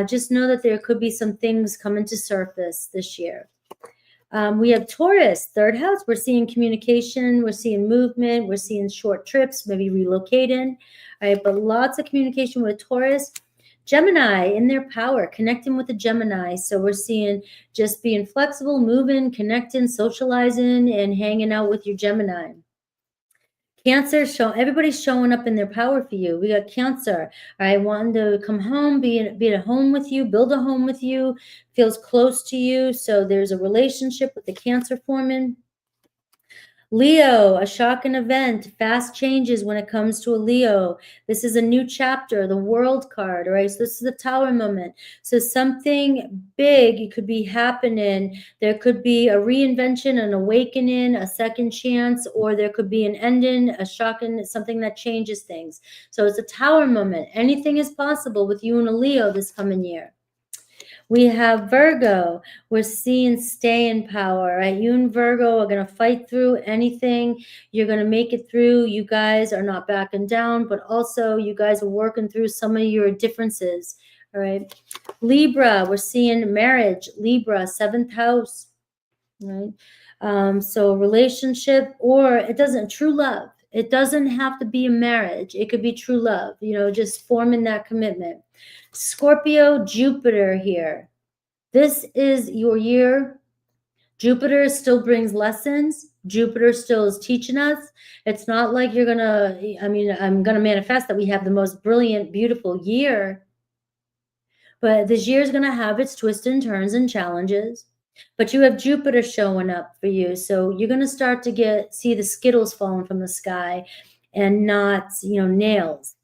just know that there could be some things coming to surface this year. We have Taurus, third house. We're seeing communication. We're seeing movement. We're seeing short trips, maybe relocating. All right, but lots of communication with Taurus. Gemini in their power, connecting with the Gemini. So we're seeing just being flexible, moving, connecting, socializing, and hanging out with your Gemini. Cancer, everybody's showing up in their power for you. We got Cancer, all right, wanting to come home, be at a home with you, build a home with you, feels close to you. So there's a relationship with the Cancer forming. Leo, a shocking event, fast changes when it comes to a Leo. This is a new chapter, the World card, all right? So this is the Tower moment. So something big could be happening. There could be a reinvention, an awakening, a second chance, or there could be an ending, a shocking, something that changes things. So it's a Tower moment. Anything is possible with you and a Leo this coming year. We have Virgo. We're seeing stay in power, right? You and Virgo are going to fight through anything. You're going to make it through. You guys are not backing down, but also you guys are working through some of your differences, all right? Libra, we're seeing marriage. Libra, seventh house, right? So relationship, or it doesn't, true love. It doesn't have to be a marriage. It could be true love, just forming that commitment. Scorpio, Jupiter here. This is your year. Jupiter still brings lessons. Jupiter still is teaching us. It's not like you're going to, I'm going to manifest that we have the most brilliant, beautiful year. But this year is going to have its twists and turns and challenges. But you have Jupiter showing up for you. So you're going to start to see the Skittles falling from the sky and not, nails.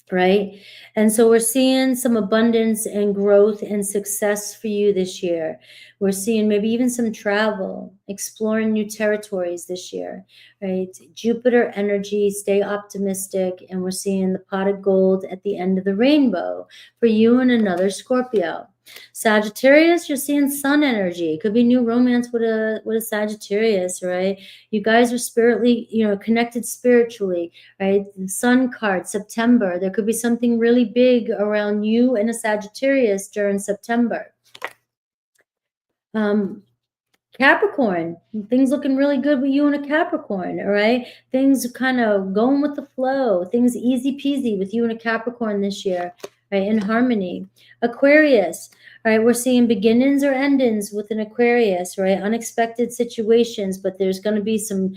Right? And so we're seeing some abundance and growth and success for you this year. We're seeing maybe even some travel, exploring new territories this year, right? Jupiter energy, stay optimistic. And we're seeing the pot of gold at the end of the rainbow for you and another Scorpio. Sagittarius, you're seeing sun energy. It could be new romance with a Sagittarius, right? You guys are connected spiritually, right? The sun card, September. There could be something really big around you and a Sagittarius during September. Capricorn, things looking really good with you and a Capricorn, all right? Things kind of going with the flow. Things easy peasy with you and a Capricorn this year, right? In harmony. Aquarius, All right, we're seeing beginnings or endings with an Aquarius, right? Unexpected situations, but there's going to be some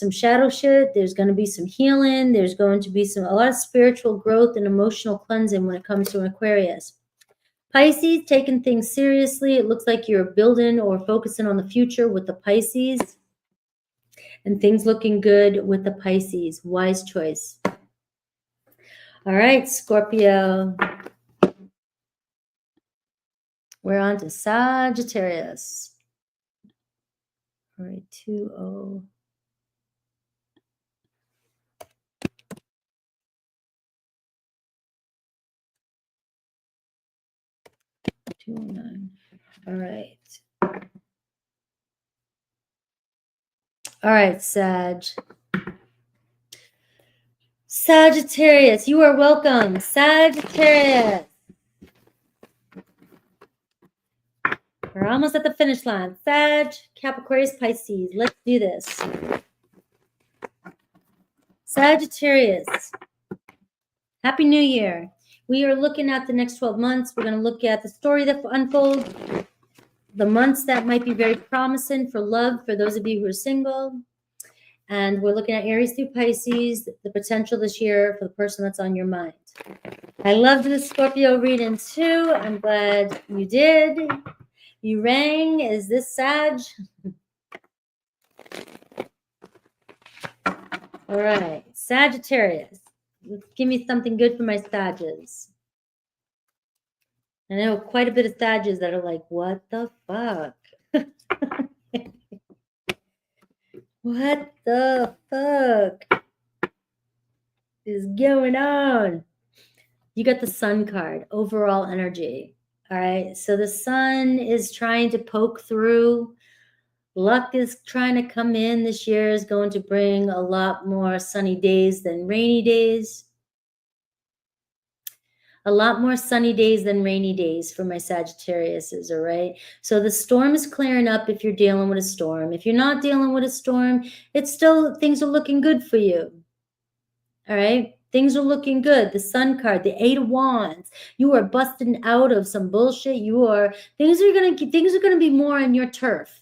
shadow shit. There's going to be some healing. There's going to be a lot of spiritual growth and emotional cleansing when it comes to an Aquarius. Pisces, taking things seriously. It looks like you're building or focusing on the future with the Pisces. And things looking good with the Pisces. Wise choice. All right, Scorpio. We're on to Sagittarius. All right, 2-0. All right. All right, Sagittarius, you are welcome. Sagittarius. We're almost at the finish line. Sag, Capricorn, Pisces. Let's do this. Sagittarius. Happy New Year. We are looking at the next 12 months. We're going to look at the story that unfolds, the months that might be very promising for love for those of you who are single. And we're looking at Aries through Pisces, the potential this year for the person that's on your mind. I loved the Scorpio reading too. I'm glad you did. You rang. Is this Sag? All right. Sagittarius. Give me something good for my Sages. I know quite a bit of Sages that are like, what the fuck? What the fuck is going on? You got the Sun card, overall energy. All right. So the Sun is trying to poke through. Luck is trying to come in. This year is going to bring a lot more sunny days than rainy days. A lot more sunny days than rainy days for my Sagittariuses, all right? So the storm is clearing up if you're dealing with a storm. If you're not dealing with a storm, it's still, things are looking good for you, all right? Things are looking good. The Sun card, the 8 of Wands. You are busting out of some bullshit. Things are gonna be more on your turf.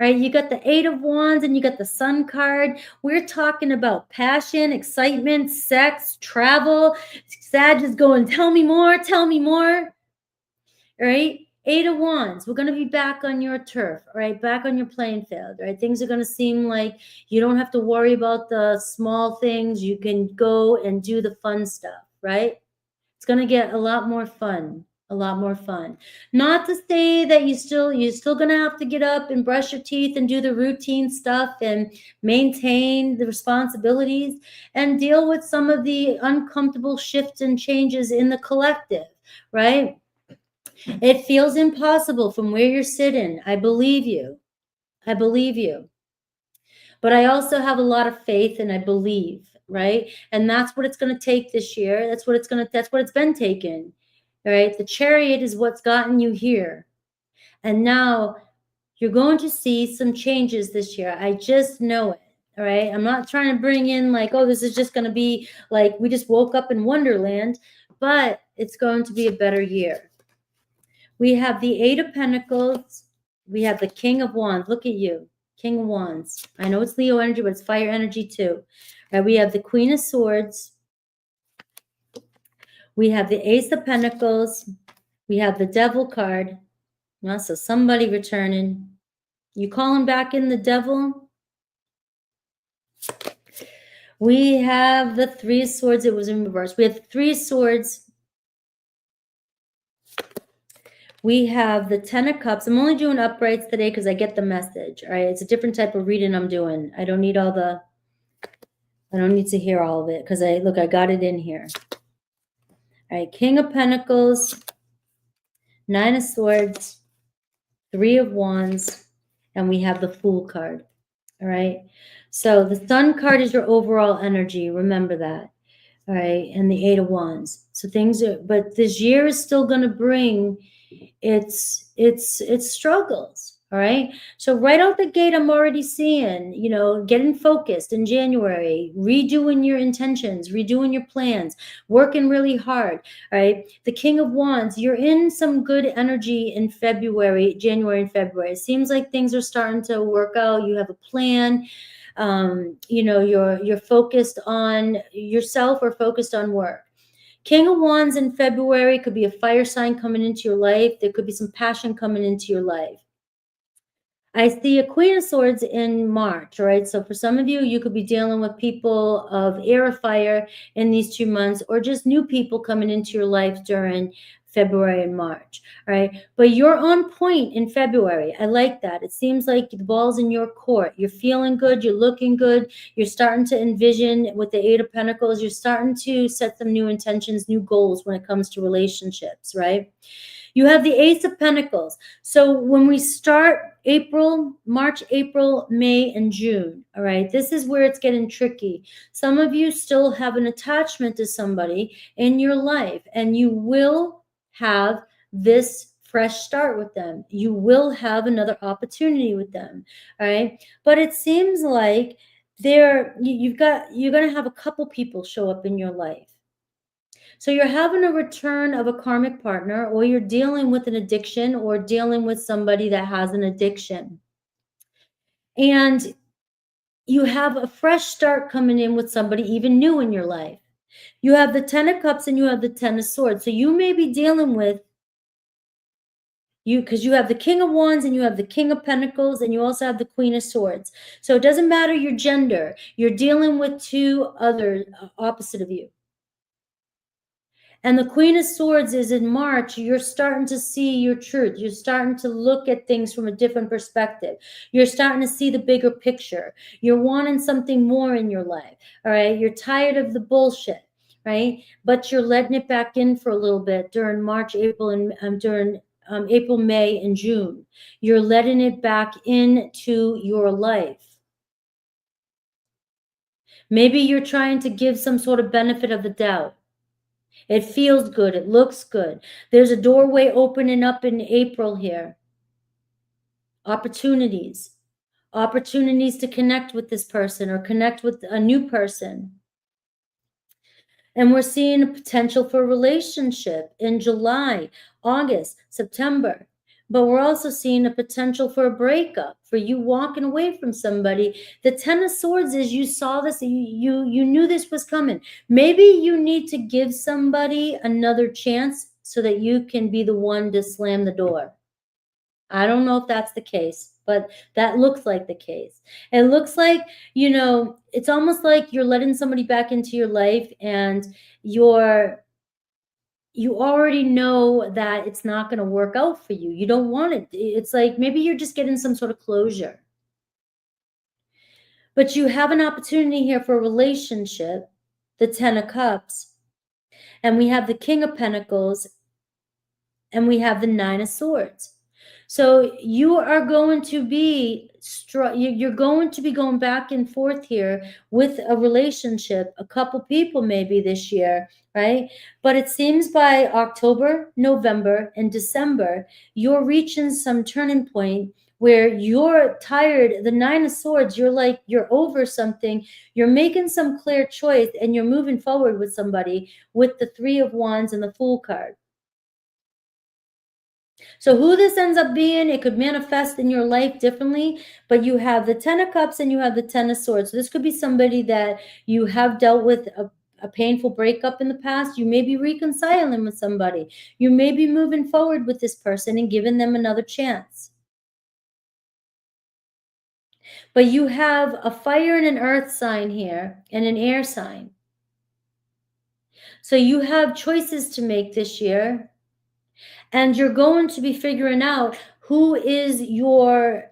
Right? You got the 8 of Wands and you got the Sun card. We're talking about passion, excitement, sex, travel. Sag is going, tell me more, tell me more. All right? 8 of Wands. We're going to be back on your turf, all right? Back on your playing field, right? Things are going to seem like you don't have to worry about the small things. You can go and do the fun stuff, right? It's going to get a lot more fun. A lot more fun. Not to say that you're still gonna have to get up and brush your teeth and do the routine stuff and maintain the responsibilities and deal with some of the uncomfortable shifts and changes in the collective, right? It feels impossible from where you're sitting. I believe you. I believe you. But I also have a lot of faith and I believe, right? And that's what it's going to take this year. That's what it's been taken. All right. The Chariot is what's gotten you here. And now you're going to see some changes this year. I just know it. All right. I'm not trying to bring in like, oh, this is just going to be like we just woke up in Wonderland, but it's going to be a better year. We have the 8 of Pentacles. We have the King of Wands. Look at you. King of Wands. I know it's Leo energy, but it's fire energy too. Right, we have the Queen of Swords. We have the Ace of Pentacles. We have the Devil card. Well, so somebody returning. You calling back in the Devil? We have the 3 of Swords. It was in reverse. We have the 3 of Swords. We have the 10 of Cups. I'm only doing uprights today because I get the message. All right, it's a different type of reading I'm doing. I don't need to hear all of it because I got it in here. All right, King of Pentacles, 9 of Swords, 3 of Wands, and we have the Fool card. All right, so the Sun card is your overall energy. Remember that. All right, and the 8 of Wands. So but this year is still going to bring its struggles. All right. So right out the gate, I'm already seeing, getting focused in January, redoing your intentions, redoing your plans, working really hard. All right. The King of Wands, you're in some good energy in January and February. It seems like things are starting to work out. You have a plan. You're focused on yourself or focused on work. King of Wands in February could be a fire sign coming into your life. There could be some passion coming into your life. I see a Queen of Swords in March, right? So for some of you, you could be dealing with people of air or fire in these 2 months, or just new people coming into your life during February and March, right? But you're on point in February. I like that. It seems like the ball's in your court. You're feeling good. You're looking good. You're starting to envision with the Eight of Pentacles. You're starting to set some new intentions, new goals when it comes to relationships, right? You have the Ace of Pentacles. So when we start March, April, May, and June, all right, this is where it's getting tricky. Some of you still have an attachment to somebody in your life, and you will have this fresh start with them. You will have another opportunity with them, all right? But it seems like you're going to have a couple people show up in your life. So you're having a return of a karmic partner, or you're dealing with an addiction, or dealing with somebody that has an addiction. And you have a fresh start coming in with somebody even new in your life. You have the Ten of Cups and you have the Ten of Swords. So you may be dealing with because you have the King of Wands and you have the King of Pentacles and you also have the Queen of Swords. So it doesn't matter your gender. You're dealing with two others opposite of you. And the Queen of Swords is in March. You're starting to see your truth. You're starting to look at things from a different perspective. You're starting to see the bigger picture. You're wanting something more in your life. All right. You're tired of the bullshit, right? But you're letting it back in for a little bit during March, April, and during April, May, and June. You're letting it back into your life. Maybe you're trying to give some sort of benefit of the doubt. It feels good. It looks good. There's a doorway opening up in April here. Opportunities to connect with this person or connect with a new person. And we're seeing a potential for a relationship in July, August, September. But we're also seeing a potential for a breakup, for you walking away from somebody. The Ten of Swords is you saw this, you knew this was coming. Maybe you need to give somebody another chance so that you can be the one to slam the door. I don't know if that's the case, but that looks like the case. It looks like, it's almost like you're letting somebody back into your life and you already know that it's not going to work out for you. You don't want it. It's like maybe you're just getting some sort of closure. But you have an opportunity here for a relationship, the Ten of Cups, and we have the King of Pentacles, and we have the Nine of Swords. So you are going to be you're going to be going back and forth here with a relationship, a couple people maybe this year, right? But it seems by October, November, and December, you're reaching some turning point where you're tired. The Nine of Swords, you're over something. You're making some clear choice and you're moving forward with somebody with the Three of Wands and the Fool card. So who this ends up being, it could manifest in your life differently, but you have the Ten of Cups and you have the Ten of Swords. So this could be somebody that you have dealt with a painful breakup in the past. You may be reconciling with somebody. You may be moving forward with this person and giving them another chance. But you have a fire and an earth sign here and an air sign. So you have choices to make this year. And you're going to be figuring out who is your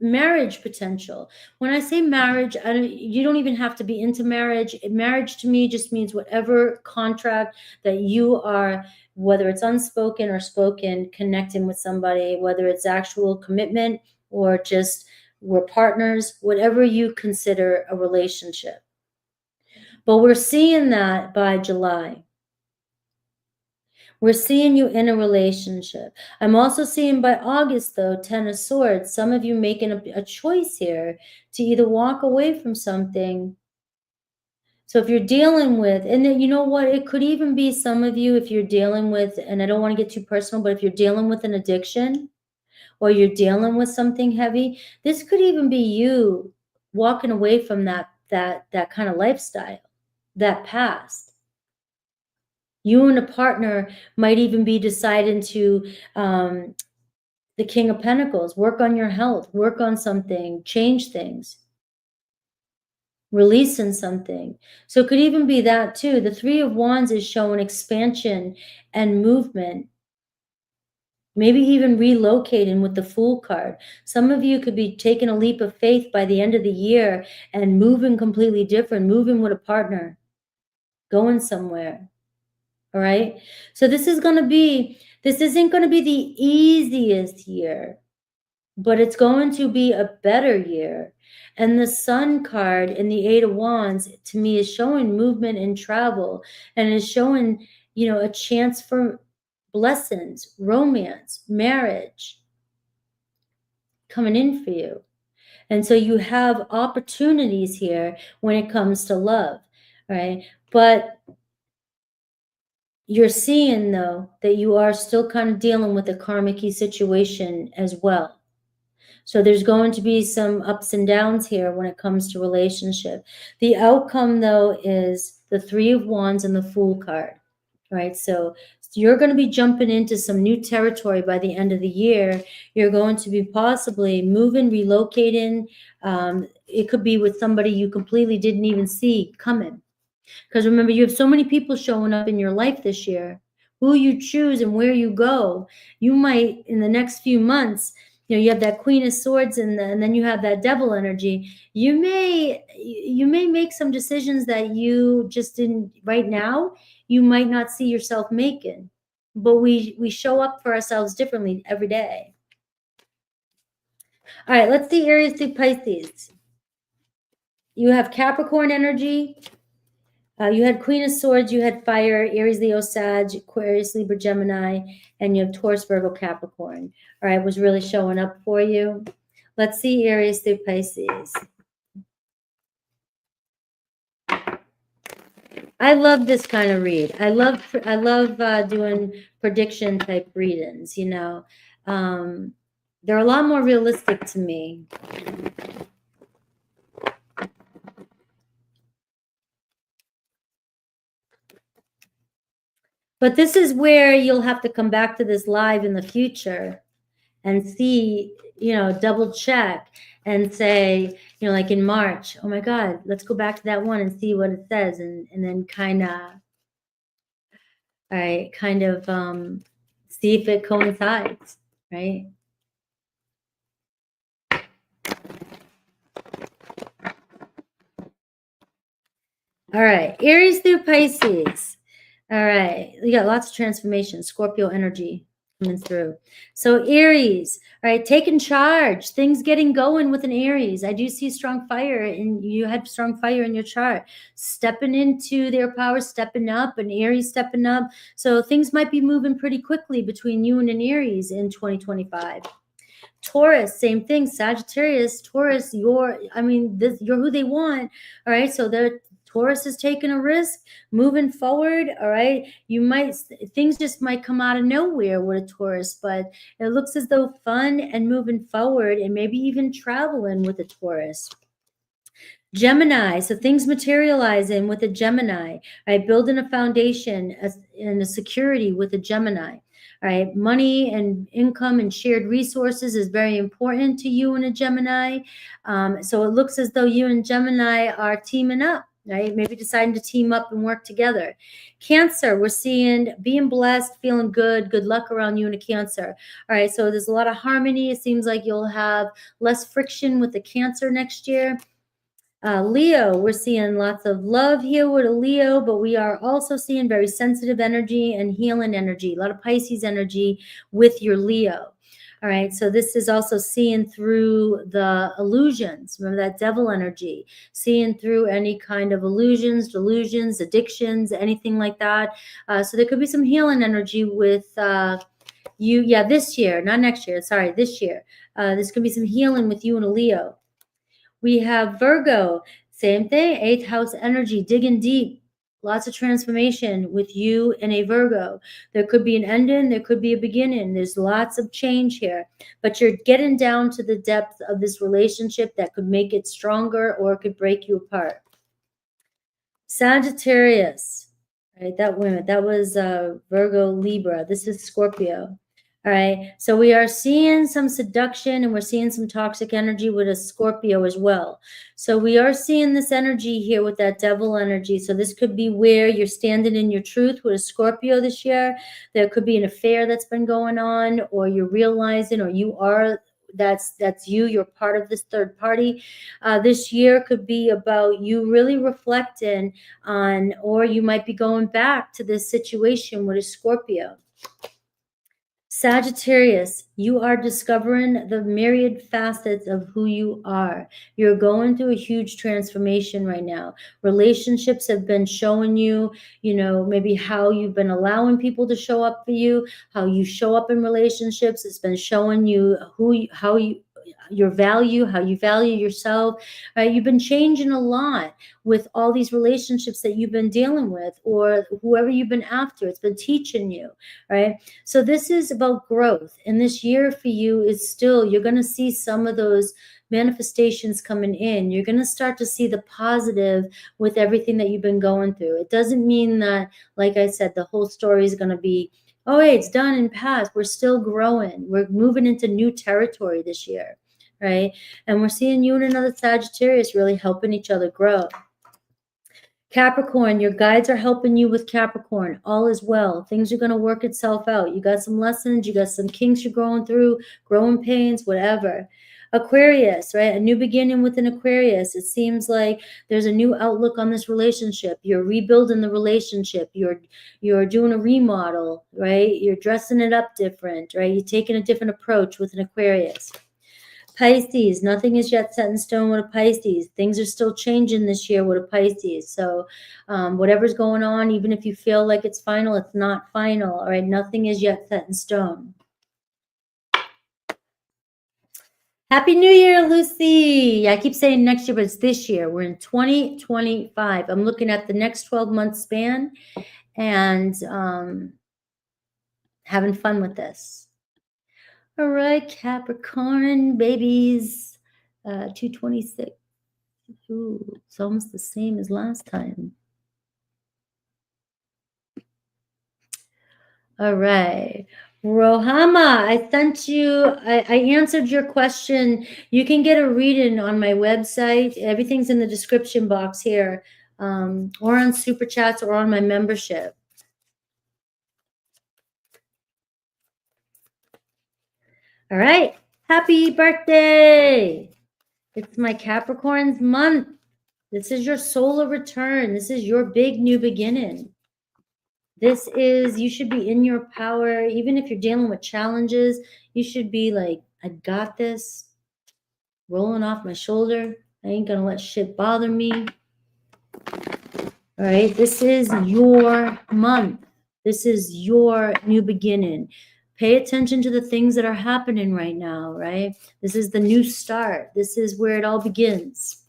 marriage potential. When I say marriage, you don't even have to be into marriage. Marriage to me just means whatever contract that you are, whether it's unspoken or spoken, connecting with somebody, whether it's actual commitment or just we're partners, whatever you consider a relationship. But we're seeing that by July. We're seeing you in a relationship. I'm also seeing by August, though, 10 of Swords, some of you making a choice here to either walk away from something. So if you're dealing with, and then you know what, it could even be some of you, if you're dealing with, and I don't want to get too personal, but if you're dealing with an addiction or you're dealing with something heavy, this could even be you walking away from that kind of lifestyle, that past. You and a partner might even be deciding to, the King of Pentacles, work on your health, work on something, change things, releasing something. So it could even be that too. The Three of Wands is showing expansion and movement. Maybe even relocating with the Fool card. Some of you could be taking a leap of faith by the end of the year and moving completely different, moving with a partner, going somewhere. All right. So this isn't going to be the easiest year, but it's going to be a better year. And the Sun card in the Eight of Wands to me is showing movement and travel, and is showing, a chance for blessings, romance, marriage coming in for you. And so you have opportunities here when it comes to love, right? But you're seeing, though, that you are still kind of dealing with a karmic-y situation as well. So there's going to be some ups and downs here when it comes to relationship. The outcome, though, is the Three of Wands and the Fool card, right? So you're going to be jumping into some new territory by the end of the year. You're going to be possibly moving, relocating. It could be with somebody you completely didn't even see coming. Because remember, you have so many people showing up in your life this year. Who you choose and where you go, you might, in the next few months, you have that Queen of Swords and then you have that Devil energy. You may make some decisions that you just didn't right now. You might not see yourself making, but we show up for ourselves differently every day. All right, let's see Aries through Pisces. You have Capricorn energy. You had Queen of Swords, you had Fire, Aries, Leo, Sag, Aquarius, Libra, Gemini, and you have Taurus, Virgo, Capricorn. All right, was really showing up for you. Let's see Aries through Pisces. I love this kind of read. I love doing prediction type readings. They're a lot more realistic to me. But this is where you'll have to come back to this live in the future and see, double check and say, like in March, oh my God, let's go back to that one and see what it says. And then kind of see if it coincides, right? All right, Aries through Pisces. All right, we got lots of transformation, Scorpio energy coming through. So Aries, all right, taking charge, things getting going with an Aries. I do see strong fire, and you had strong fire in your chart. Stepping into their power, stepping up, and Aries stepping up. So things might be moving pretty quickly between you and an Aries in 2025. Taurus, same thing. Sagittarius, Taurus, you're who they want. All right, so Taurus is taking a risk, moving forward. All right, things just might come out of nowhere with a Taurus, but it looks as though fun and moving forward, and maybe even traveling with a Taurus. Gemini, so things materializing with a Gemini, right? Building a foundation and a security with a Gemini. All right, money and income and shared resources is very important to you and a Gemini. So it looks as though you and Gemini are teaming up, right? Maybe deciding to team up and work together. Cancer, we're seeing being blessed, feeling good luck around you and a Cancer. All right, so there's a lot of harmony. It seems like you'll have less friction with the Cancer next year. Leo, we're seeing lots of love here with a Leo, but we are also seeing very sensitive energy and healing energy, a lot of Pisces energy with your Leo. All right, so this is also seeing through the illusions. Remember that devil energy, seeing through any kind of illusions, delusions, addictions, anything like that. So there could be some healing energy with you. Yeah, this year, not next year. Sorry, this year. There's going to be some healing with you and a Leo. We have Virgo, same thing, 8th house energy, digging deep. Lots of transformation with you and a Virgo. There could be an ending, there could be a beginning. There's lots of change here, but you're getting down to the depth of this relationship that could make it stronger or it could break you apart. Sagittarius, right? That was Virgo, Libra. This is Scorpio. All right, so we are seeing some seduction and we're seeing some toxic energy with a Scorpio as well. So we are seeing this energy here with that devil energy. So this could be where you're standing in your truth with a Scorpio this year. There could be an affair that's been going on, or you're realizing, or you are, that's you, you're part of this third party. This year could be about you really reflecting on, or you might be going back to this situation with a Scorpio. Sagittarius, you are discovering the myriad facets of who you are. You're going through a huge transformation right now. Relationships have been showing you, maybe how you've been allowing people to show up for you, how you show up in relationships. It's been showing you your value, how you value yourself. Right? You've been changing a lot with all these relationships that you've been dealing with, or whoever you've been after. It's been teaching you, right? So this is about growth. And this year for you is still, you're going to see some of those manifestations coming in. You're going to start to see the positive with everything that you've been going through. It doesn't mean that, like I said, the whole story is going to be, oh, hey, it's done and past. We're still growing. We're moving into new territory this year, right? And we're seeing you and another Sagittarius really helping each other grow. Capricorn, your guides are helping you with Capricorn. All is well. Things are going to work itself out. You got some lessons. You got some kinks you're going through, growing pains, whatever. Aquarius, right? A new beginning with an Aquarius. It seems like there's a new outlook on this relationship. You're rebuilding the relationship. You're doing a remodel, right? You're dressing it up different, right? You're taking a different approach with an Aquarius. Pisces, nothing is yet set in stone with a Pisces. Things are still changing this year with a Pisces. So whatever's going on, even if you feel like it's final, it's not final. All right, nothing is yet set in stone. Happy New Year, Lucy. I keep saying next year, but it's this year. We're in 2025. I'm looking at the next 12-month span and having fun with this. All right, Capricorn babies, 226. Ooh, it's almost the same as last time. All right. Rohama, I sent you, I answered your question. You can get a reading on my website. Everything's in the description box here, or on Super Chats or on my membership. All right. Happy birthday. It's my Capricorn's month. This is your solar return. This is your big new beginning. This is, you should be in your power. Even if you're dealing with challenges, you should be like, I got this, rolling off my shoulder. I ain't gonna let shit bother me. All right, this is your month. This is your new beginning. Pay attention to the things that are happening right now, right? This is the new start. This is where it all begins.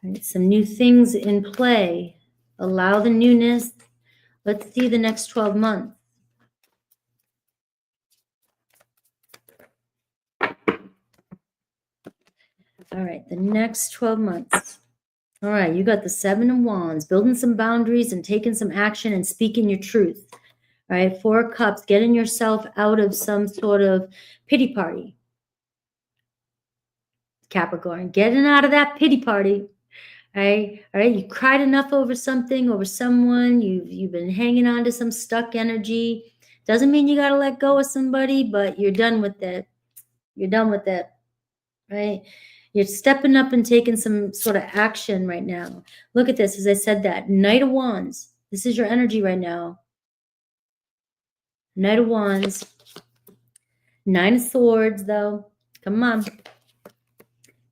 All right, some new things in play. Allow the newness. Let's see the next 12 months. All right, the next 12 months. All right, you got the 7 of Wands, building some boundaries and taking some action and speaking your truth. All right, 4 of Cups, getting yourself out of some sort of pity party. Capricorn, getting out of that pity party. All right, you cried enough over something, over someone. You've been hanging on to some stuck energy. Doesn't mean you got to let go of somebody, but you're done with it. You're done with it, right? You're stepping up and taking some sort of action right now. Look at this, as I said that. Knight of Wands. This is your energy right now. Knight of Wands. Nine of Swords, though. Come on.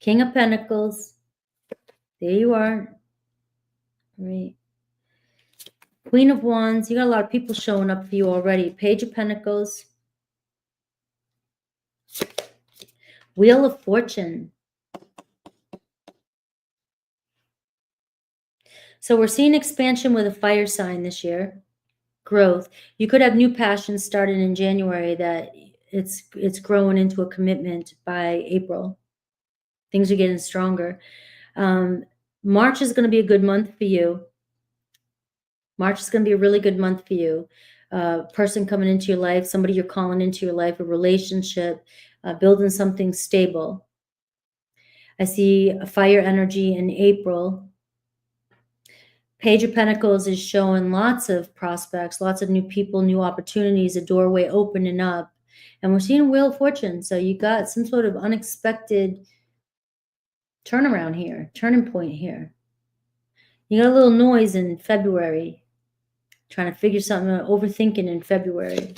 King of Pentacles. There you are. Right. Queen of Wands. You got a lot of people showing up for you already. Page of Pentacles. Wheel of Fortune. So we're seeing expansion with a fire sign this year. Growth. You could have new passions started in January that it's growing into a commitment by April. Things are getting stronger. March is going to be a good month for you. March is going to be a really good month for you. Person coming into your life, somebody you're calling into your life, a relationship, building something stable. I see a fire energy in April. Page of Pentacles is showing lots of prospects, lots of new people, new opportunities, a doorway opening up. And we're seeing Wheel of Fortune. So you got some sort of unexpected turnaround here, turning point here. You got a little noise in February, trying to figure something out, overthinking in February.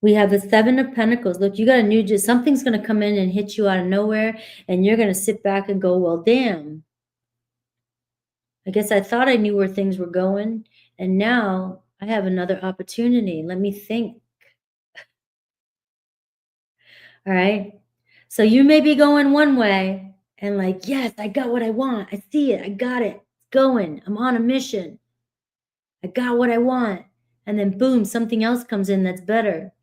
We have the Seven of Pentacles. Look, you got a new, something's going to come in and hit you out of nowhere, and you're going to sit back and go, well, damn. I guess I thought I knew where things were going, and now I have another opportunity. Let me think. All right. So you may be going one way and like, yes, I got what I want. I see it. I got it. It's going. I'm on a mission. I got what I want. And then boom, something else comes in that's better.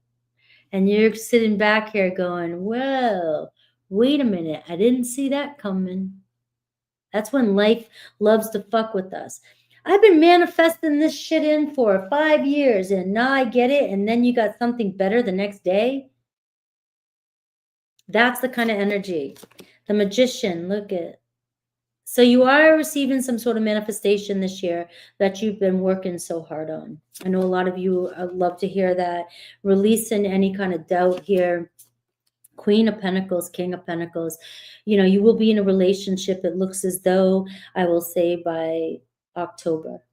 And you're sitting back here going, well, wait a minute. I didn't see that coming. That's when life loves to fuck with us. I've been manifesting this shit in for 5 years and now I get it. And then you got something better the next day. That's the kind of energy. The Magician, look at. So you are receiving some sort of manifestation this year that you've been working so hard on. I know a lot of you love to hear that. Releasing any kind of doubt here. Queen of Pentacles, King of Pentacles. You know, you will be in a relationship. It looks as though, I will say, by October,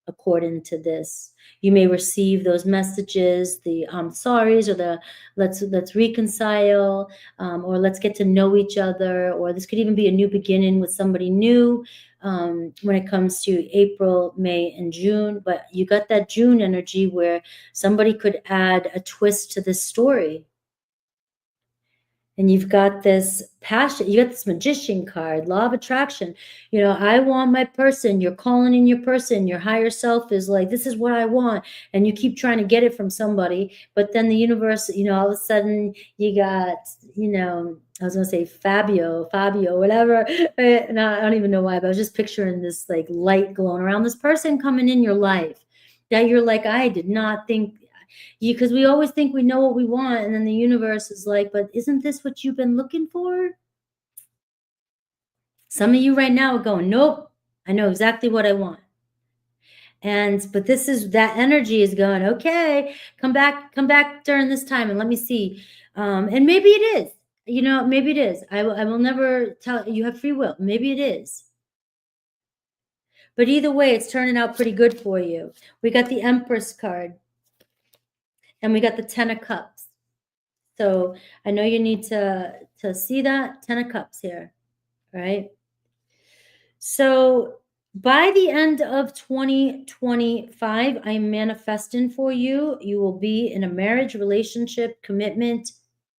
according to this. You may receive those messages, the sorries, or the let's reconcile, or let's get to know each other, or this could even be a new beginning with somebody new when it comes to April, May, and June. But you got that June energy where somebody could add a twist to this story. And you've got this passion, you got this Magician card, law of attraction. You know, I want my person. You're calling in your person. Your higher self is like, this is what I want. And you keep trying to get it from somebody. But then the universe, you know, all of a sudden you got, you know, I was going to say Fabio, whatever. And I don't even know why, but I was just picturing this like light glowing around this person coming in your life that you're like, I did not think. Because we always think we know what we want, and then the universe is like, but isn't this what you've been looking for? Some of you right now are going, nope, I know exactly what I want. But this is, that energy is going, okay, come back during this time and let me see. And maybe it is, you know, maybe it is. I will never tell you, have free will. Maybe it is. But either way, it's turning out pretty good for you. We got the Empress card. And we got the 10 of Cups. So I know you need to see that 10 of Cups here, right? So by the end of 2025, I'm manifesting for you. You will be in a marriage, relationship, commitment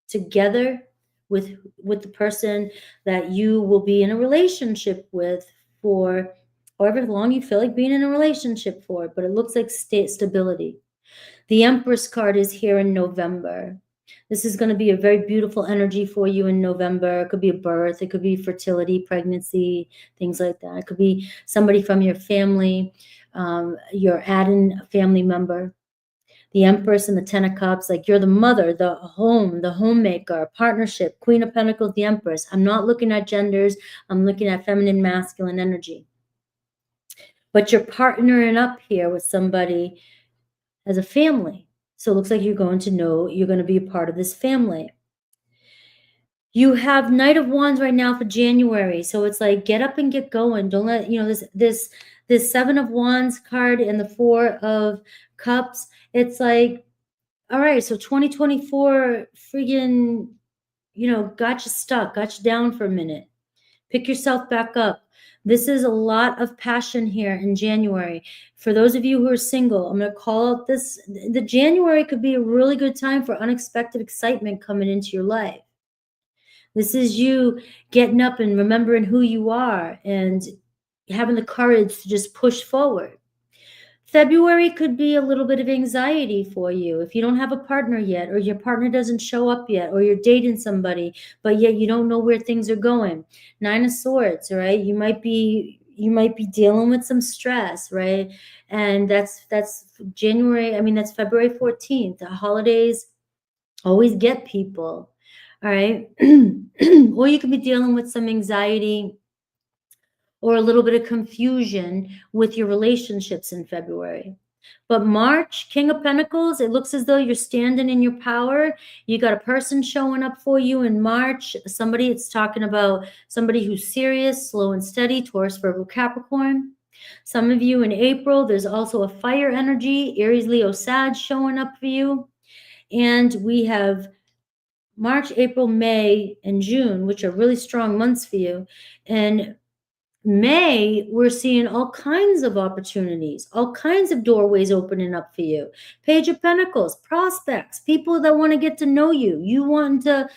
together with the person that you will be in a relationship with for however long you feel like being in a relationship for. But it looks like stability. The Empress card is here in November. This is going to be a very beautiful energy for you in November. It could be a birth. It could be fertility, pregnancy, things like that. It could be somebody from your family. You're adding a family member. The Empress and the 10 of Cups, like you're the mother, the home, the homemaker, partnership, Queen of Pentacles, the Empress. I'm not looking at genders. I'm looking at feminine, masculine energy. But you're partnering up here with somebody as a family. So it looks like you're going to be a part of this family. You have Knight of Wands right now for January. So it's like, get up and get going. Don't let, you know, this 7 of Wands card and the 4 of Cups. It's like, All right, so 2024 friggin', got you stuck, got you down for a minute. Pick yourself back up. This is a lot of passion here in January. For those of you who are single, I'm going to call out this. The January could be a really good time for unexpected excitement coming into your life. This is you getting up and remembering who you are and having the courage to just push forward. February could be a little bit of anxiety for you if you don't have a partner yet, or your partner doesn't show up yet, or you're dating somebody, but yet you don't know where things are going. 9 of Swords, right? You might be dealing with some stress, right? And that's January. I mean, that's February 14th. The holidays always get people, all right? Or you could be dealing with some anxiety or a little bit of confusion with your relationships in February. But March, King of Pentacles, it looks as though you're standing in your power. You got a person showing up for you in March. It's talking about somebody who's serious, slow and steady, Taurus, Virgo, Capricorn. Some of you in April, there's also a fire energy, Aries, Leo, Sag showing up for you. And we have March, April, May, and June, which are really strong months for you. And May, we're seeing all kinds of opportunities, all kinds of doorways opening up for you. Page of Pentacles, prospects, people that want to get to know you. You want to,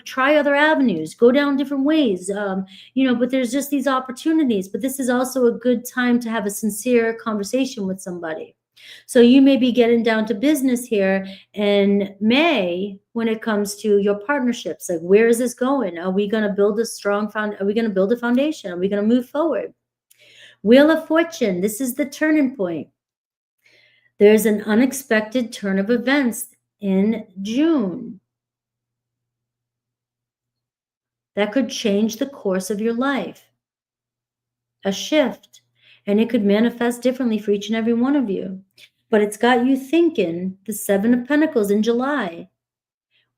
try other avenues, go down different ways, but there's just these opportunities. But this is also a good time to have a sincere conversation with somebody. So you may be getting down to business here in May when it comes to your partnerships. Like, where is this going? Are we going to build a strong Are we going to build a foundation? Are we going to move forward? Wheel of Fortune. This is the turning point. There's an unexpected turn of events in June that could change the course of your life. A shift. And it could manifest differently for each and every one of you. But it's got you thinking the 7 of Pentacles in July.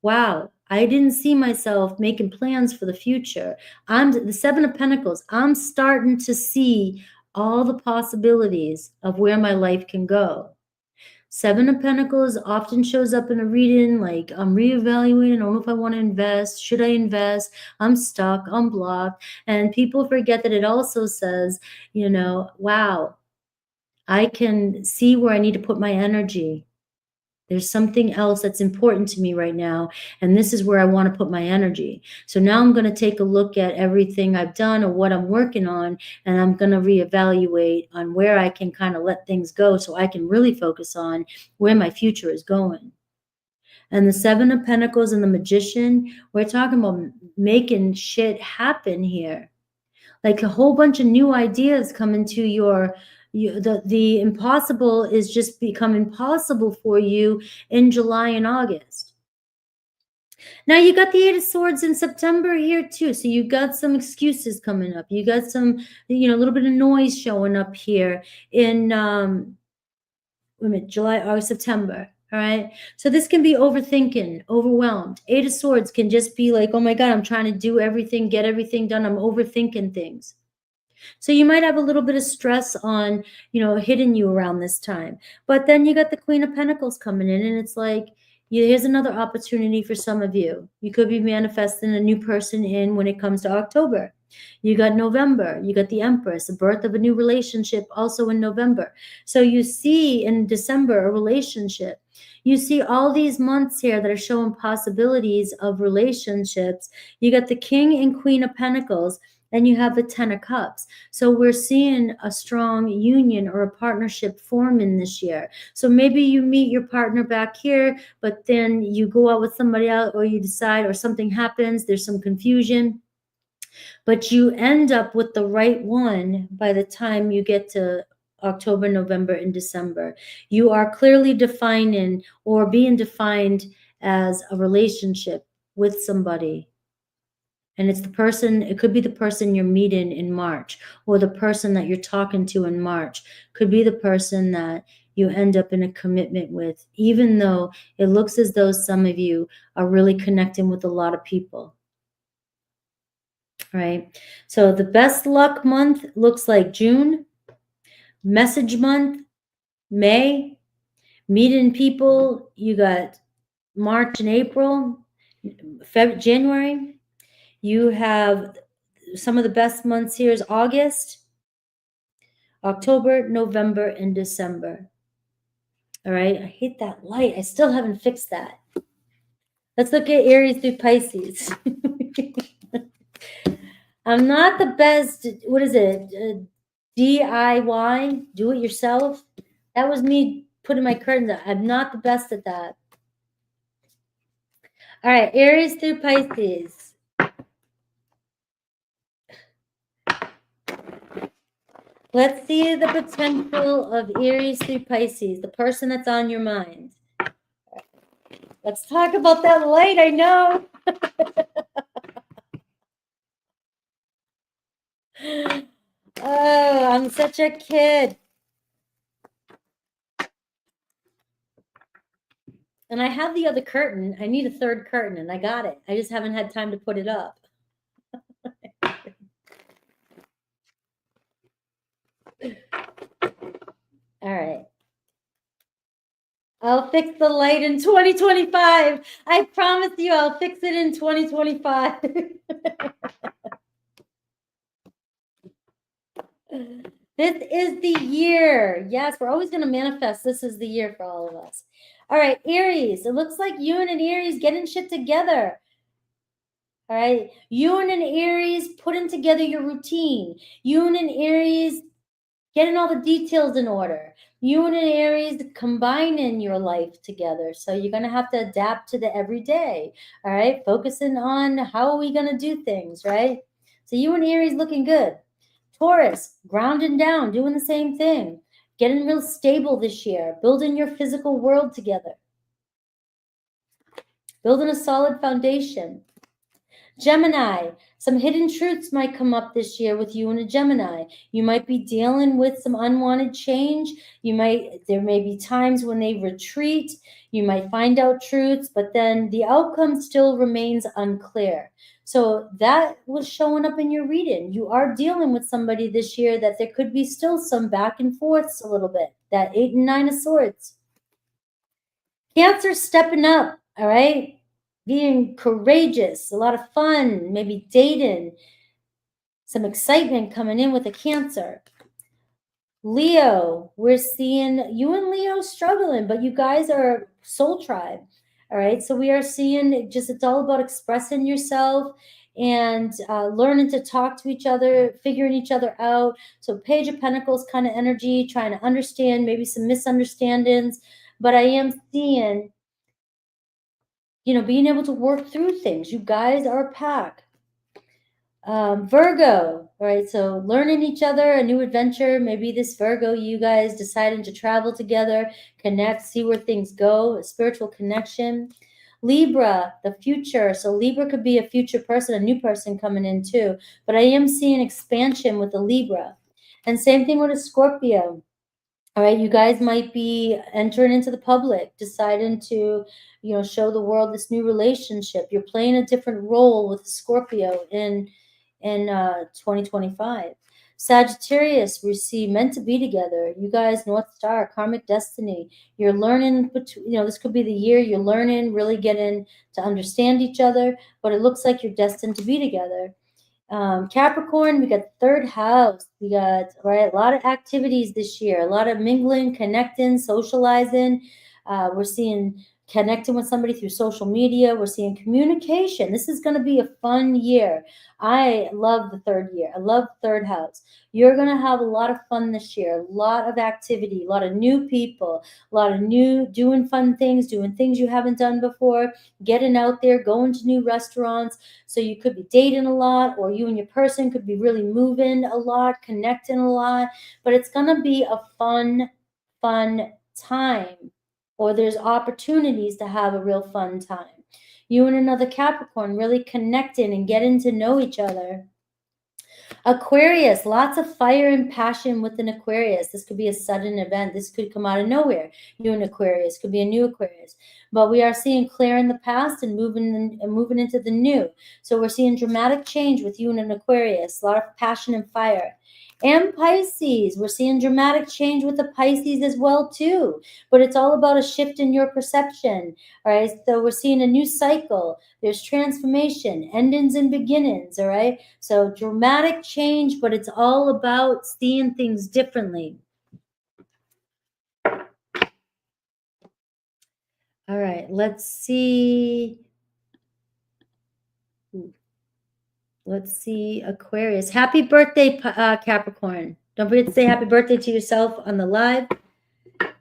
Wow, I didn't see myself making plans for the future. The 7 of Pentacles. I'm starting to see all the possibilities of where my life can go. 7 of Pentacles often shows up in a reading like, I'm reevaluating, I don't know if I want to invest, should I invest, I'm stuck, I'm blocked. And people forget that it also says, wow, I can see where I need to put my energy. There's something else that's important to me right now, and this is where I want to put my energy. So now I'm going to take a look at everything I've done or what I'm working on, and I'm going to reevaluate on where I can kind of let things go so I can really focus on where my future is going. And the 7 of Pentacles and the Magician, we're talking about making shit happen here. Like a whole bunch of new ideas come into the impossible is just becoming possible for you in July and August. Now you got the 8 of Swords in September here too. So you got some excuses coming up. You got some, a little bit of noise showing up here in July, August, September. All right. So this can be overthinking, overwhelmed. 8 of Swords can just be like, oh my God, I'm trying to do everything, get everything done. I'm overthinking things. So you might have a little bit of stress on, hitting you around this time. But then you got the Queen of Pentacles coming in, and it's like, here's another opportunity for some of you. You could be manifesting a new person in when it comes to October. You got November. You got the Empress, the birth of a new relationship also in November. So you see in December a relationship. You see all these months here that are showing possibilities of relationships. You got the King and Queen of Pentacles. And you have the 10 of Cups. So we're seeing a strong union or a partnership forming this year. So maybe you meet your partner back here, but then you go out with somebody else, or you decide, or something happens, there's some confusion. But you end up with the right one by the time you get to October, November, and December. You are clearly defining or being defined as a relationship with somebody. And it's the person, it could be the person you're meeting in March, or the person that you're talking to in March. Could be the person that you end up in a commitment with, even though it looks as though some of you are really connecting with a lot of people. Right? So the best luck month looks like June. Message month, May. Meeting people, you got March and April, January. You have some of the best months here is August, October, November, and December. All right. I hate that light. I still haven't fixed that. Let's look at Aries through Pisces. I'm not the best. What is it? DIY, do it yourself. That was me putting my curtains up. I'm not the best at that. All right, Aries through Pisces. Let's see the potential of Aries through Pisces, the person that's on your mind. Let's talk about that light, I know. Oh, I'm such a kid. And I have the other curtain. I need a third curtain, and I got it. I just haven't had time to put it up. All right. I'll fix the light in 2025. I promise you I'll fix it in 2025. This is the year. Yes, we're always going to manifest. This is the year for all of us. All right, Aries. It looks like you and an Aries getting shit together. All right. You and an Aries putting together your routine. You and an Aries getting all the details in order. You and an Aries combining your life together. So you're going to have to adapt to the everyday. All right. Focusing on how are we going to do things, right? So you and Aries looking good. Taurus, grounding down, doing the same thing. Getting real stable this year. Building your physical world together. Building a solid foundation. Gemini, some hidden truths might come up this year with you and a Gemini. You might be dealing with some unwanted change. There may be times when they retreat. You might find out truths, but then the outcome still remains unclear. So that was showing up in your reading. You are dealing with somebody this year that there could be still some back and forths a little bit. That 8 and 9 of Swords. Cancer stepping up, all right? Being courageous, a lot of fun, maybe dating, some excitement coming in with a Cancer. Leo, we're seeing you and Leo struggling, but you guys are soul tribe. All right. So we are seeing it's all about expressing yourself and learning to talk to each other, figuring each other out. So Page of Pentacles kind of energy, trying to understand maybe some misunderstandings. But I am seeing, being able to work through things. You guys are a pack. Virgo, all right, so learning each other, a new adventure. Maybe this Virgo, you guys deciding to travel together, connect, see where things go, a spiritual connection. Libra, the future. So Libra could be a future person, a new person coming in too. But I am seeing expansion with the Libra. And same thing with a Scorpio. All right, you guys might be entering into the public, deciding to, show the world this new relationship. You're playing a different role with Scorpio in 2025. Sagittarius, we see meant to be together. You guys, North Star, karmic destiny. You're learning, this could be the year you're learning, really getting to understand each other, but it looks like you're destined to be together. Capricorn, we got third house. We got, right, a lot of activities this year, a lot of mingling, connecting, socializing. We're seeing connecting with somebody through social media. We're seeing communication. This is going to be a fun year. I love the third year. I love third house. You're going to have a lot of fun this year, a lot of activity, a lot of new people, a lot of doing fun things, doing things you haven't done before, getting out there, going to new restaurants. So you could be dating a lot, or you and your person could be really moving a lot, connecting a lot, but it's going to be a fun time. Or there's opportunities to have a real fun time. You and another Capricorn really connecting and getting to know each other. Aquarius, lots of fire and passion with an Aquarius. This could be a sudden event. This could come out of nowhere. You and Aquarius could be a new Aquarius. But we are seeing clear in the past and moving into the new. So we're seeing dramatic change with you and an Aquarius. A lot of passion and fire. And Pisces, we're seeing dramatic change with the Pisces as well too, but it's all about a shift in your perception. All right, so we're seeing a new cycle. There's transformation, endings and beginnings. All right, so dramatic change, but it's all about seeing things differently. All right, let's see. Let's see, Aquarius. Happy birthday, Capricorn. Don't forget to say happy birthday to yourself on the live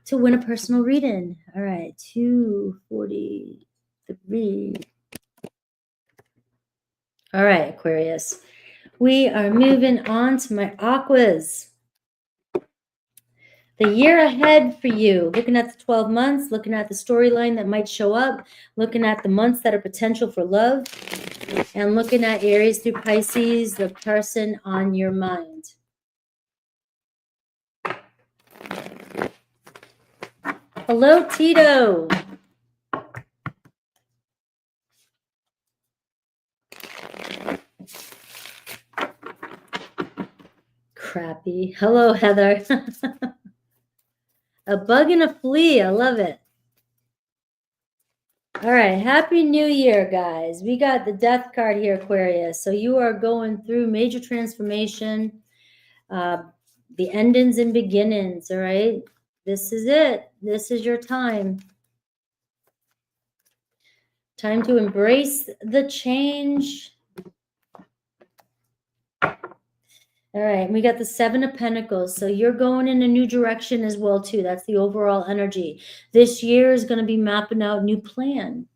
to win a personal reading. All right, 243. All right, Aquarius. We are moving on to my Aquas. The year ahead for you, looking at the 12 months, looking at the storyline that might show up, looking at the months that are potential for love, and looking at Aries through Pisces, the person on your mind. Hello, Tito. Crappy. Hello, Heather. A bug and a flea. I love it. All right. Happy New Year, guys. We got the death card here, Aquarius. So you are going through major transformation, the endings and beginnings. All right. This is it. This is your time. Time to embrace the change. All right, we got the Seven of Pentacles. So you're going in a new direction as well, too. That's the overall energy. This year is going to be mapping out a new plan.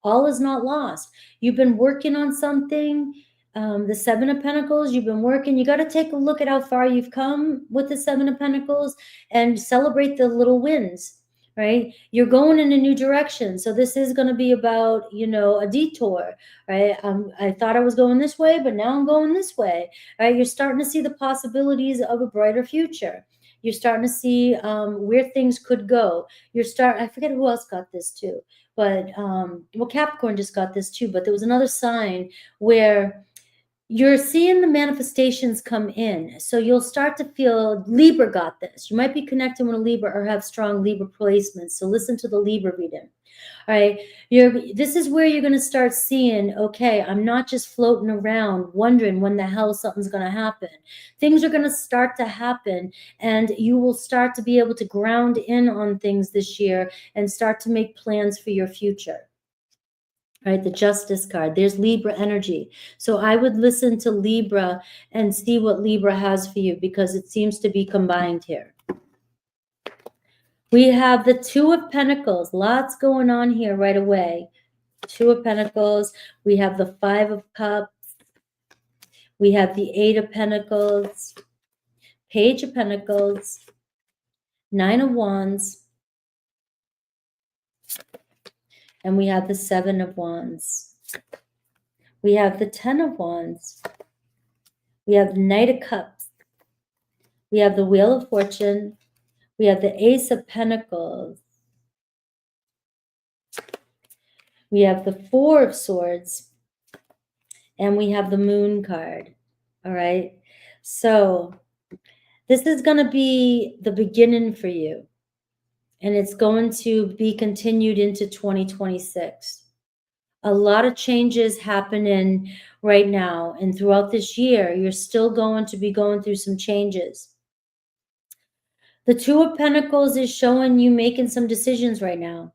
All is not lost. You've been working on something. The Seven of Pentacles, you've been working. You got to take a look at how far you've come with the Seven of Pentacles and celebrate the little wins. Right? You're going in a new direction. So this is going to be about, a detour, right? I thought I was going this way, but now I'm going this way, right? You're starting to see the possibilities of a brighter future. You're starting to see where things could go. I forget who else got this too, but, Capricorn just got this too, but there was another sign where you're seeing the manifestations come in. So you'll start to feel Libra got this. You might be connecting with a Libra or have strong Libra placements. So listen to the Libra reading. All right. This is where you're going to start seeing, okay, I'm not just floating around wondering when the hell something's going to happen. Things are going to start to happen, and you will start to be able to ground in on things this year and start to make plans for your future. Right, the Justice card. There's Libra energy. So I would listen to Libra and see what Libra has for you, because it seems to be combined here. We have the Two of Pentacles. Lots going on here right away. Two of Pentacles. We have the Five of Cups. We have the Eight of Pentacles. Page of Pentacles. Nine of Wands. And we have the Seven of Wands. We have the Ten of Wands. We have the Knight of Cups. We have the Wheel of Fortune. We have the Ace of Pentacles. We have the Four of Swords. And we have the Moon card. All right. So this is going to be the beginning for you. And it's going to be continued into 2026. A lot of changes happening right now. And throughout this year, you're still going to be going through some changes. The Two of Pentacles is showing you making some decisions right now.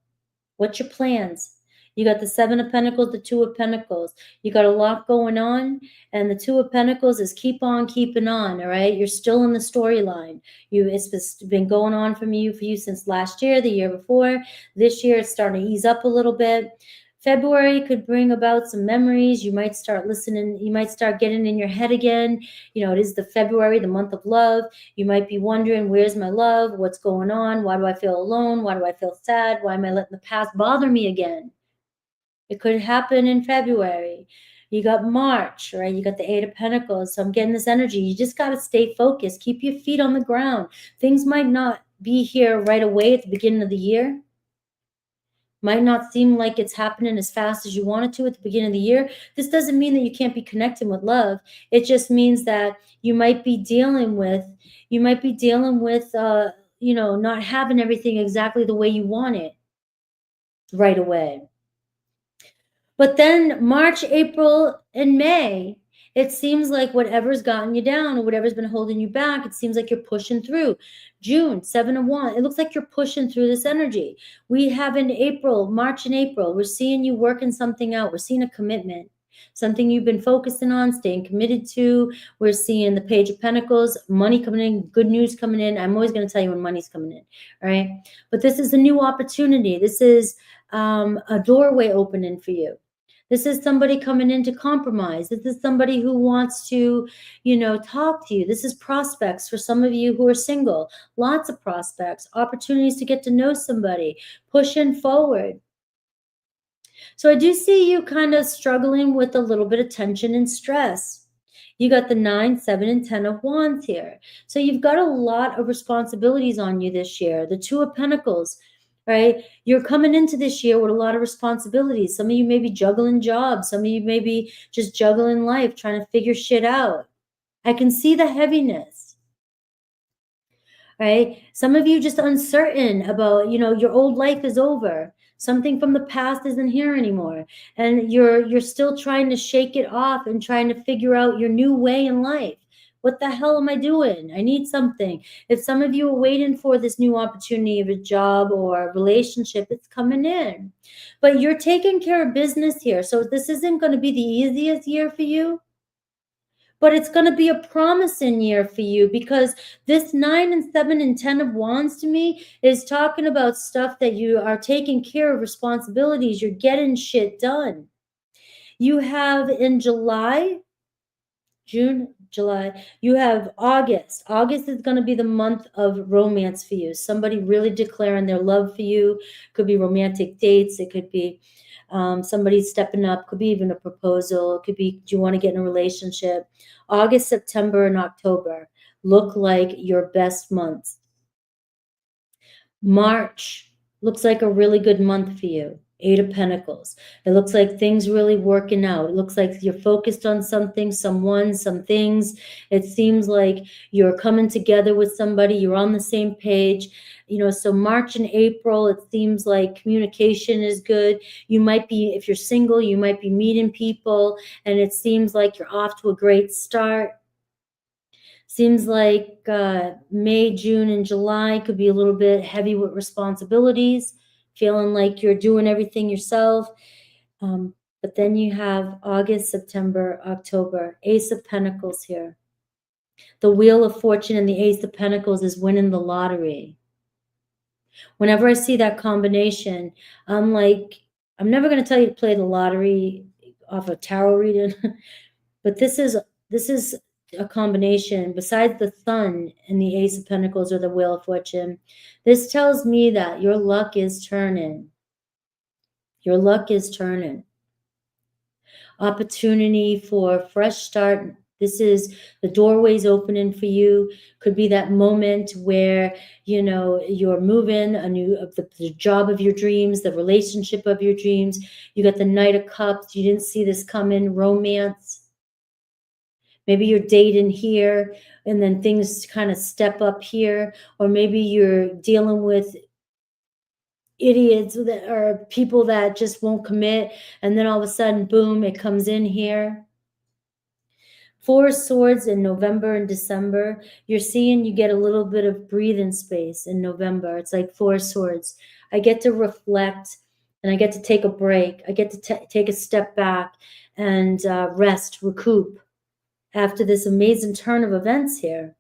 What's your plans? You got the Seven of Pentacles, the Two of Pentacles. You got a lot going on, and the Two of Pentacles is keep on keeping on, all right? You're still in the storyline. It's been going on for you since last year, the year before. This year, it's starting to ease up a little bit. February could bring about some memories. You might start listening. You might start getting in your head again. It is the February, the month of love. You might be wondering, where's my love? What's going on? Why do I feel alone? Why do I feel sad? Why am I letting the past bother me again? It could happen in February. You got March, right? You got the Eight of Pentacles. So I'm getting this energy. You just got to stay focused. Keep your feet on the ground. Things might not be here right away at the beginning of the year. Might not seem like it's happening as fast as you want it to at the beginning of the year. This doesn't mean that you can't be connecting with love. It just means that you might be dealing with, not having everything exactly the way you want it right away. But then March, April, and May, it seems like whatever's gotten you down or whatever's been holding you back, it seems like you're pushing through. June, 7 of Wands, it looks like you're pushing through this energy. We have in April, March and April, we're seeing you working something out. We're seeing a commitment, something you've been focusing on, staying committed to. We're seeing the Page of Pentacles, money coming in, good news coming in. I'm always going to tell you when money's coming in, all right? But this is a new opportunity. This is a doorway opening for you. This is somebody coming in to compromise. This is somebody who wants to, talk to you. This is prospects for some of you who are single. Lots of prospects, opportunities to get to know somebody, pushing forward. So I do see you kind of struggling with a little bit of tension and stress. You got the 9, 7, and 10 of Wands here. So you've got a lot of responsibilities on you this year. The 2 of Pentacles, right? You're coming into this year with a lot of responsibilities. Some of you may be juggling jobs. Some of you may be just juggling life, trying to figure shit out. I can see the heaviness, right? Some of you just uncertain about, your old life is over. Something from the past isn't here anymore. And you're still trying to shake it off and trying to figure out your new way in life. What the hell am I doing? I need something. If some of you are waiting for this new opportunity of a job or a relationship, it's coming in. But you're taking care of business here. So this isn't going to be the easiest year for you, but it's going to be a promising year for you, because this 9 and 7 and 10 of Wands to me is talking about stuff that you are taking care of, responsibilities. You're getting shit done. You have in June, July, you have August. August is going to be the month of romance for you. Somebody really declaring their love for you. Could be romantic dates. It could be somebody stepping up. Could be even a proposal. It could be, do you want to get in a relationship? August, September, and October look like your best months. March looks like a really good month for you. 8 of Pentacles. It looks like things really working out. It looks like you're focused on something, someone, some things. It seems like you're coming together with somebody. You're on the same page. So March and April, it seems like communication is good. You might be, if you're single, you might be meeting people, and it seems like you're off to a great start. Seems like May, June, and July could be a little bit heavy with responsibilities, feeling like you're doing everything yourself. But then you have August, September, October, Ace of Pentacles here. The Wheel of Fortune and the Ace of Pentacles is winning the lottery. Whenever I see that combination, I'm like, I'm never going to tell you to play the lottery off a tarot reading, but this is a combination. Besides the Sun and the Ace of Pentacles or the Wheel of Fortune, this tells me that your luck is turning. Your luck is turning. Opportunity for a fresh start. This is the doorways opening for you. Could be that moment where, you're moving, the job of your dreams, the relationship of your dreams. You got the Knight of Cups. You didn't see this coming. Romance. Maybe you're dating here and then things kind of step up here. Or maybe you're dealing with idiots or people that just won't commit. And then all of a sudden, boom, it comes in here. 4 of Swords in November and December. You're seeing you get a little bit of breathing space in November. It's like 4 of Swords. I get to reflect and I get to take a break. I get to take a step back and rest, recoup after this amazing turn of events here.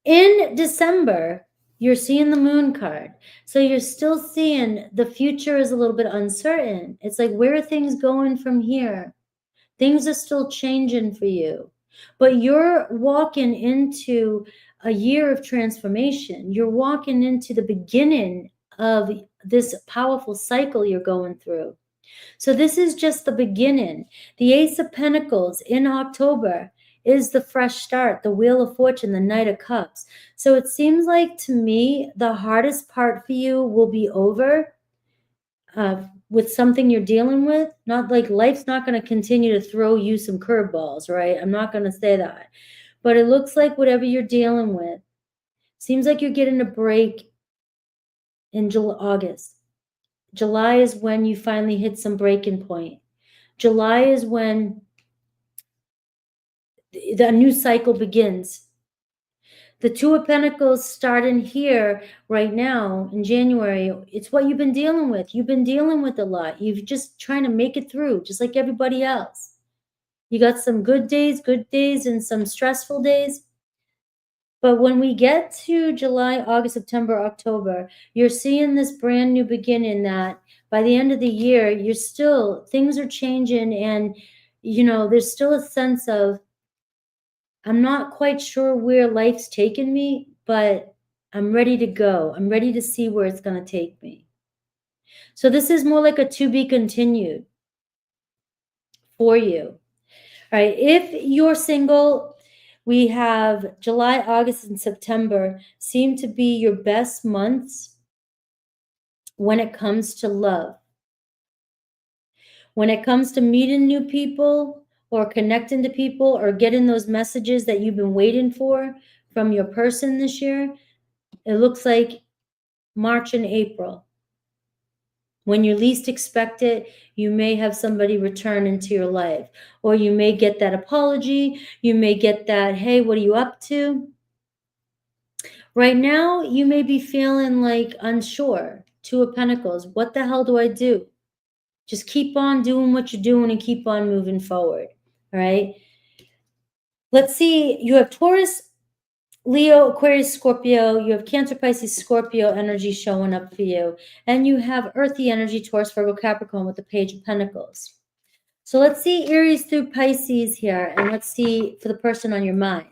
In December, you're seeing the Moon card. So you're still seeing the future is a little bit uncertain. It's like, where are things going from here? Things are still changing for you. But you're walking into a year of transformation. You're walking into the beginning of this powerful cycle you're going through. So this is just the beginning. The Ace of Pentacles in October is the fresh start, the Wheel of Fortune, the Knight of Cups. So it seems like to me, the hardest part for you will be over with something you're dealing with. Not like life's not going to continue to throw you some curveballs, right? I'm not going to say that. But it looks like whatever you're dealing with, seems like you're getting a break in August. July is when you finally hit some breaking point. July is when the new cycle begins. The Two of Pentacles starting here right now in January. It's what you've been dealing with. You've been dealing with a lot. You've just trying to make it through, just like everybody else. You got some good days, and some stressful days. But when we get to July, August, September, October, you're seeing this brand new beginning that by the end of the year, things are changing, and, there's still a sense of, I'm not quite sure where life's taken me, but I'm ready to go. I'm ready to see where it's going to take me. So this is more like a to be continued for you. All right. If you're single, we have July, August, and September seem to be your best months when it comes to love. When it comes to meeting new people or connecting to people or getting those messages that you've been waiting for from your person this year, it looks like March and April. When you least expect it, you may have somebody return into your life, or you may get that apology. You may get that, hey, what are you up to? Right now, you may be feeling like unsure. Two of Pentacles. What the hell do I do? Just keep on doing what you're doing and keep on moving forward. All right. Let's see. You have Taurus, Leo, Aquarius, Scorpio. You have Cancer, Pisces, Scorpio energy showing up for you. And you have earthy energy, Taurus, Virgo, Capricorn with the Page of Pentacles. So let's see Aries through Pisces here. And let's see for the person on your mind.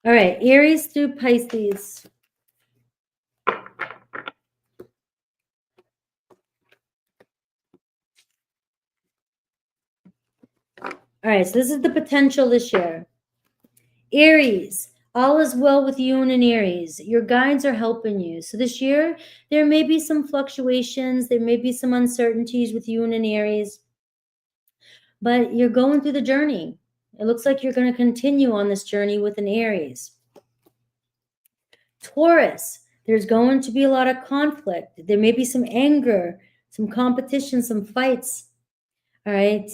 All right, Aries through Pisces. All right, so this is the potential this year. Aries, all is well with you and in Aries. Your guides are helping you. So this year, there may be some fluctuations. There may be some uncertainties with you and in Aries. But you're going through the journey. It looks like you're going to continue on this journey with an Aries. Taurus, there's going to be a lot of conflict. There may be some anger, some competition, some fights. All right.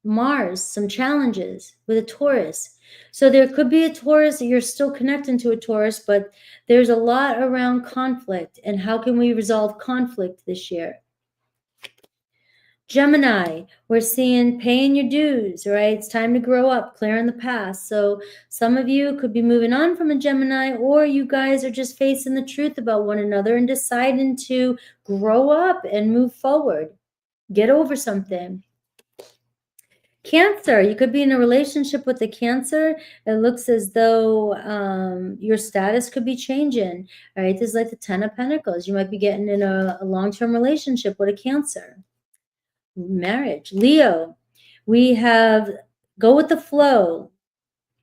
Mars, some challenges with a Taurus. So there could be a Taurus, you're still connecting to a Taurus, but there's a lot around conflict. And how can we resolve conflict this year? Gemini, we're seeing paying your dues, right? It's time to grow up, clearing the past. So some of you could be moving on from a Gemini, or you guys are just facing the truth about one another and deciding to grow up and move forward. Get over something. Cancer, you could be in a relationship with a Cancer. It looks as though your status could be changing. All right, this is like the 10 of Pentacles. You might be getting in a long-term relationship with a Cancer. Marriage. Leo, we have go with the flow.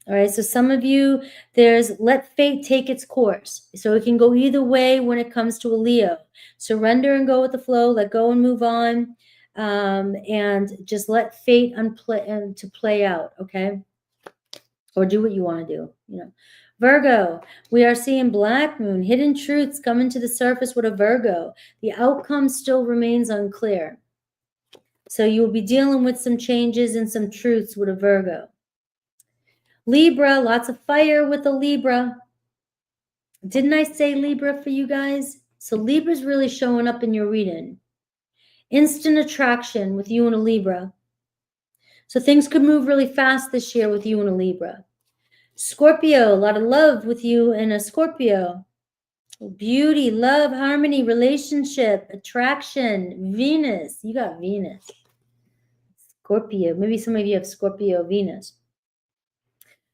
All right, so some of you, there's let fate take its course. So it can go either way when it comes to a Leo. Surrender and go with the flow, let go and move on. And just let fate to play out, okay? Or do what you want to do, Virgo, we are seeing Black Moon, hidden truths coming to the surface with a Virgo. The outcome still remains unclear. So you will be dealing with some changes and some truths with a Virgo. Libra, lots of fire with a Libra. Didn't I say Libra for you guys? So Libra's really showing up in your reading. Instant attraction with you and a Libra. So things could move really fast this year with you and a Libra. Scorpio, a lot of love with you and a Scorpio. Beauty, love, harmony, relationship, attraction, Venus. You got Venus. Scorpio. Maybe some of you have Scorpio, Venus.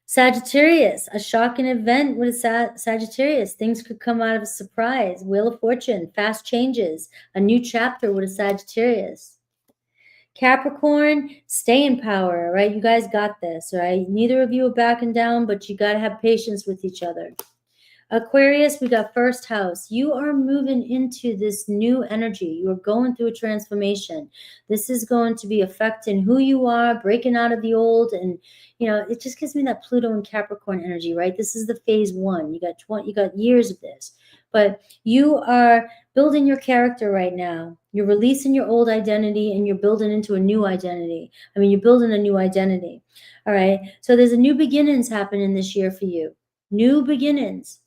Sagittarius, a shocking event with Sagittarius. Things could come out of a surprise. Wheel of Fortune, fast changes, a new chapter with a Sagittarius. Capricorn, stay in power, right? You guys got this, right? Neither of you are backing down, but you got to have patience with each other. Aquarius, we got first house. You are moving into this new energy. You're going through a transformation. This is going to be affecting who you are, breaking out of the old. And, you know, it just gives me that Pluto and Capricorn energy, right? This is the phase one. You got years of this. But you are building your character right now. You're releasing your old identity and you're building into a new identity. I mean, you're building a new identity. All right. So there's a new beginnings happening this year for you. New beginnings.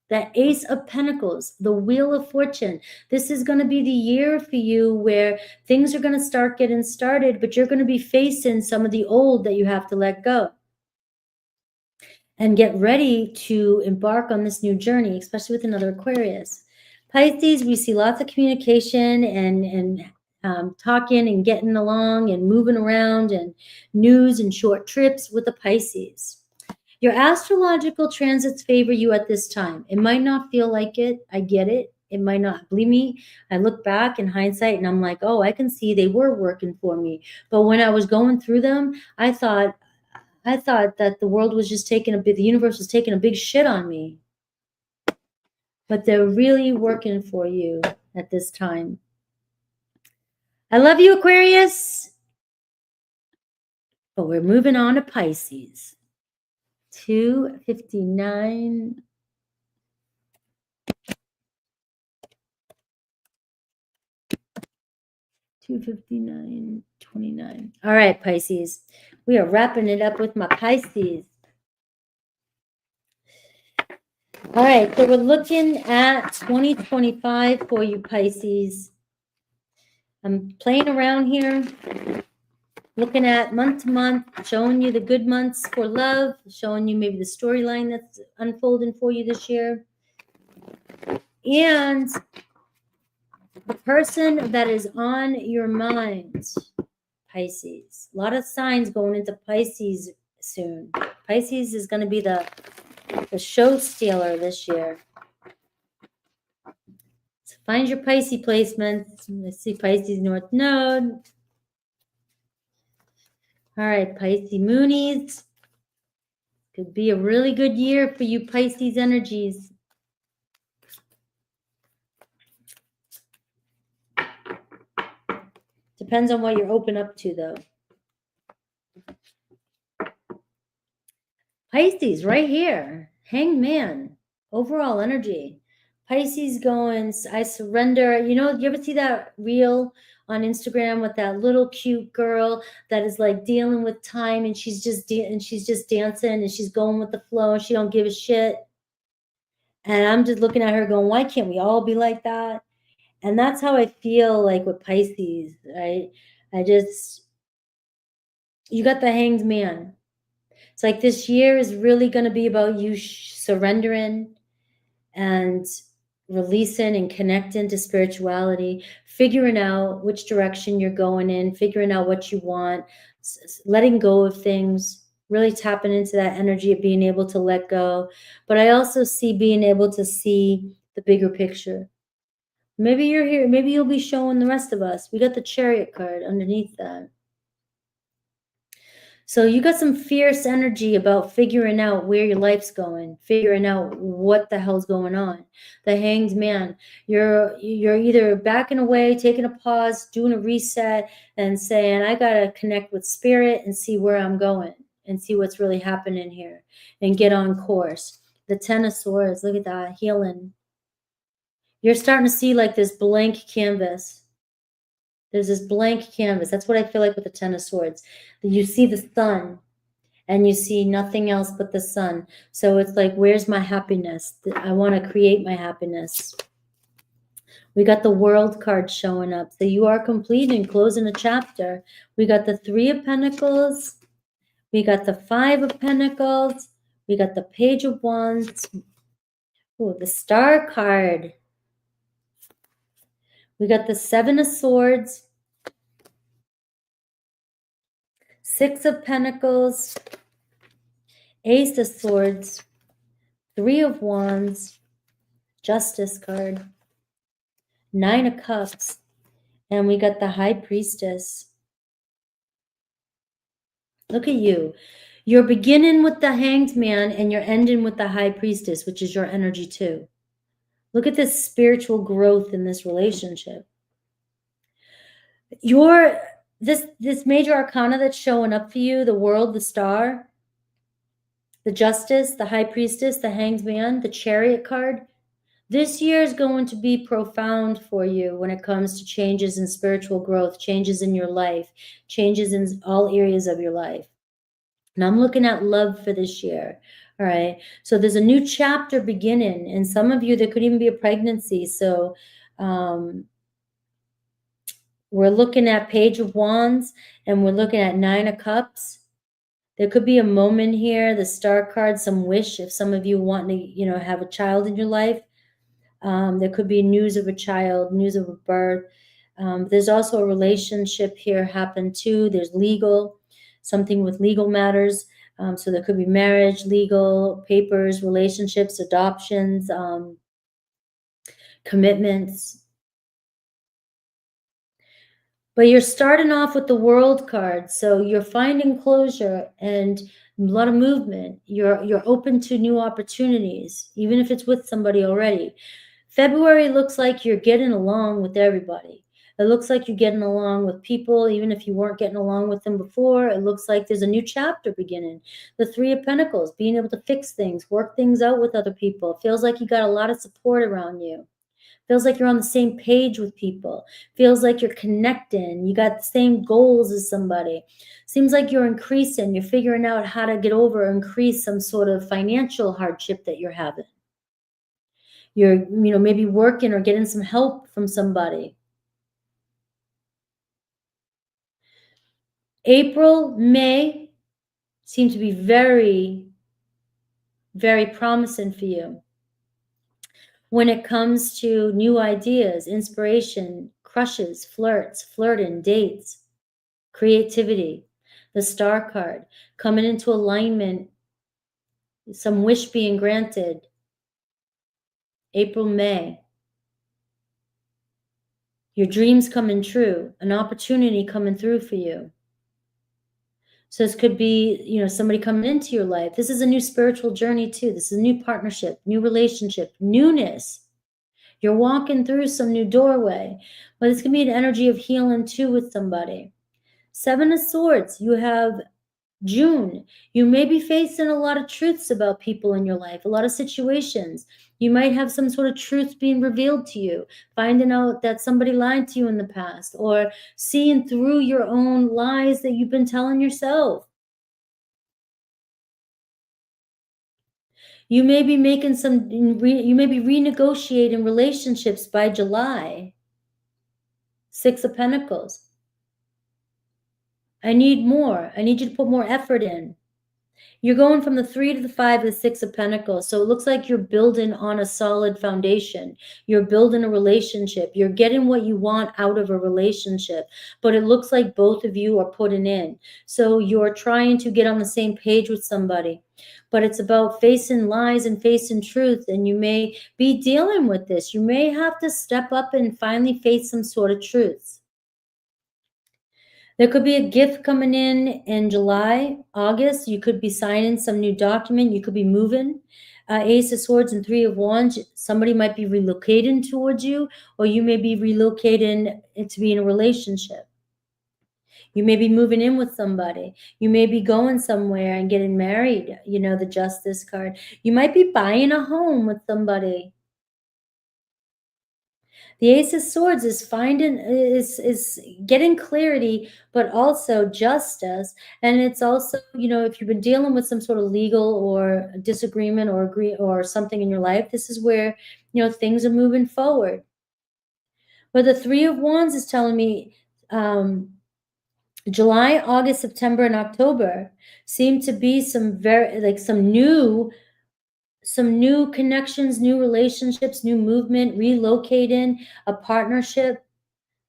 That Ace of Pentacles, the Wheel of Fortune. This is going to be the year for you where things are going to start getting started, but you're going to be facing some of the old that you have to let go. And get ready to embark on this new journey, especially with another Aquarius. Pisces, we see lots of communication and talking and getting along and moving around and news and short trips with the Pisces. Your astrological transits favor you at this time. It might not feel like it. I get it. It might not. Believe me, I look back in hindsight and I'm like, oh, I can see they were working for me. But when I was going through them, I thought that the world was just the universe was taking a big shit on me. But they're really working for you at this time. I love you, Aquarius. But we're moving on to Pisces. 259. $259.29. All right, Pisces. We are wrapping it up with my Pisces. All right, so we're looking at 2025 for you, Pisces. I'm playing around here, looking at month to month, showing you the good months for love, showing you maybe the storyline that's unfolding for you this year. And the person that is on your mind, Pisces. A lot of signs going into Pisces soon. Pisces is going to be the show stealer this year. So find your Pisces placements. Let's see Pisces North Node. All right, Pisces Moonies. Could be a really good year for you Pisces energies. Depends on what you're open up to, though. Pisces, right here. Hangman. Overall energy. Pisces going, I surrender. You know, you ever see that reel on Instagram with that little cute girl that is like dealing with time and she's just dancing and she's going with the flow and she don't give a shit. And I'm just looking at her going, why can't we all be like that? And that's how I feel like with Pisces, right? You got the Hanged Man. It's like this year is really going to be about you surrendering and releasing and connecting to spirituality, figuring out which direction you're going in, figuring out what you want, letting go of things, really tapping into that energy of being able to let go. But I also see being able to see the bigger picture. Maybe you're here. Maybe you'll be showing the rest of us. We got the Chariot card underneath that. So you got some fierce energy about figuring out where your life's going, figuring out what the hell's going on. The Hanged Man. You're either backing away, taking a pause, doing a reset, and saying, I got to connect with spirit and see where I'm going and see what's really happening here and get on course. The Ten of Swords. Look at that. Healing. You're starting to see like this blank canvas. There's this blank canvas. That's what I feel like with the Ten of Swords. You see the sun and you see nothing else but the sun. So it's like, where's my happiness? I want to create my happiness. We got the World card showing up. So you are completing, closing a chapter. We got the Three of Pentacles. We got the Five of Pentacles. We got the Page of Wands. Ooh, the Star card. We got the Seven of Swords. Six of Pentacles. Ace of Swords. Three of Wands. Justice card. Nine of Cups. And we got the High Priestess. Look at you. You're beginning with the Hanged Man and you're ending with the High Priestess, which is your energy too. Look at this spiritual growth in this relationship. This major arcana that's showing up for you, the World, the Star, the Justice, the High Priestess, the Hanged Man, the Chariot card. This year is going to be profound for you when it comes to changes in spiritual growth, changes in your life, changes in all areas of your life. And I'm looking at love for this year. All right. So there's a new chapter beginning. And some of you, there could even be a pregnancy. So we're looking at Page of Wands and we're looking at Nine of Cups. There could be a moment here, the Star card, some wish, if some of you want to, have a child in your life. There could be news of a child, news of a birth. There's also a relationship here happen too. There's legal, something with legal matters. So there could be marriage, legal, papers, relationships, adoptions, commitments. But you're starting off with the World card. So you're finding closure and a lot of movement. You're open to new opportunities, even if it's with somebody already. February looks like you're getting along with everybody. It looks like you're getting along with people, even if you weren't getting along with them before. It looks like there's a new chapter beginning. The Three of Pentacles, being able to fix things, work things out with other people. It feels like you got a lot of support around you. Feels like you're on the same page with people. Feels like you're connecting. You got the same goals as somebody. Seems like you're increasing. You're figuring out how to get over or increase some sort of financial hardship that you're having. You're, maybe working or getting some help from somebody. April, May seem to be very, very promising for you. When it comes to new ideas, inspiration, crushes, flirts, flirting, dates, creativity, the Star card, coming into alignment, some wish being granted. April, May. Your dreams coming true, an opportunity coming through for you. So this could be, somebody coming into your life. This is a new spiritual journey too. This is a new partnership, new relationship, newness. You're walking through some new doorway. But this can be an energy of healing too with somebody. Seven of Swords, you have June. You may be facing a lot of truths about people in your life, a lot of situations. You might have some sort of truth being revealed to you, finding out that somebody lied to you in the past, or seeing through your own lies that you've been telling yourself. You may be making you may be renegotiating relationships by July. Six of Pentacles. I need more. I need you to put more effort in. You're going from the 3 to the 5 to the 6 of Pentacles. So it looks like you're building on a solid foundation. You're building a relationship. You're getting what you want out of a relationship. But it looks like both of you are putting in. So you're trying to get on the same page with somebody. But it's about facing lies and facing truth. And you may be dealing with this. You may have to step up and finally face some sort of truths. There could be a gift coming in July, August. You could be signing some new document. You could be moving. Ace of Swords and Three of Wands. Somebody might be relocating towards you, or you may be relocating to be in a relationship. You may be moving in with somebody. You may be going somewhere and getting married, the Justice card. You might be buying a home with somebody. The Ace of Swords is getting clarity, but also justice. And it's also, if you've been dealing with some sort of legal or disagreement or something in your life, this is where, things are moving forward. But the Three of Wands is telling me July, August, September, and October seem to be some new connections, new relationships, new movement, relocating, a partnership.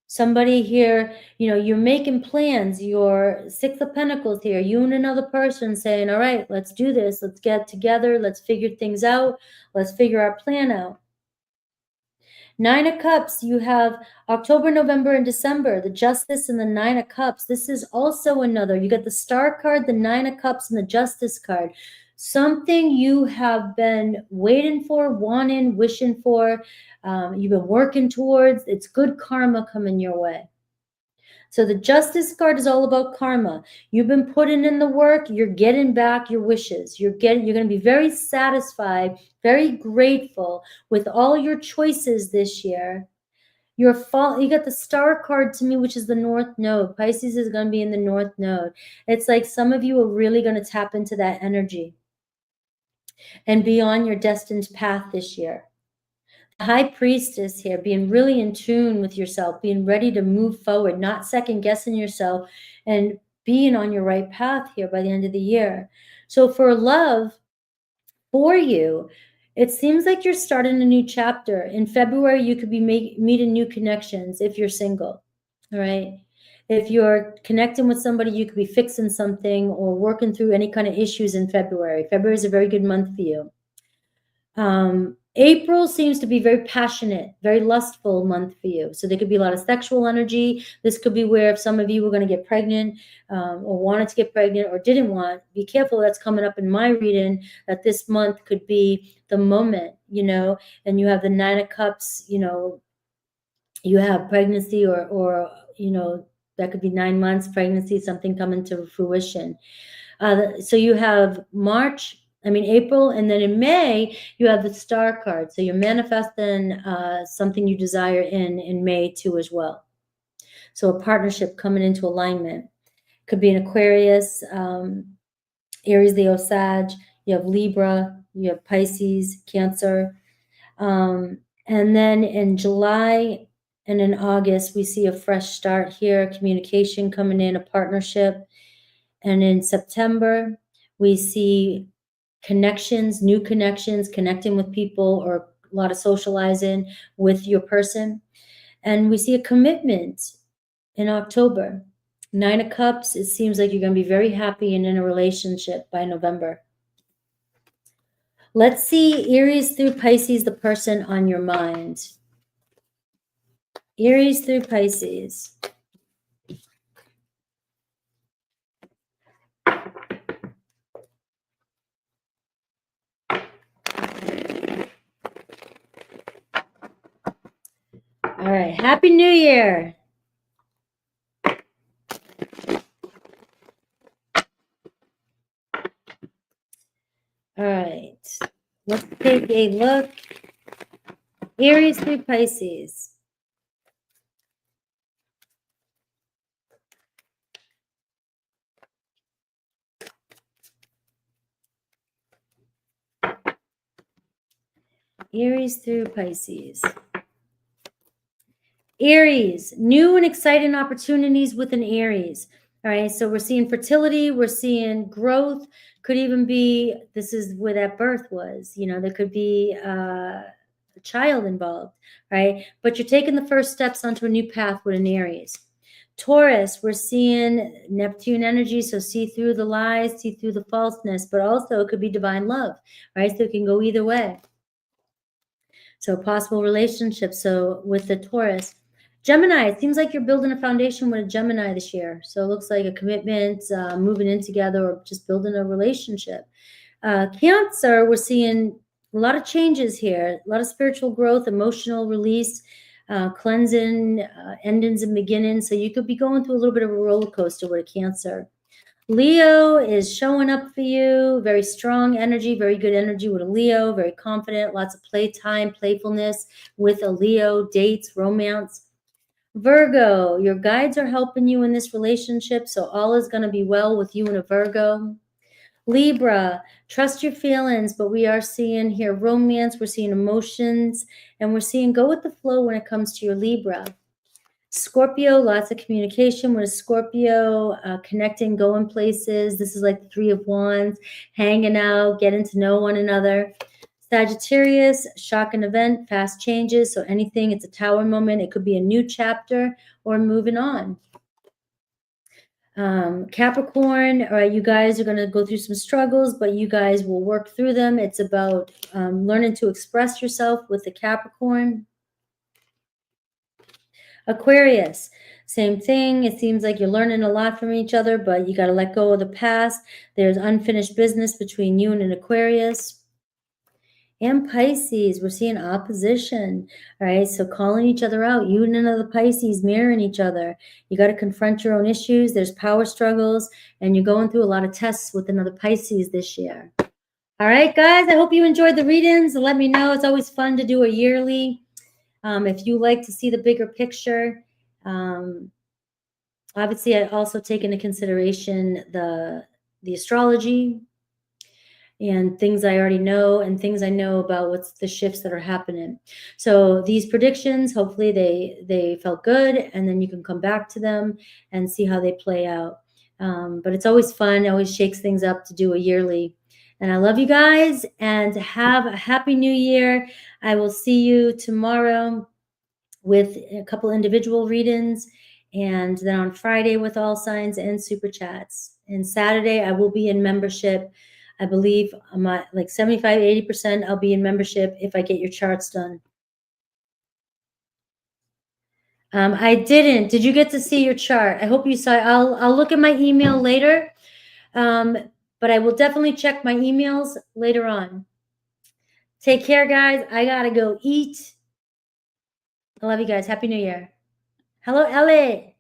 Somebody here, you're making plans. Your Six of Pentacles here, you and another person saying, all right, let's do this. Let's get together. Let's figure things out. Let's figure our plan out. Nine of Cups, you have October, November, and December, the Justice and the Nine of Cups. This is also another. You got the Star card, the Nine of Cups, and the Justice card. Something you have been waiting for, wanting, wishing for, you've been working towards. It's good karma coming your way. So the Justice card is all about karma. You've been putting in the work. You're getting back your wishes. You're going to be very satisfied, very grateful with all your choices this year. You got the Star card to me, which is the North Node. Pisces is going to be in the North Node. It's like some of you are really going to tap into that energy and be on your destined path this year. The High Priestess here, being really in tune with yourself, being ready to move forward, not second guessing yourself, and being on your right path here by the end of the year. So for love, for you, it seems like you're starting a new chapter. In February, you could be meeting new connections if you're single, all right? If you're connecting with somebody, you could be fixing something or working through any kind of issues in February. February is a very good month for you. April seems to be very passionate, very lustful month for you. So there could be a lot of sexual energy. This could be where if some of you were going to get pregnant or wanted to get pregnant or didn't want, be careful. That's coming up in my reading, that this month could be the moment, and you have the Nine of Cups, you have pregnancy or that could be 9 months pregnancy, something coming to fruition. So you have April, and then in May, you have the Star card. So you're manifesting something you desire in May too as well. So a partnership coming into alignment. Could be an Aquarius, Aries, Leo, Sag. You have Libra, you have Pisces, Cancer. And then in July and in August, we see a fresh start here, communication coming in, a partnership. And in September, we see connections, new connections, connecting with people, or a lot of socializing with your person. And we see a commitment in October. Nine of Cups, it seems like you're going to be very happy and in a relationship by November. Let's see Aries through Pisces, the person on your mind. Aries through Pisces. All right. Happy New Year. All right. Let's take a look. Aries through Pisces. Aries through Pisces. Aries, new and exciting opportunities with an Aries. All right, so we're seeing fertility, we're seeing growth. Could even be, this is where that birth was. There could be a child involved, right? But you're taking the first steps onto a new path with an Aries. Taurus, we're seeing Neptune energy, so see through the lies, see through the falseness, but also it could be divine love, right? So it can go either way. So possible relationships, so with the Taurus. Gemini, it seems like you're building a foundation with a Gemini this year. So it looks like a commitment, moving in together, or just building a relationship. Cancer, we're seeing a lot of changes here, a lot of spiritual growth, emotional release, cleansing, endings and beginnings. So you could be going through a little bit of a roller coaster with a Cancer. Leo is showing up for you. Very strong energy, very good energy with a Leo, very confident, lots of playtime, playfulness with a Leo, dates, romance. Virgo, your guides are helping you in this relationship, so all is going to be well with you and a Virgo. Libra, trust your feelings, but we are seeing here romance, we're seeing emotions, and we're seeing go with the flow when it comes to your Libra. Scorpio, lots of communication with Scorpio, connecting, going places. This is like the Three of Wands, hanging out, getting to know one another. Sagittarius, shock and event, fast changes. So anything, it's a tower moment. It could be a new chapter or moving on. Capricorn, all right, you guys are going to go through some struggles, but you guys will work through them. It's about learning to express yourself with the Capricorn. Aquarius, same thing. It seems like you're learning a lot from each other, but you got to let go of the past. There's unfinished business between you and an Aquarius. And Pisces, we're seeing opposition, all right? So calling each other out, you and another Pisces mirroring each other. You got to confront your own issues. There's power struggles, and you're going through a lot of tests with another Pisces this year. All right, guys, I hope you enjoyed the readings. Let me know. It's always fun to do a yearly. If you like to see the bigger picture, obviously I also take into consideration the astrology and things I already know and things I know about what's the shifts that are happening. So these predictions, hopefully they felt good, and then you can come back to them and see how they play out. But it's always fun. It always shakes things up to do a yearly. And I love you guys, and have a happy new year. I will see you tomorrow with a couple individual readings, and then on Friday with all signs and super chats. And Saturday I will be in membership. I believe I'm at like 75, 80%. I'll be in membership if I get your charts done. I didn't. Did you get to see your chart? I hope you saw. I'll look at my email later, but I will definitely check my emails later on. Take care, guys. I gotta go eat. I love you guys. Happy New Year. Hello, Ellie.